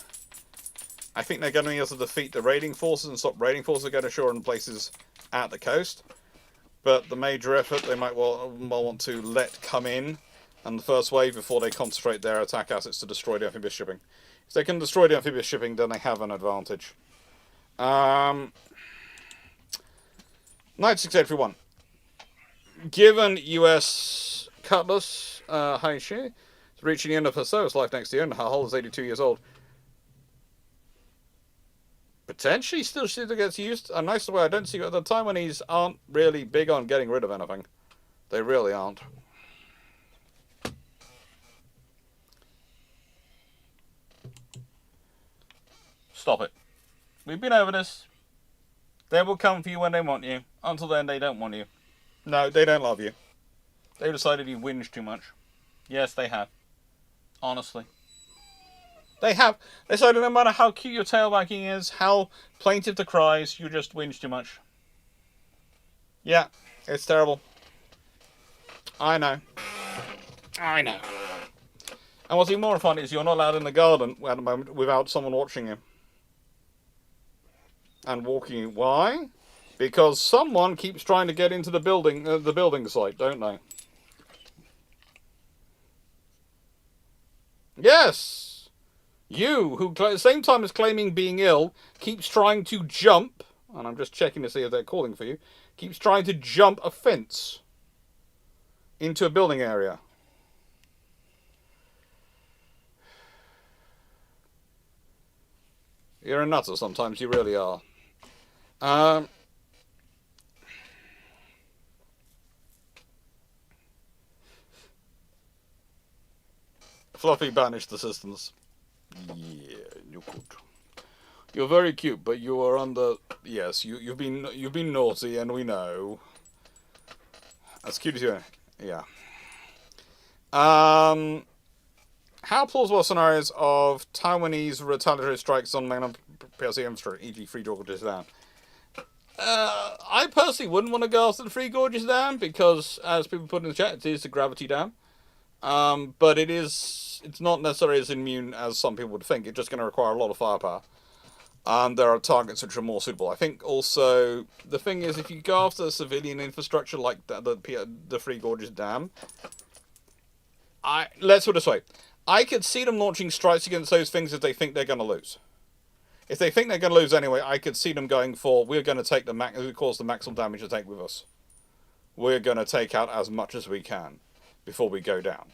I think they're going to be able to defeat the raiding forces and stop raiding forces getting ashore in places at the coast. But the major effort they might want to let come in and the first wave before they concentrate their attack assets to destroy the amphibious shipping. If they can destroy the amphibious shipping, then they have an advantage. 96831. Given US Cutlass Haishi is reaching the end of her service life next year and her hull is 82 years old, potentially still gets used. A nice way I don't see the Taiwanese aren't really big on getting rid of anything. They really aren't. Stop it. We've been over this. They will come for you when they want you. Until then, they don't want you. No, they don't love you. They've decided you whinge too much. Yes, they have. Honestly. They have. They decided no matter how cute your tailbacking is, how plaintive the cries, you just whinge too much. Yeah, it's terrible. I know. I know. And what's even more fun is you're not allowed in the garden at the moment without someone watching you. And walking you. Why? Because someone keeps trying to get into the building site, don't they? Yes! You, who at the same time as claiming being ill, keeps trying to jump, and I'm just checking to see if they're calling for you, keeps trying to jump a fence into a building area. You're a nutter sometimes, you really are. Fluffy banished assistance. Yeah, you could. You're very cute, but you are under. Yes, you've been naughty, and we know. As cute as you are. Yeah. How plausible are scenarios of Taiwanese retaliatory strikes on mainland PRC infrastructure, e.g. Three Gorges Dam? I personally wouldn't want to go after the Three Gorges Dam because, as people put in the chat, it is a gravity dam. But it's not necessarily as immune as some people would think. It's just going to require a lot of firepower. There are targets which are more suitable. I think also, the thing is, if you go after civilian infrastructure like the Three Gorges Dam, let's put it this way. I could see them launching strikes against those things if they think they're going to lose. If they think they're going to lose anyway, I could see them going for, we're going to take cause the maximum damage to take with us. We're going to take out as much as we can before we go down.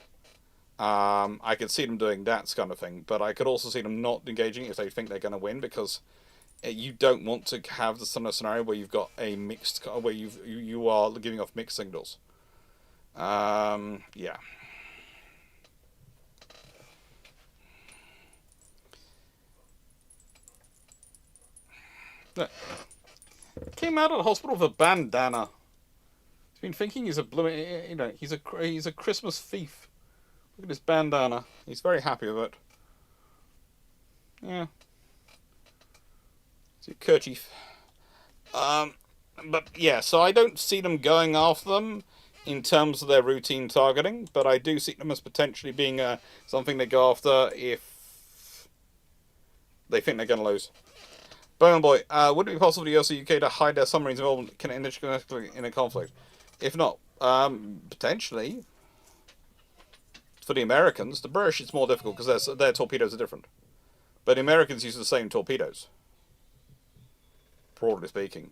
I could see them doing that kind of thing, but I could also see them not engaging if they think they're going to win, because you don't want to have the scenario where you've got a mixed, where you are giving off mixed signals. Yeah. Look. Came out of the hospital with a bandana. He's been thinking he's he's a Christmas thief. Look at this bandana. He's very happy with it. Yeah. It's a kerchief. But yeah, so I don't see them going after them in terms of their routine targeting, but I do see them as potentially being something they go after if they think they're going to lose. Bowman Boy, would it be possible for the US or UK to hide their submarines involved in a conflict? If not, potentially. For the Americans, the British it's more difficult because their torpedoes are different. But the Americans use the same torpedoes. Broadly speaking.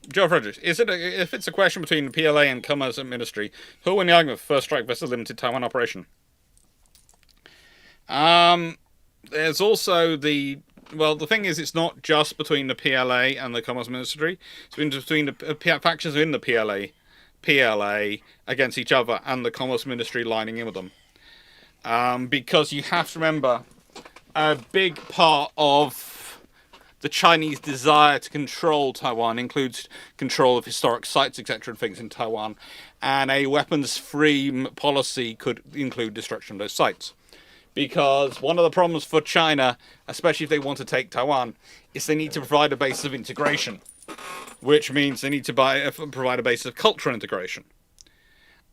Joe Fredericks, if it's a question between the PLA and Commerce and Ministry, who will win the argument for First Strike versus Limited Taiwan Operation? There's also the thing is, it's not just between the PLA and the Commerce Ministry. It's between the factions in the PLA against each other, and the Commerce Ministry lining in with them. Because you have to remember, a big part of the Chinese desire to control Taiwan includes control of historic sites, etc., and things in Taiwan, and a weapons-free policy could include destruction of those sites. Because one of the problems for China, especially if they want to take Taiwan, is they need to provide a base of integration, which means they need to provide a base of cultural integration.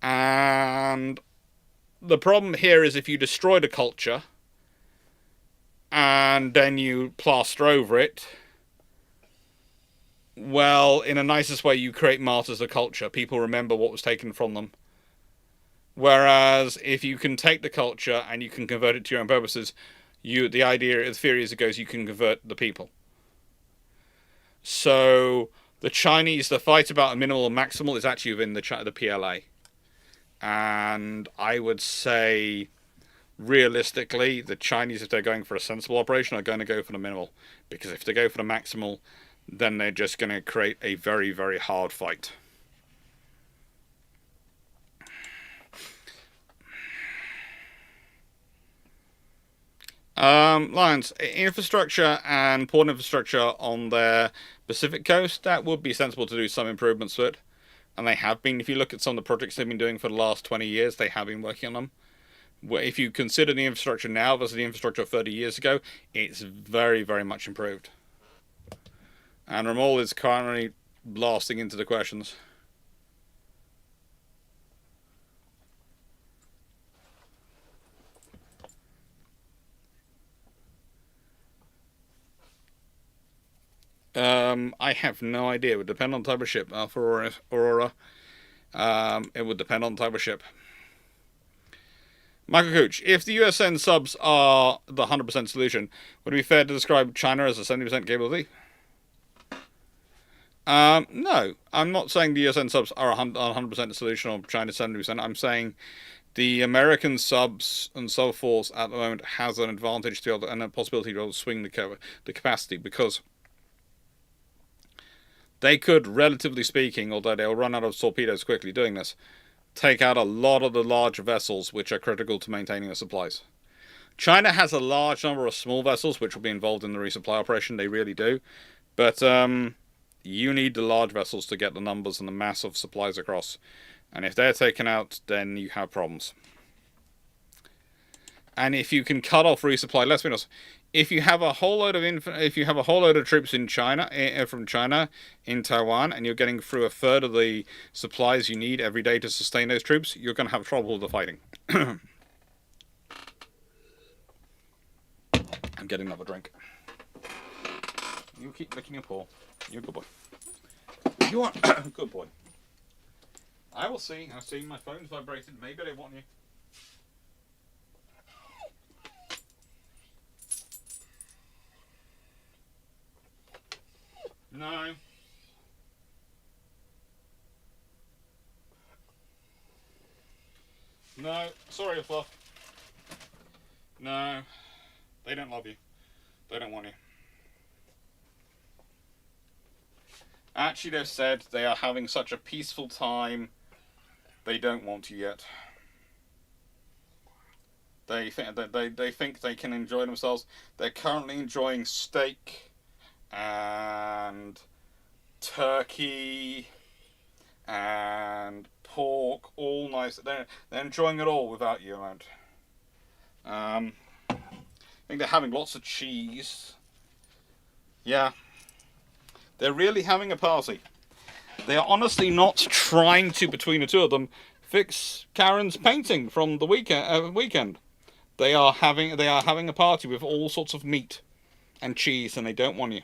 And the problem here is, if you destroy the culture and then you plaster over it, well, in the nicest way, you create martyrs of culture. People remember what was taken from them. Whereas if you can take the culture and you can convert it to your own purposes, the theory as it goes, you can convert the people. So the fight about a minimal and maximal is actually within the PLA. And I would say, realistically, the Chinese, if they're going for a sensible operation, are going to go for the minimal. Because if they go for the maximal, then they're just going to create a very, very hard fight. Lions, infrastructure and port infrastructure on their Pacific coast, that would be sensible to do some improvements to it. And they have been. If you look at some of the projects they've been doing for the last 20 years, they have been working on them. If you consider the infrastructure now versus the infrastructure 30 years ago, it's very, very much improved. And Naval is currently blasting into the questions. I have no idea. It would depend on the type of ship. For Aurora, it would depend on the type of ship. Michael Cooch, if the USN subs are the 100% solution, would it be fair to describe China as a 70% capability? No, I'm not saying the USN subs are 100% the solution or China's 70%. I'm saying the American subs and so forth at the moment has an advantage to and a possibility to swing the capacity, because they could, relatively speaking, although they'll run out of torpedoes quickly doing this, take out a lot of the large vessels which are critical to maintaining the supplies. China has a large number of small vessels which will be involved in the resupply operation. They really do. But you need the large vessels to get the numbers and the mass of supplies across. And if they're taken out, then you have problems. And if you can cut off resupply, let's be honest, if you have a whole load of troops in China, from China in Taiwan, and you're getting through a third of the supplies you need every day to sustain those troops, you're going to have trouble with the fighting. I'm getting another drink. You keep licking your paw. You're a good boy. You are a good boy. I will see. I've seen my phone's vibrated. Maybe they want you. No. No. Sorry, Fluff. No. They don't love you. They don't want you. Actually, they've said they are having such a peaceful time, they don't want you yet. They think they can enjoy themselves. They're currently enjoying steak and turkey and pork, all nice. They're enjoying it all without you around. I think they're having lots of cheese. Yeah. They're really having a party. They are honestly not trying to, between the two of them, fix Karen's painting from the weekend. They are having a party with all sorts of meat and cheese, and they don't want you.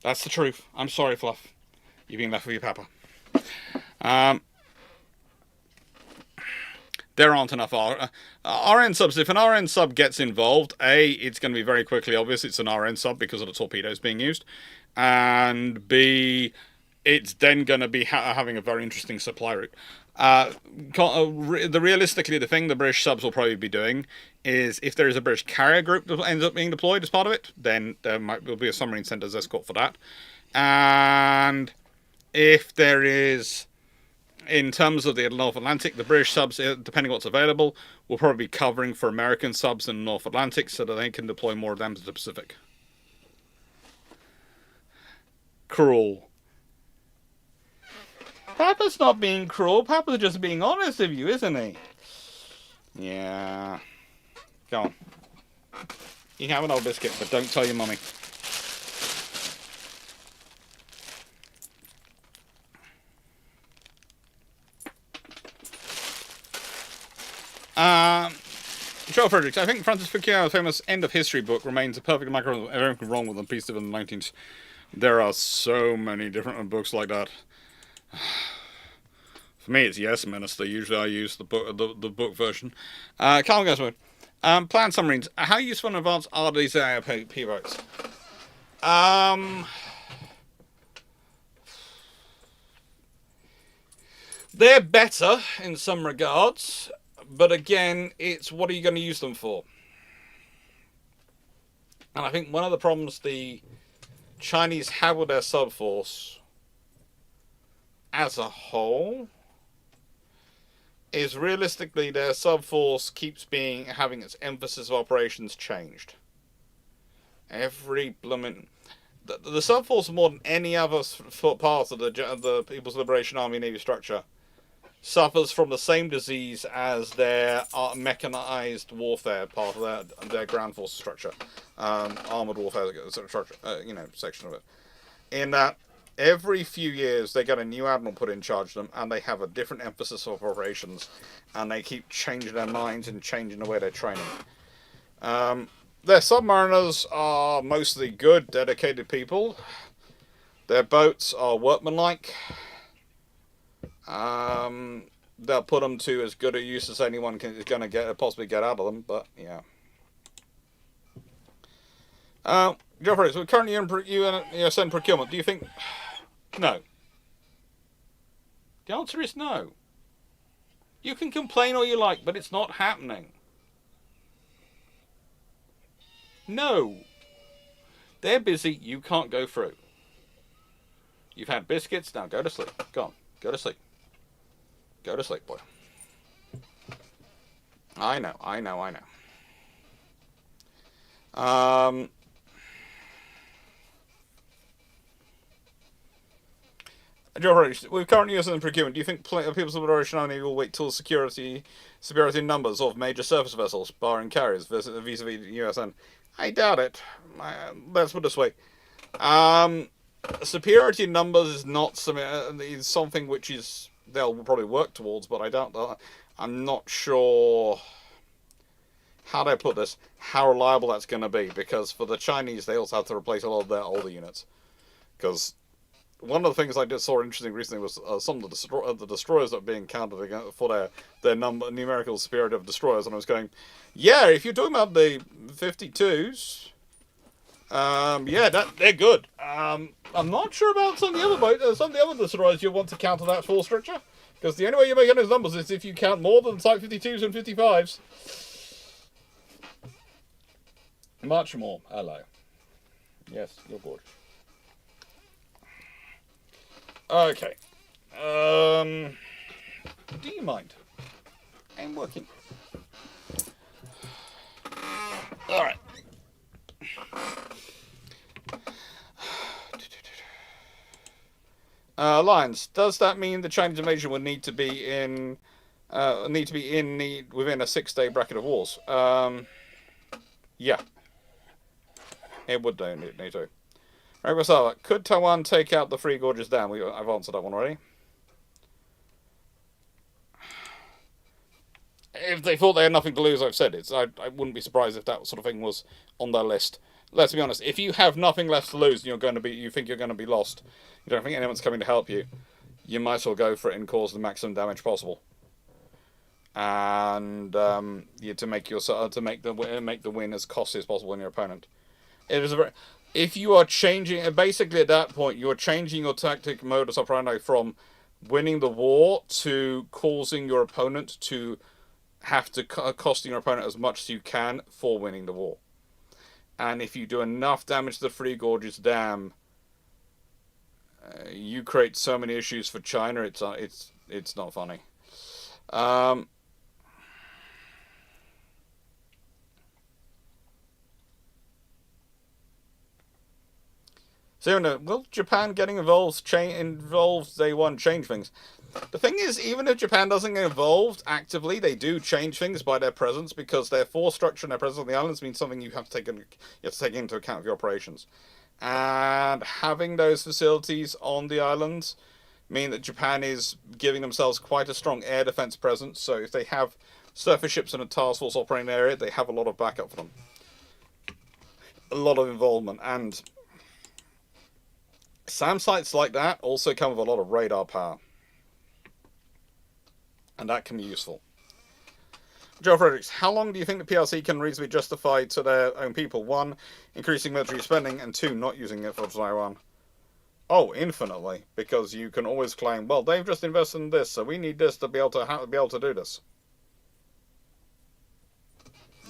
That's the truth. I'm sorry, Fluff. You're being left with your papa. there aren't enough RN subs. If an RN sub gets involved, A, it's going to be very quickly obvious it's an RN sub because of the torpedoes being used, and B, it's then going to be having a very interesting supply route. Realistically, the thing the British subs will probably be doing is if there is a British carrier group that ends up being deployed as part of it, then will be a submarine sent as escort for that. And if there is, in terms of the North Atlantic, the British subs, depending on what's available, will probably be covering for American subs in the North Atlantic so that they can deploy more of them to the Pacific. Cruel. Papa's not being cruel. Papa's just being honest with you, isn't he? Yeah. Go on. You can have an old biscuit, but don't tell your mummy. Joel Fredericks, I think Francis Fukuyama's famous End of History book remains a perfect microcosm of everything wrong with the piece of in the 19th. There are so many different books like that. For me, it's Yes Minister. Usually I use the book version. Carl Gaswood. Planned submarines. How useful in advance are these AIP boats? They're better in some regards, but again, it's what are you going to use them for? And I think one of the problems the Chinese have with their subforce as a whole is realistically their subforce keeps having its emphasis of operations changed. Every blooming the subforce more than any other part of the People's Liberation Army Navy structure suffers from the same disease as their mechanized warfare part of their ground force structure, armored warfare structure, section of it. In that every few years they get a new admiral put in charge of them, and they have a different emphasis of operations, and they keep changing their minds and changing the way they're training. Their submariners are mostly good, dedicated people. Their boats are workmanlike. They'll put them to as good a use as anyone is going to possibly get out of them, but yeah. Geoffrey, so currently you're in procurement. Do you think... No. The answer is no. You can complain all you like, but it's not happening. No. They're busy, you can't go through. You've had biscuits, now go to sleep. Go on, go to sleep. Go to sleep, boy. I know. We're currently using procurement. Do you think People's Liberation Army will wait till superiority in numbers of major surface vessels, barring carriers, vis-a-vis the USN? I doubt it. Let's put it this way. Superiority in numbers is not something which is they'll probably work towards, but I'm not sure how do I put this, how reliable that's going to be, because for the Chinese they also have to replace a lot of their older units. Because one of the things I just saw interesting recently was some of the destroyers that were being counted for their numerical superiority of destroyers, and I was going, yeah, if you're talking about the 52s, they're good. I'm not sure about some of the other destroyers you want to counter that full structure, because the only way you make those numbers is if you count more than Type 52s and 55s. Much more. Hello. Yes, you're good. Okay. Do you mind? I'm working. Alright. Lions. Does that mean the Chinese invasion would need to be within a 6-day bracket of wars? Yeah. It would need to. Right, could Taiwan take out the Three Gorges Dam? I've answered that one already. If they thought they had nothing to lose, I've said it. I wouldn't be surprised if that sort of thing was on their list. Let's be honest. If you have nothing left to lose and you think you're going to be lost, you don't think anyone's coming to help you, you might as well go for it and cause the maximum damage possible. and you to make the win as costly as possible on your opponent. It is a very, if you are changing, basically at that point you are changing your tactic modus operandi from winning the war to causing your opponent to have to costing your opponent as much as you can for winning the war. And if you do enough damage to the Three Gorges Dam, you create so many issues for China. It's not funny. So, will Japan getting involved day one change things? The thing is, even if Japan doesn't get involved actively, they do change things by their presence, because their force structure and their presence on the islands means something you have to take into account of your operations. And having those facilities on the islands mean that Japan is giving themselves quite a strong air defense presence. So if they have surface ships in a task force operating area, they have a lot of backup for them, a lot of involvement, and SAM sites like that also come with a lot of radar power, and that can be useful. Joe Fredericks, how long do you think the PRC can reasonably justify to their own people? 1, increasing military spending, and 2, not using it for Taiwan? Oh, infinitely, because you can always claim, well, they've just invested in this, so we need this to be able to do this.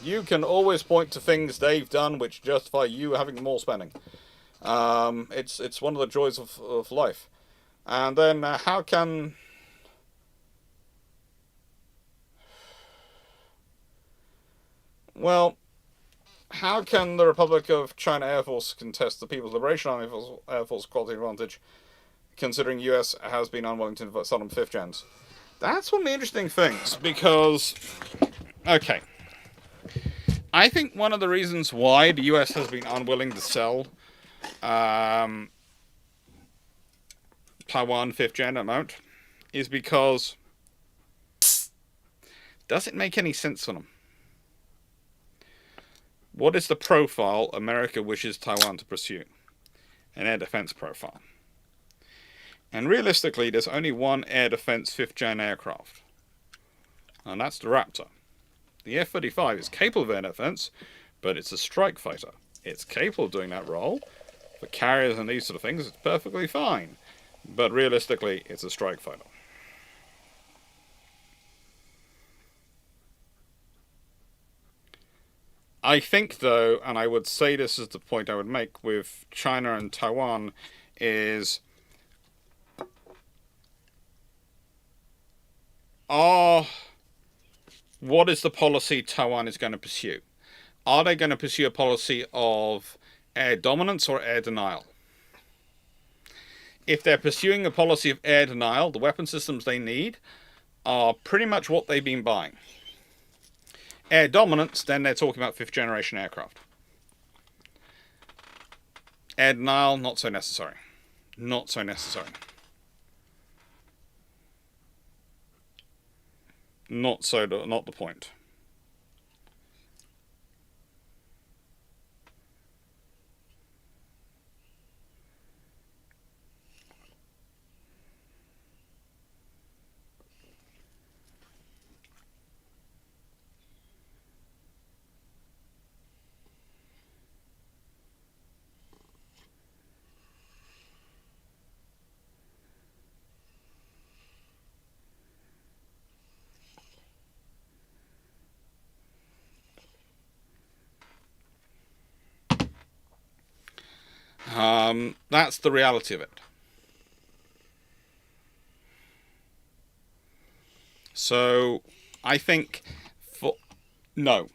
You can always point to things they've done which justify you having more spending. It's one of the joys of life. And then how can... Well, how can the Republic of China Air Force contest the People's Liberation Army Air Force quality advantage, considering US has been unwilling to sell them 5th gens? That's one of the interesting things, because... Okay. I think one of the reasons why the US has been unwilling to sell Taiwan 5th gen amount is because... Does it make any sense for them? What is the profile America wishes Taiwan to pursue? An air defense profile. And realistically, there's only one air defense 5th gen aircraft, and that's the Raptor. The F-35 is capable of air defense, but it's a strike fighter. It's capable of doing that role. For carriers and these sort of things, it's perfectly fine. But realistically, it's a strike fighter. I think, though, and I would say this is the point I would make with China and Taiwan, is... what is the policy Taiwan is going to pursue? Are they going to pursue a policy of air dominance or air denial? If they're pursuing a policy of air denial, the weapon systems they need are pretty much what they've been buying. Air dominance, then they're talking about 5th generation aircraft. Air denial, not so necessary. Not so necessary. Not the point. That's the reality of it. So, I think no.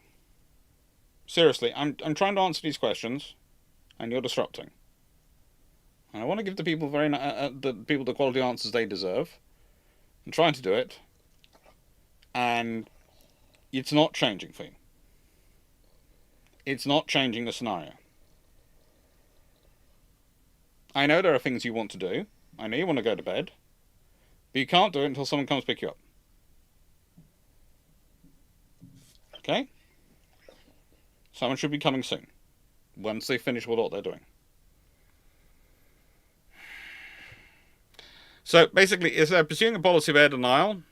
Seriously, I'm trying to answer these questions, and you're disrupting. And I want to give the people the quality answers they deserve. I'm trying to do it, and it's not changing for you. It's not changing the scenario. I know there are things you want to do. I know you want to go to bed. But you can't do it until someone comes pick you up. Okay? Someone should be coming soon. Once they finish with what they're doing. So, basically, is they're pursuing a policy of air denial.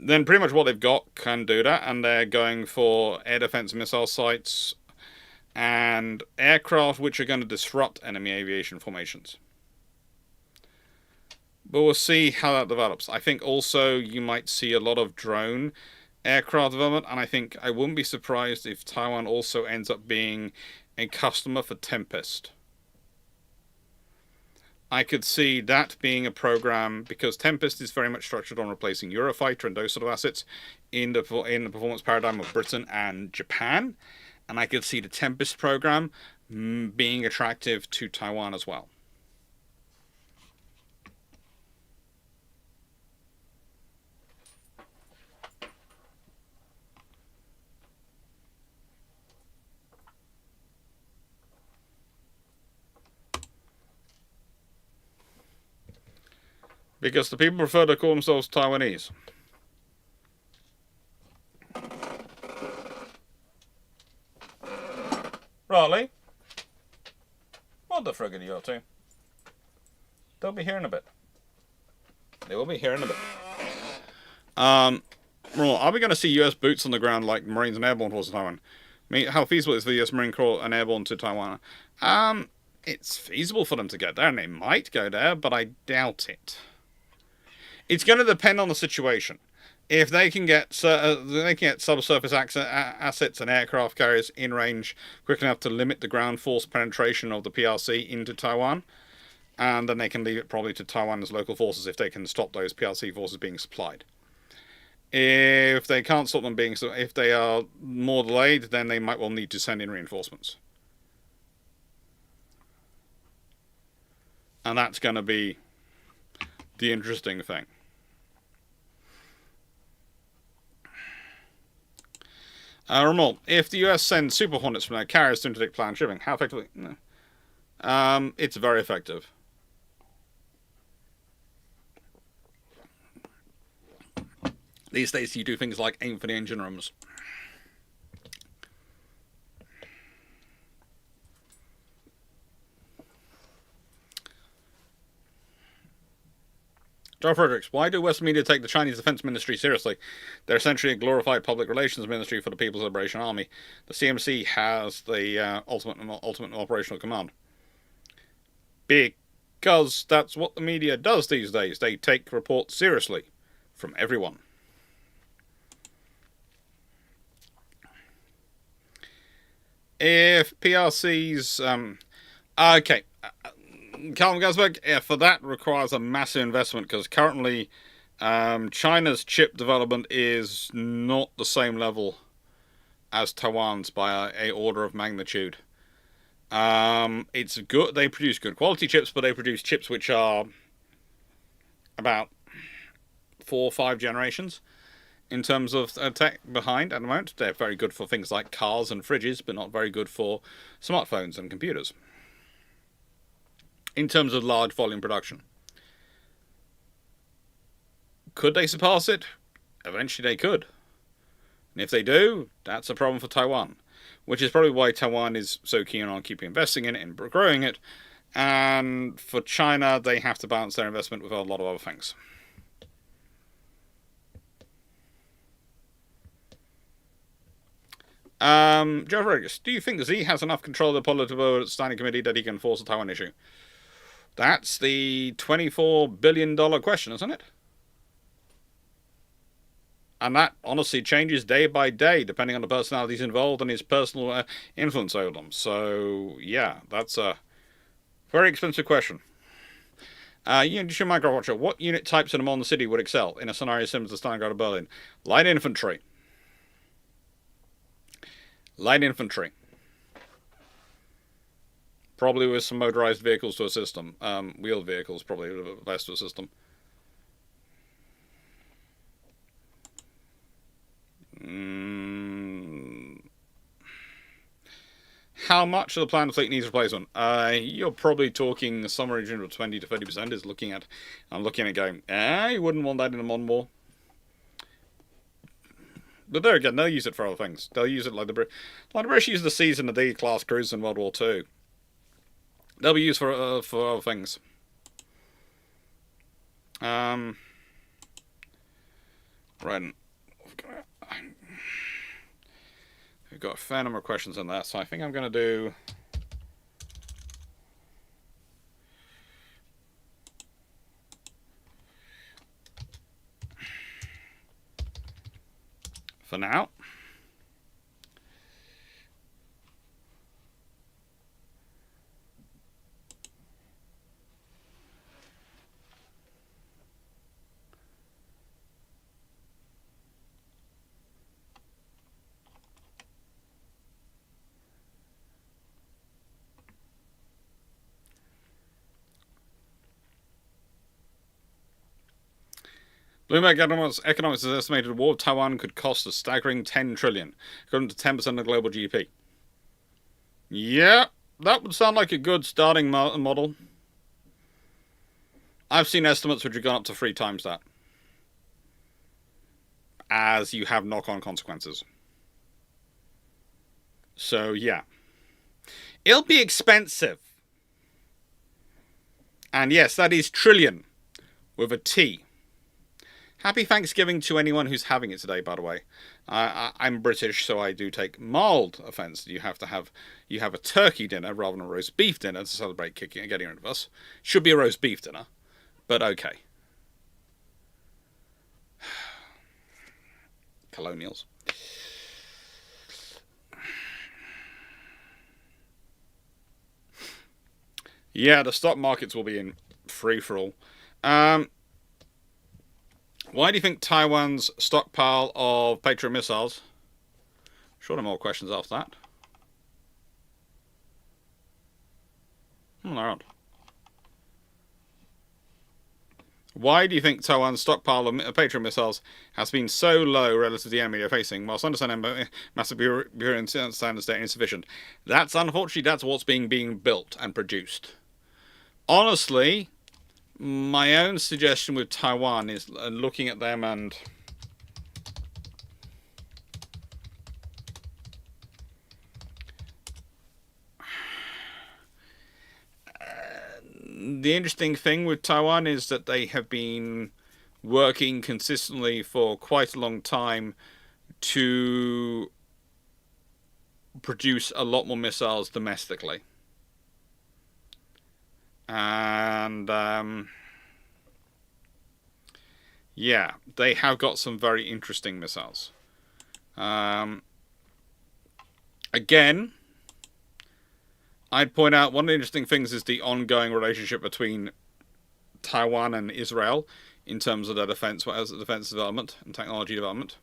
then pretty much what they've got can do that, and they're going for air defense missile sites and aircraft which are going to disrupt enemy aviation formations. But we'll see how that develops. I think also you might see a lot of drone aircraft development, and I think I wouldn't be surprised if Taiwan also ends up being a customer for Tempest. I could see that being a program, because Tempest is very much structured on replacing Eurofighter and those sort of assets in the performance paradigm of Britain and Japan, and I could see the Tempest program being attractive to Taiwan as well. Because the people prefer to call themselves Taiwanese. Raleigh? What the frig are you up to? They'll be here in a bit. They will be here in a bit. Well, are we going to see US boots on the ground like Marines and Airborne Forces in Taiwan? I mean, how feasible is the US Marine Corps and Airborne to Taiwan? It's feasible for them to get there, and they might go there, but I doubt it. It's going to depend on the situation. If they can get subsurface assets and aircraft carriers in range quick enough to limit the ground force penetration of the PRC into Taiwan, and then they can leave it probably to Taiwan's local forces if they can stop those PRC forces being supplied. If they can't stop them being, if they are more delayed, then they might well need to send in reinforcements. And that's going to be the interesting thing. Ramon, if the US sends Super Hornets from their carriers to interdict planned shipping, how effectively? No. It's very effective. These days you do things like aim for the engine rooms. John Fredericks, why do Western media take the Chinese Defense Ministry seriously? They're essentially a glorified public relations ministry for the People's Liberation Army. The CMC has the ultimate operational command. Because that's what the media does these days. They take reports seriously from everyone. If PRC's... okay... Calum Gazberg, for that requires a massive investment, because currently China's chip development is not the same level as Taiwan's by a order of magnitude. It's good. They produce good quality chips, but they produce chips which are about 4 or 5 generations in terms of tech behind at the moment. They're very good for things like cars and fridges, but not very good for smartphones and computers in terms of large volume production. Could they surpass it? Eventually they could. And if they do, that's a problem for Taiwan, which is probably why Taiwan is so keen on keeping investing in it and growing it. And for China, they have to balance their investment with a lot of other things. Joe Fergus, do you think Xi has enough control of the Politburo Standing Committee that he can force a Taiwan issue? That's the $24 billion question, isn't it? And that honestly changes day by day, depending on the personalities involved and his personal influence over them. So, yeah, that's a very expensive question. Unity Micro Watcher, what unit types in a modern city would excel in a scenario similar to Stalingrad or Berlin? Light infantry. Light infantry. Probably with some motorized vehicles to assist them. Wheeled vehicles probably the best to assist them. How much of the planned fleet needs replacement? You're probably talking somewhere in the region of 20 to 30% is looking at. I'm looking at going, you wouldn't want that in a modern war. But there again, they'll use it for other things. They'll use it like the British used the C's and the D class cruisers in World War II. They'll be used for other things. Right. We've got a fair number of questions on that, so I think I'm going to do... for now. Bloomberg Economics has estimated the war of Taiwan could cost a staggering $10 trillion, equivalent to 10% of global GDP. Yeah, that would sound like a good starting model. I've seen estimates which have gone up to 3 times that, as you have knock-on consequences. So, yeah. It'll be expensive. And yes, that is trillion, with a T. Happy Thanksgiving to anyone who's having it today, by the way. I'm British, so I do take mild offence. You have a turkey dinner rather than a roast beef dinner to celebrate getting rid of us. Should be a roast beef dinner, but okay. Colonials. Yeah, the stock markets will be in free-for-all. Why do you think Taiwan's stockpile of Patriot missiles... Sure, there are more questions after that. They're not. Why do you think Taiwan's stockpile of Patriot missiles has been so low relative to the enemy they're facing, whilst understanding massive Bureau standard state insufficient? Unfortunately, that's what's being built and produced. Honestly, my own suggestion with Taiwan is looking at them and... the interesting thing with Taiwan is that they have been working consistently for quite a long time to produce a lot more missiles domestically. And yeah, they have got some very interesting missiles. Again, I'd point out one of the interesting things is the ongoing relationship between Taiwan and Israel in terms of their defense development and technology development.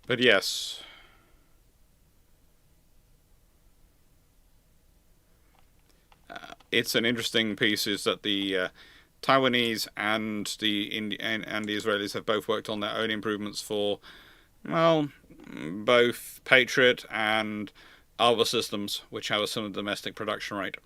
But yes. It's an interesting piece is that the Taiwanese and the Israelis have both worked on their own improvements for, well, both Patriot and other systems which have a similar domestic production rate.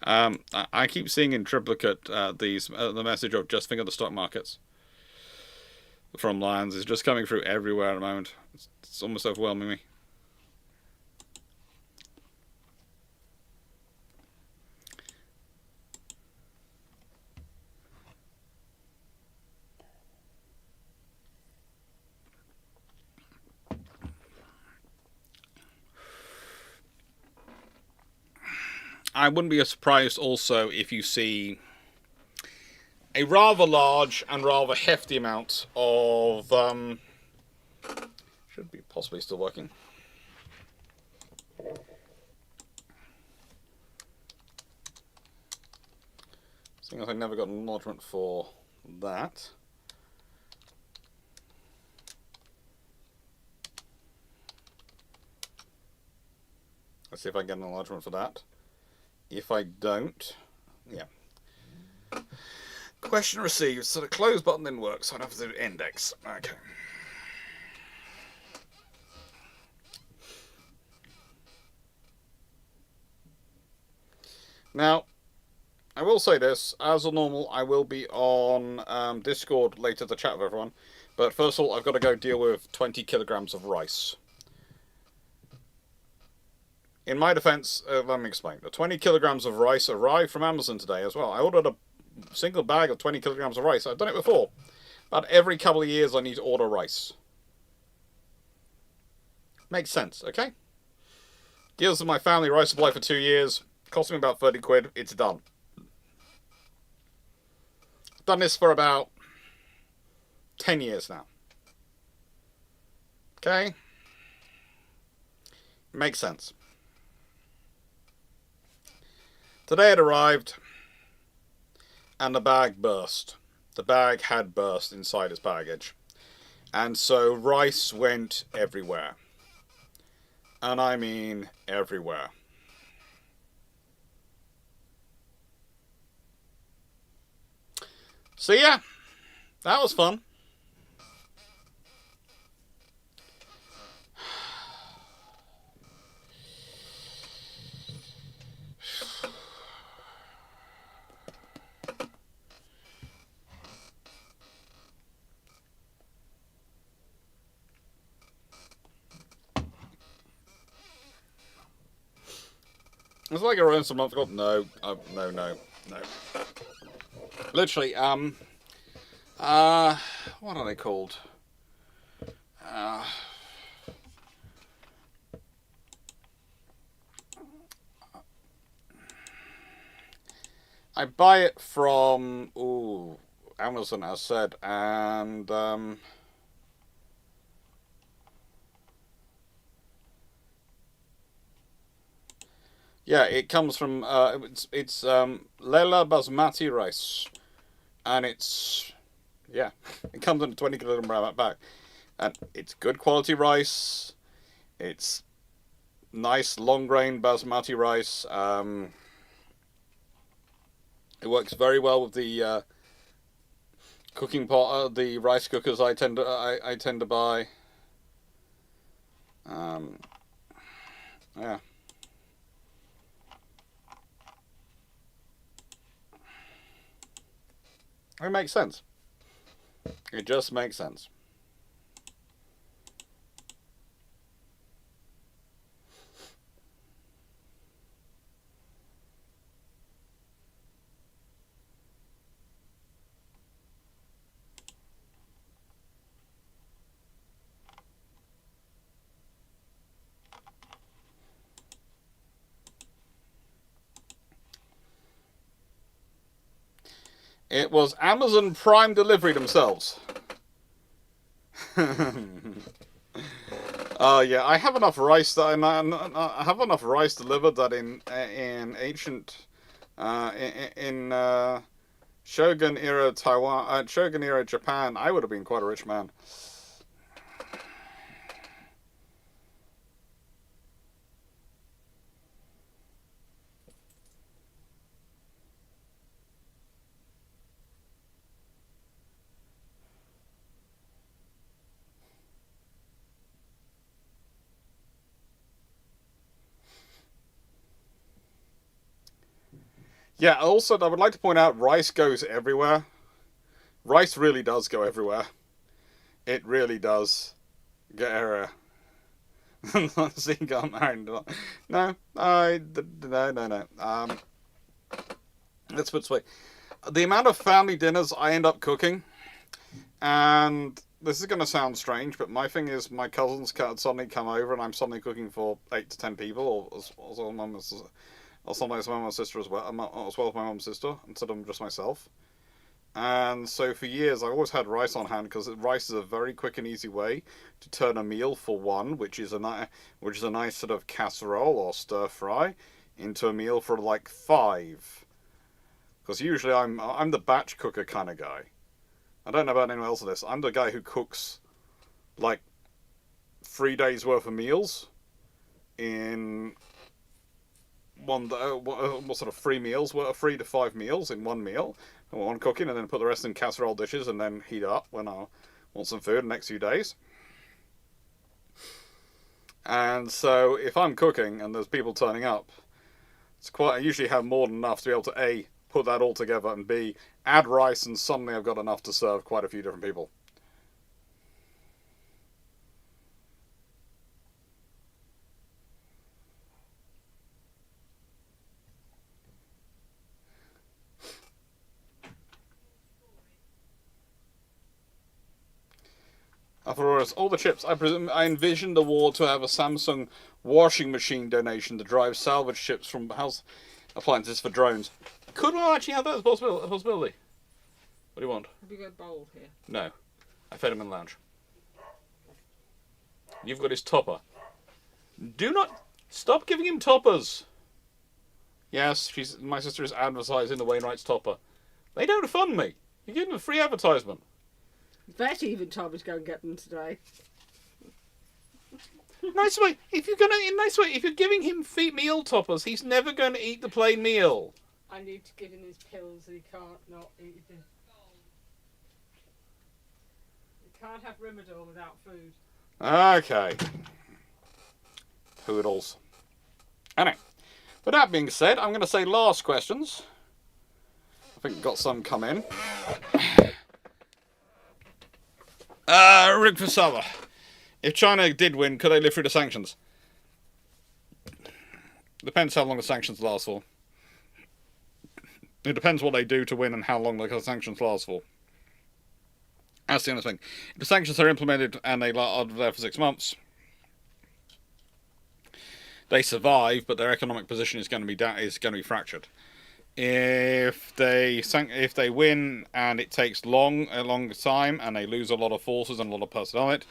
I keep seeing in triplicate the message of just think of the stock markets from Lions is just coming through everywhere at the moment. It's almost overwhelming me. I wouldn't be surprised also if you see a rather large and rather hefty amount of should be possibly still working. Seeing as I never got an acknowledgement for that. Let's see if I get an acknowledgement for that. If I don't, yeah. Question received. So the close button didn't work, so I'd have to do index. Okay. Now, I will say this, as normal, I will be on Discord later to chat with everyone. But first of all, I've got to go deal with 20 kilograms of rice. In my defense, let me explain. The 20 kilograms of rice arrived from Amazon today as well. I ordered a single bag of 20 kilograms of rice. I've done it before. About every couple of years, I need to order rice. Makes sense, okay? Deals with my family rice supply for 2 years. Cost me about 30 quid. It's done. I've done this for about 10 years now. Okay? Makes sense. Today it arrived, and the bag burst. The bag had burst inside its baggage. And so rice went everywhere. And I mean everywhere. So yeah, that was fun. It's like a ransom month. No, no. Literally, what are they called? I buy it from Amazon, as said, and yeah, it comes from it's Lela basmati rice, and it's yeah, it comes in a 20 kilogram bag, and it's good quality rice. It's nice long grain basmati rice. It works very well with the cooking pot, the rice cookers I tend to buy. Yeah. It makes sense. It just makes sense. It was Amazon Prime delivery themselves. Yeah, I have enough rice that I have enough rice delivered that in ancient in Shogun era Taiwan, Shogun era Japan, I would have been quite a rich man. Yeah, also, I would like to point out rice goes everywhere. Rice really does go everywhere. It really does get everywhere. See, got married. No, no. Let's put it this way. The amount of family dinners I end up cooking, and this is going to sound strange, but my thing is my cousins suddenly come over and I'm suddenly cooking for 8 to 10 people, or sometimes my mum and sister as well as my mum and sister, instead of just myself. And so for years, I've always had rice on hand because rice is a very quick and easy way to turn a meal for one, which is a nice sort of casserole or stir fry, into a meal for like 5. Because usually I'm the batch cooker kind of guy. I don't know about anyone else of this. I'm the guy who cooks like 3 days worth of meals in what sort of 3 meals, 3 to 5 meals in one meal, and one cooking, and then put the rest in casserole dishes, and then heat it up when I want some food in the next few days. And so if I'm cooking and there's people turning up, It's quite. I usually have more than enough to be able to A, put that all together, and B, add rice, and suddenly I've got enough to serve quite a few different people. For all the chips, I envisioned the war to have a Samsung washing machine donation to drive salvage chips from house appliances for drones. Could one actually have that as a possibility? What do you want? Have you got a bowl here? No. I fed him in the lounge. You've got his topper. Do not... Stop giving him toppers! Yes, my sister is advertising the Wainwright's topper. They don't fund me. You're giving them a free advertisement. Bet even told me to go and get them today. Nice way. If you're giving him meal toppers, he's never going to eat the plain meal. I need to give him his pills and he can't not eat them. He can't have Rimador without food. Okay. Poodles. Anyway, with that being said, I'm going to say last questions. I think we've got some come in. Rick Vasava. If China did win, could they live through the sanctions? Depends how long the sanctions last for. It depends what they do to win and how long the sanctions last for. That's the only thing. If the sanctions are implemented and they are there for 6 months, they survive, but their economic position is going to be fractured. If they win and it takes a long time and they lose a lot of forces and a lot of personnel on it,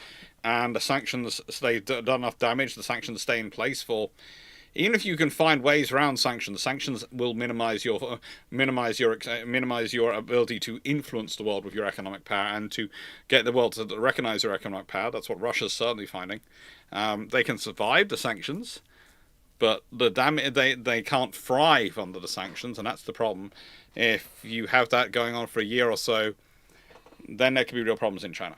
and the sanctions they've done enough damage, the sanctions stay in place for. Even if you can find ways around sanctions will minimize your ability to influence the world with your economic power and to get the world to recognize your economic power. That's what Russia's certainly finding. They can survive the sanctions, but they can't thrive under the sanctions, and that's the problem. If you have that going on for a year or so, then there could be real problems in China.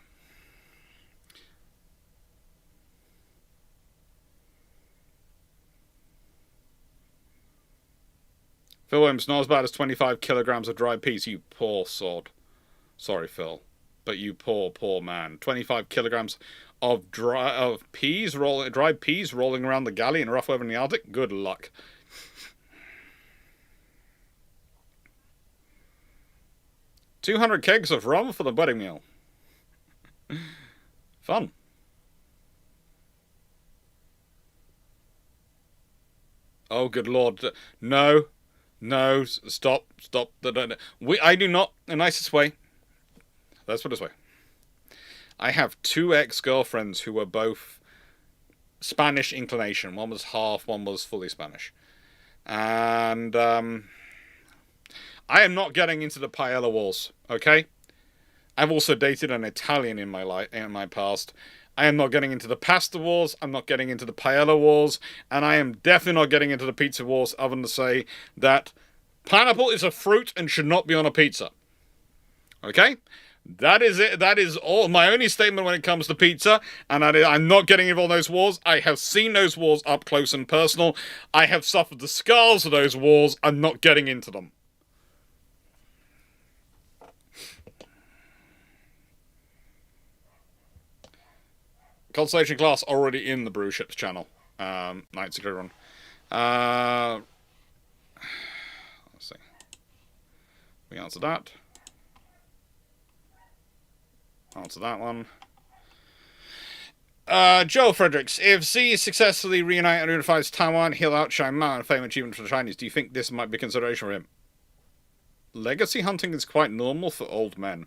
Phil Williams, not as bad as 25 kilograms of dried peas, you poor sod. Sorry, Phil, but you poor man. 25 kilograms of dried peas rolling around the galley in rough weather in the Arctic? Good luck. $200 kegs of rum for the wedding meal. Fun. Oh, good lord. No, stop. I do not, in the nicest way. Let's put it this way. I have 2 ex-girlfriends who were both Spanish inclination. One was half, one was fully Spanish. And I am not getting into the paella wars, okay? I've also dated an Italian in my past. I am not getting into the pasta wars, I'm not getting into the paella wars, and I am definitely not getting into the pizza wars other than to say that pineapple is a fruit and should not be on a pizza. Okay? That is it. That is all. My only statement when it comes to pizza, and I'm not getting involved in those wars. I have seen those wars up close and personal. I have suffered the scars of those wars. I'm not getting into them. Constellation class already in the Brew Ships channel. Nights a good run. Let's see. We answered that. Answer that one. Joel Fredericks. If Z successfully reunifies Taiwan, he'll outshine Mao in fame and achievement for the Chinese. Do you think this might be a consideration for him? Legacy hunting is quite normal for old men.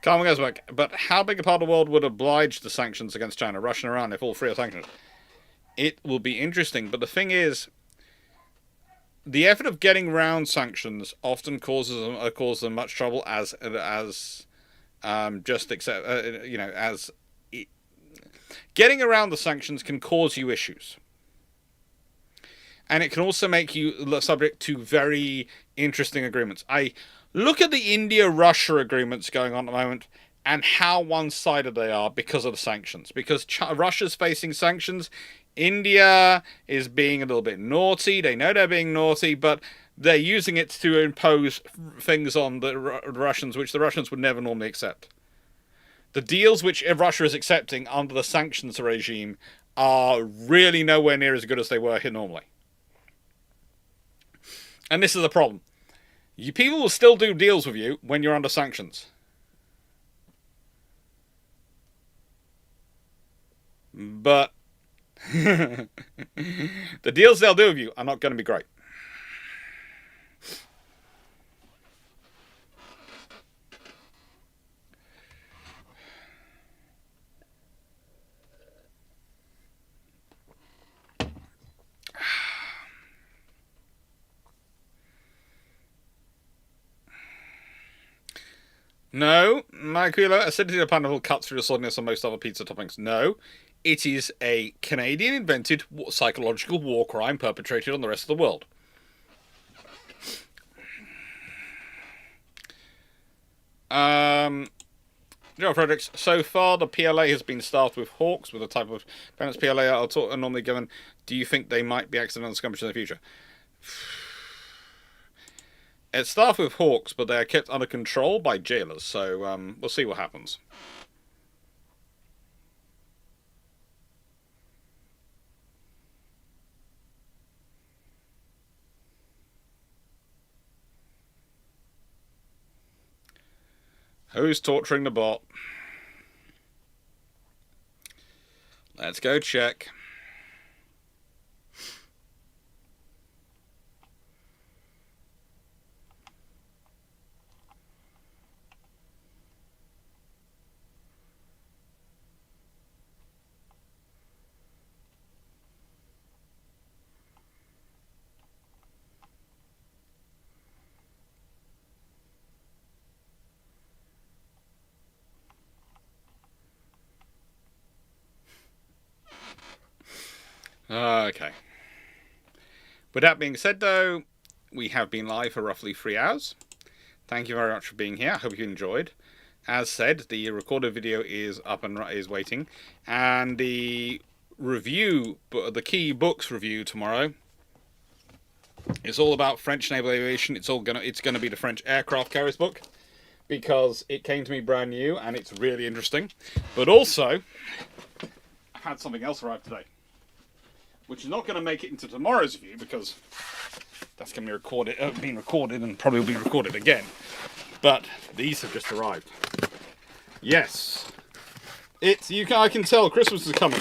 Carmen goes back, but how big a part of the world would oblige the sanctions against China, Russia and Iran, if all 3 are sanctioned? It will be interesting, but the thing is, the effort of getting around sanctions often causes them much trouble getting around the sanctions can cause you issues. And it can also make you subject to very interesting agreements. I look at the India-Russia agreements going on at the moment, and how one-sided they are because of the sanctions. Because Russia's facing sanctions, India is being a little bit naughty. They know they're being naughty, but they're using it to impose things on the Russians, which the Russians would never normally accept. The deals which Russia is accepting under the sanctions regime are really nowhere near as good as they were here normally. And this is the problem. People will still do deals with you when you're under sanctions. But the deals they'll do with you are not going to be great. No, Maquila, acidity of pineapple cuts through the saltiness on most other pizza toppings. No, it is a Canadian-invented psychological war crime perpetrated on the rest of the world. Joe Fredericks, so far the PLA has been staffed with hawks with a type of parents PLA are normally given. Do you think they might be accidental skirmishes in the future? It's staffed with hawks, but they are kept under control by jailers, so we'll see what happens. Who's torturing the bot? Let's go check. Okay. With that being said, though, we have been live for roughly 3 hours. Thank you very much for being here. I hope you enjoyed. As said, the recorded video is up and is waiting, and the review, the key books review tomorrow, is all about French naval aviation. It's gonna be the French aircraft carriers book, because it came to me brand new and it's really interesting. But also, I've had something else arrive today, which is not going to make it into tomorrow's view because that's going to be being recorded and probably will be recorded again. But these have just arrived. Yes, I can tell Christmas is coming.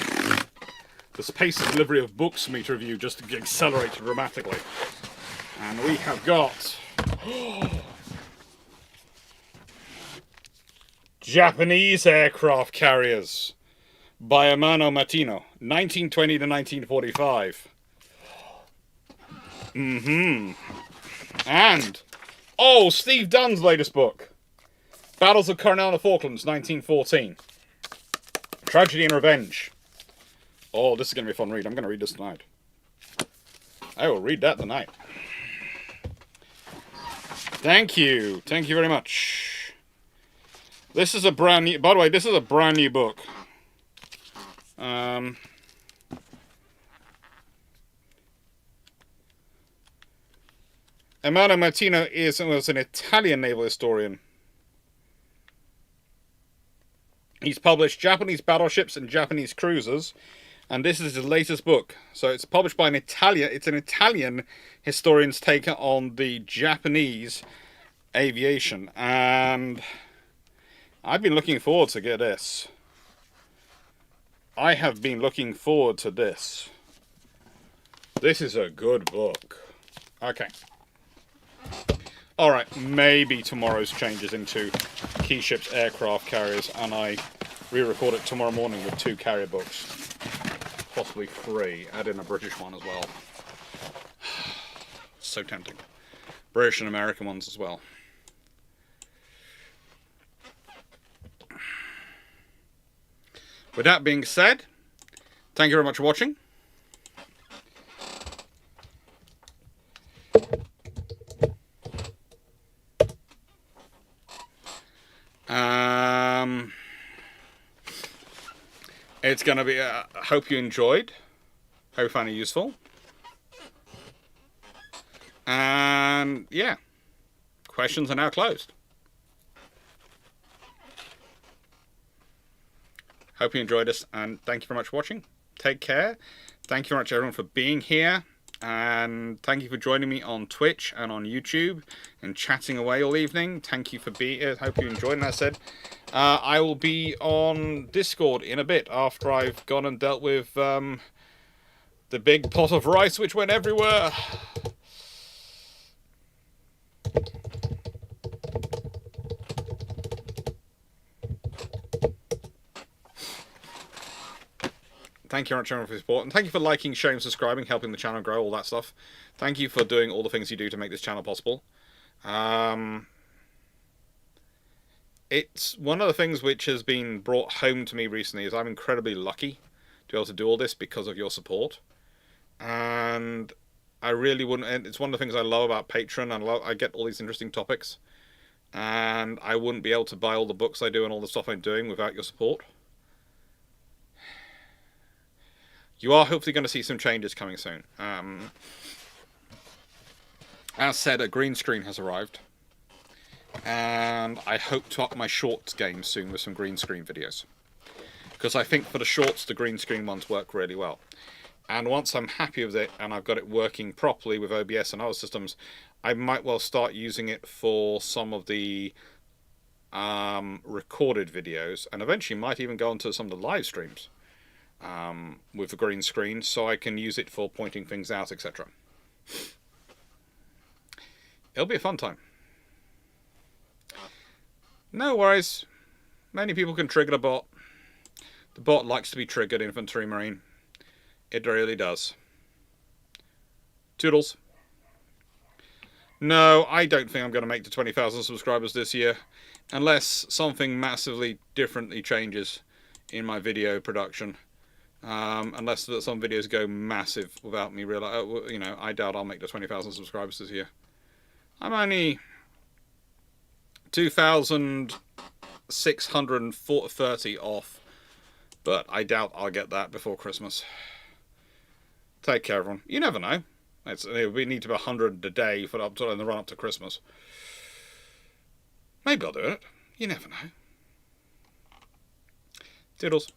The pace of delivery of books for me to review just accelerated dramatically, and we have got Japanese aircraft carriers by Amano Matino, 1920 to 1945. And, Steve Dunn's latest book, Battles of Cornwall and the Falklands, 1914. Tragedy and Revenge. Oh, this is going to be a fun read. I'm going to read this tonight. I will read that tonight. Thank you. Thank you very much. This is a brand new... By the way, this is a brand new book. Amano Martino was an Italian naval historian. He's published Japanese battleships and Japanese cruisers, and this is his latest book. So it's published by an Italian historian's take on the Japanese aviation, and I've been looking forward to get this. I have been looking forward to this. This is a good book. Okay. Alright, maybe tomorrow's changes into Key Ships aircraft carriers, and I re-record it tomorrow morning with 2 carrier books. Possibly 3. Add in a British one as well. So tempting. British and American ones as well. With that being said, thank you very much for watching. It's going to be, hope you enjoyed. Hope you found it useful. And yeah, questions are now closed. Hope you enjoyed this, and thank you very much for watching. Take care. Thank you very much, everyone, for being here. And thank you for joining me on Twitch and on YouTube and chatting away all evening. Thank you for being here. Hope you enjoyed. And as I said, I will be on Discord in a bit after I've gone and dealt with the big pot of rice which went everywhere. Thank you very much, everyone, for your support. And thank you for liking, sharing, subscribing, helping the channel grow, all that stuff. Thank you for doing all the things you do to make this channel possible. It's one of the things which has been brought home to me recently is I'm incredibly lucky to be able to do all this because of your support. And I really wouldn't... And it's one of the things I love about Patreon. I get all these interesting topics. And I wouldn't be able to buy all the books I do and all the stuff I'm doing without your support. You are hopefully going to see some changes coming soon. As said, a green screen has arrived. And I hope to up my shorts game soon with some green screen videos. Because I think for the shorts, the green screen ones work really well. And once I'm happy with it and I've got it working properly with OBS and other systems, I might well start using it for some of the recorded videos. And eventually might even go onto some of the live streams. With the green screen, so I can use it for pointing things out, etc. It'll be a fun time. No worries. Many people can trigger the bot. The bot likes to be triggered, Infantry Marine. It really does. Toodles. No, I don't think I'm going to make the 20,000 subscribers this year, unless something massively differently changes in my video production. Unless some videos go massive without me realize, you know, I doubt I'll make the 20,000 subscribers this year. I'm only 2,630 off, but I doubt I'll get that before Christmas. Take care, everyone. You never know. We need to be 100 a day for in the run up to Christmas. Maybe I'll do it. You never know. Toodles.